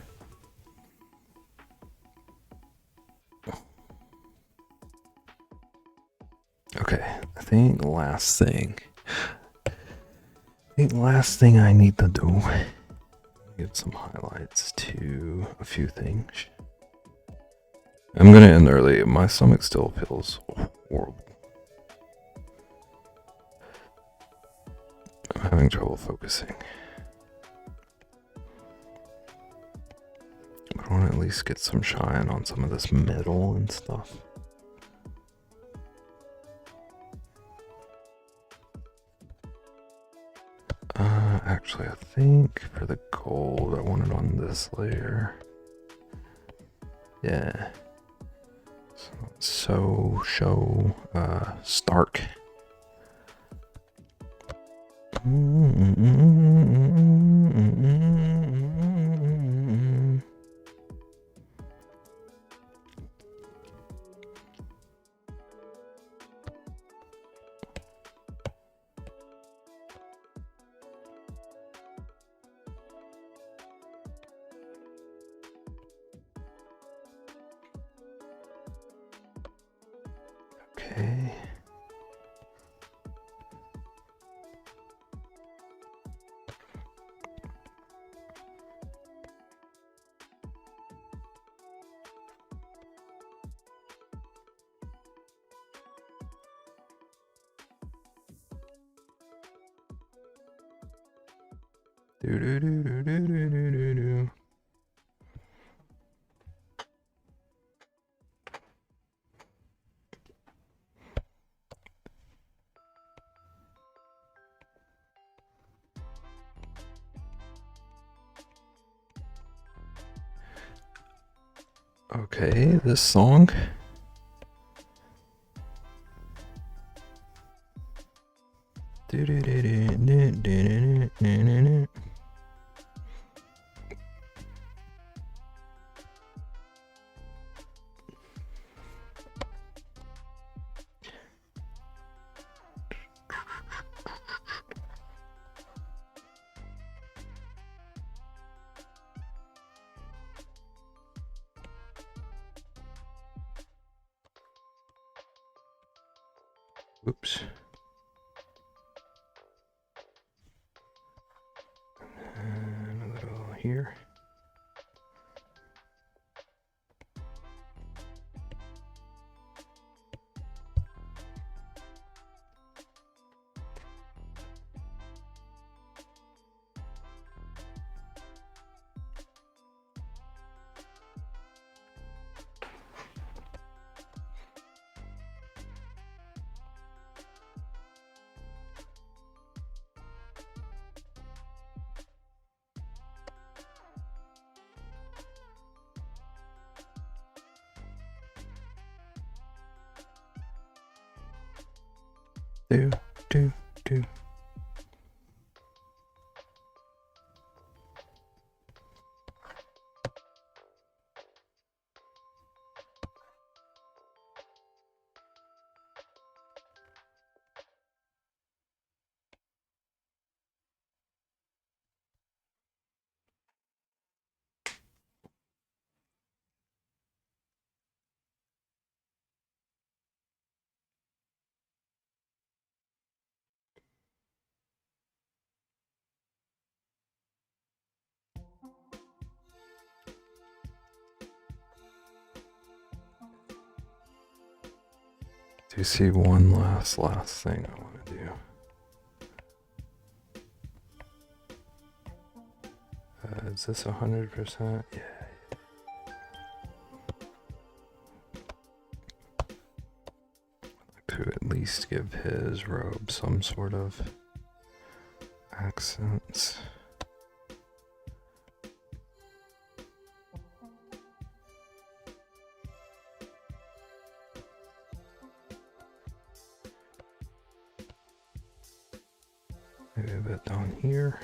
Okay, I think last thing I need to do, give some highlights to a few things. I'm gonna end early. My stomach still feels horrible. I'm having trouble focusing. I want to at least get some shine on some of this metal and stuff. Actually, I think for the gold, I want it on this layer. Yeah. So show Stark. Okay. Do. Okay, this song. Oops. And a little here. Do, do, do. Do you see one last thing I want to do? Is this 100%? Yeah. To at least give his robe some sort of accents. Maybe a bit down here.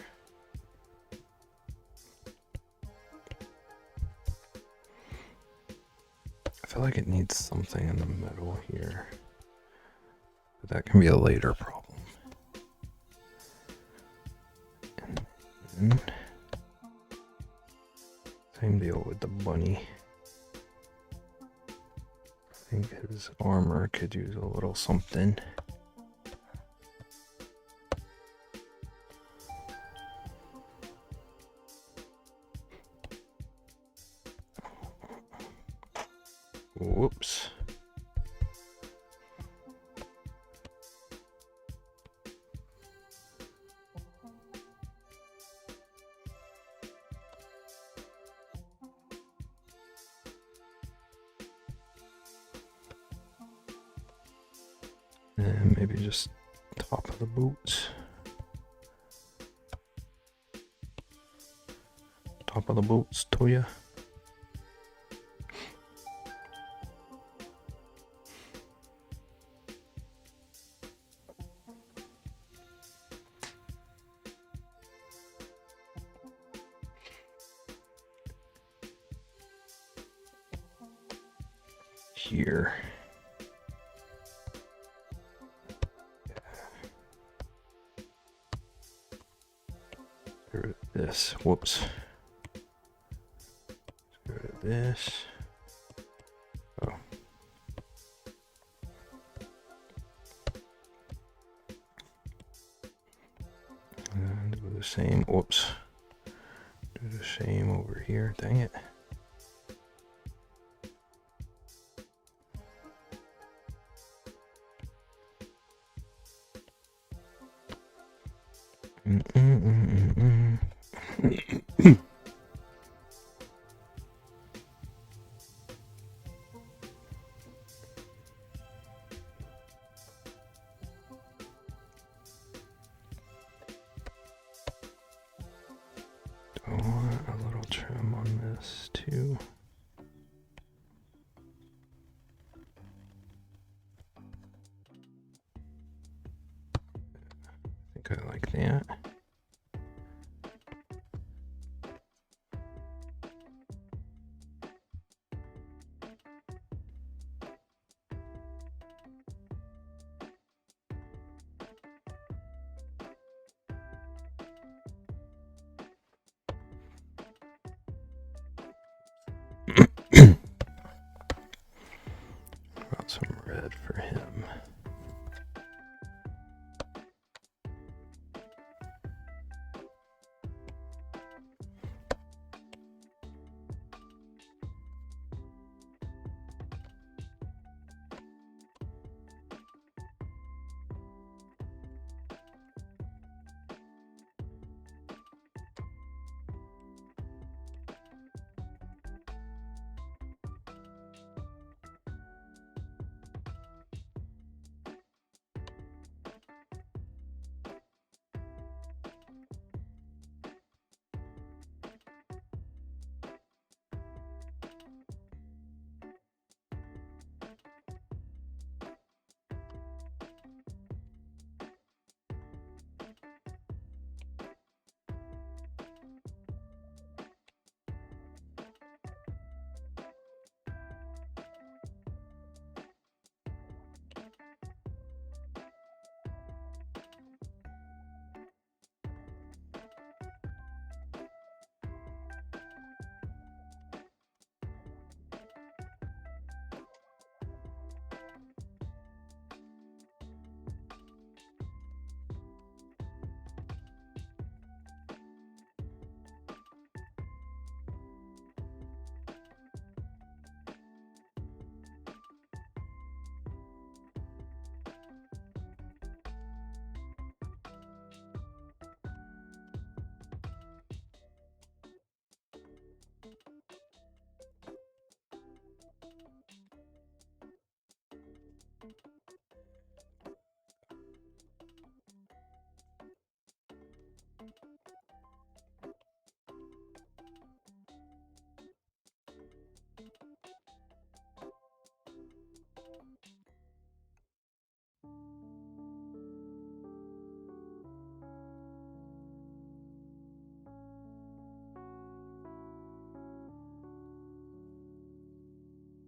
I feel like it needs something in the middle here. But that can be a later problem. And then, same deal with the bunny. I think his armor could use a little something. Whoops. And maybe just top of the boots. Top of the boots, Toya. Here. Get rid of this. Whoops. Get rid of this. Oh. And do the same. Whoops. Do the same over here. Dang it. I want a little trim on this too. I think I like that. Got some red for him.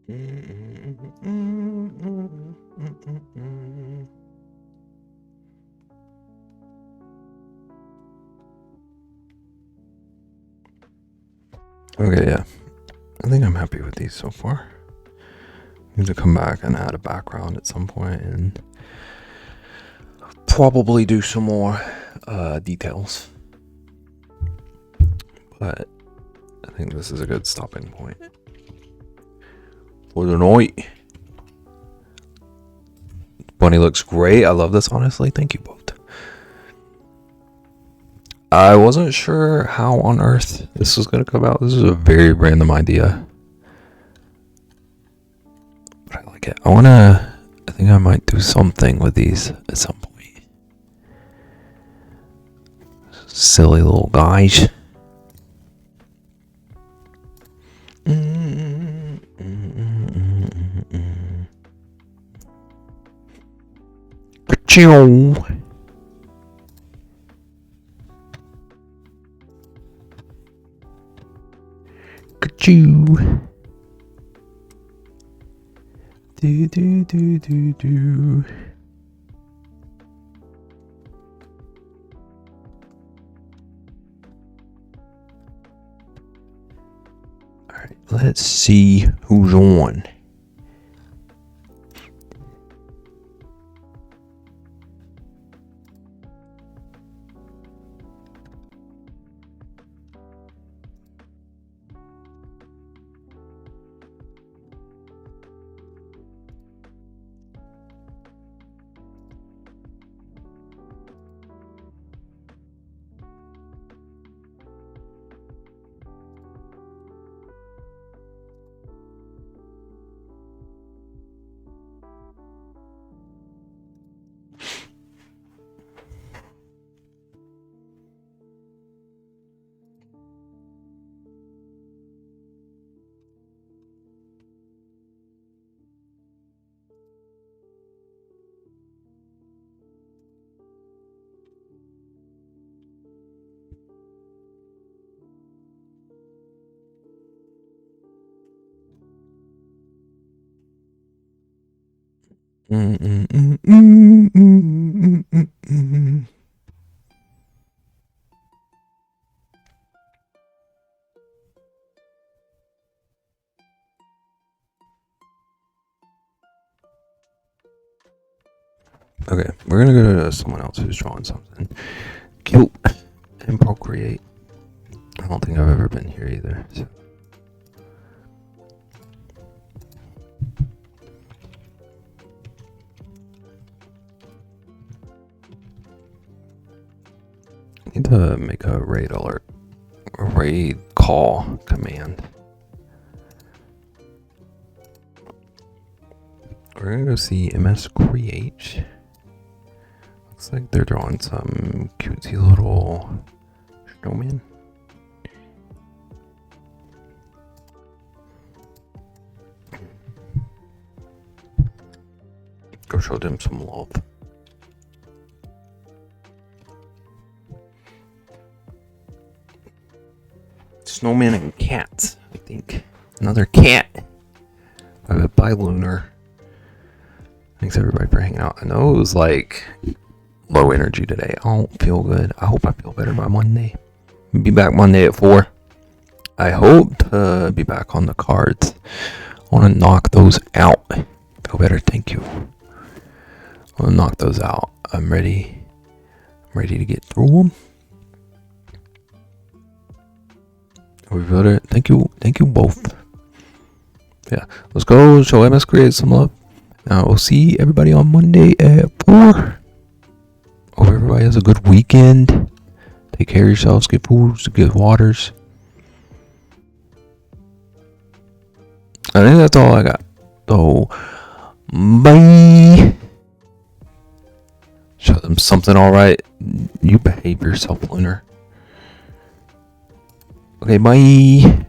Okay, yeah. I think I'm happy with these so far. I need to come back and add a background at some point and probably do some more details. But I think this is a good stopping point for the night. Bunny looks great. I love this, honestly. Thank you both. I wasn't sure how on earth this was going to come out. This is a very random idea. But I like it. I think I might do something with these at some point. Silly little guys. Ka-chow. Ka-choo. Do do do do do. All right, let's see who's on. Okay, we're gonna go to someone else who's drawing something cute and procreate. I don't think I've ever been here either. So. I need to make a raid alert, a raid call command. We're gonna go see MS Create. Looks like they're drawing some cutesy little snowman. Go show them some love. Snowman and cats, I think. Another cat. Bye, Lunar. Thanks everybody for hanging out. I know it was like low energy today. I don't feel good. I hope I feel better by Monday. Be back Monday at 4. I hope to be back on the cards. I want to knock those out. Feel better, thank you. I want to knock those out. I'm ready. I'm ready to get through them. We feel it. Thank you both. Yeah, let's go show MS Create some love. Now we'll see everybody on Monday at 4. Hope everybody has a good weekend. Take care of yourselves. Get foods, get waters. I think that's all I got. So, bye. Show them something alright. You behave yourself, Lunar. Okay, bye.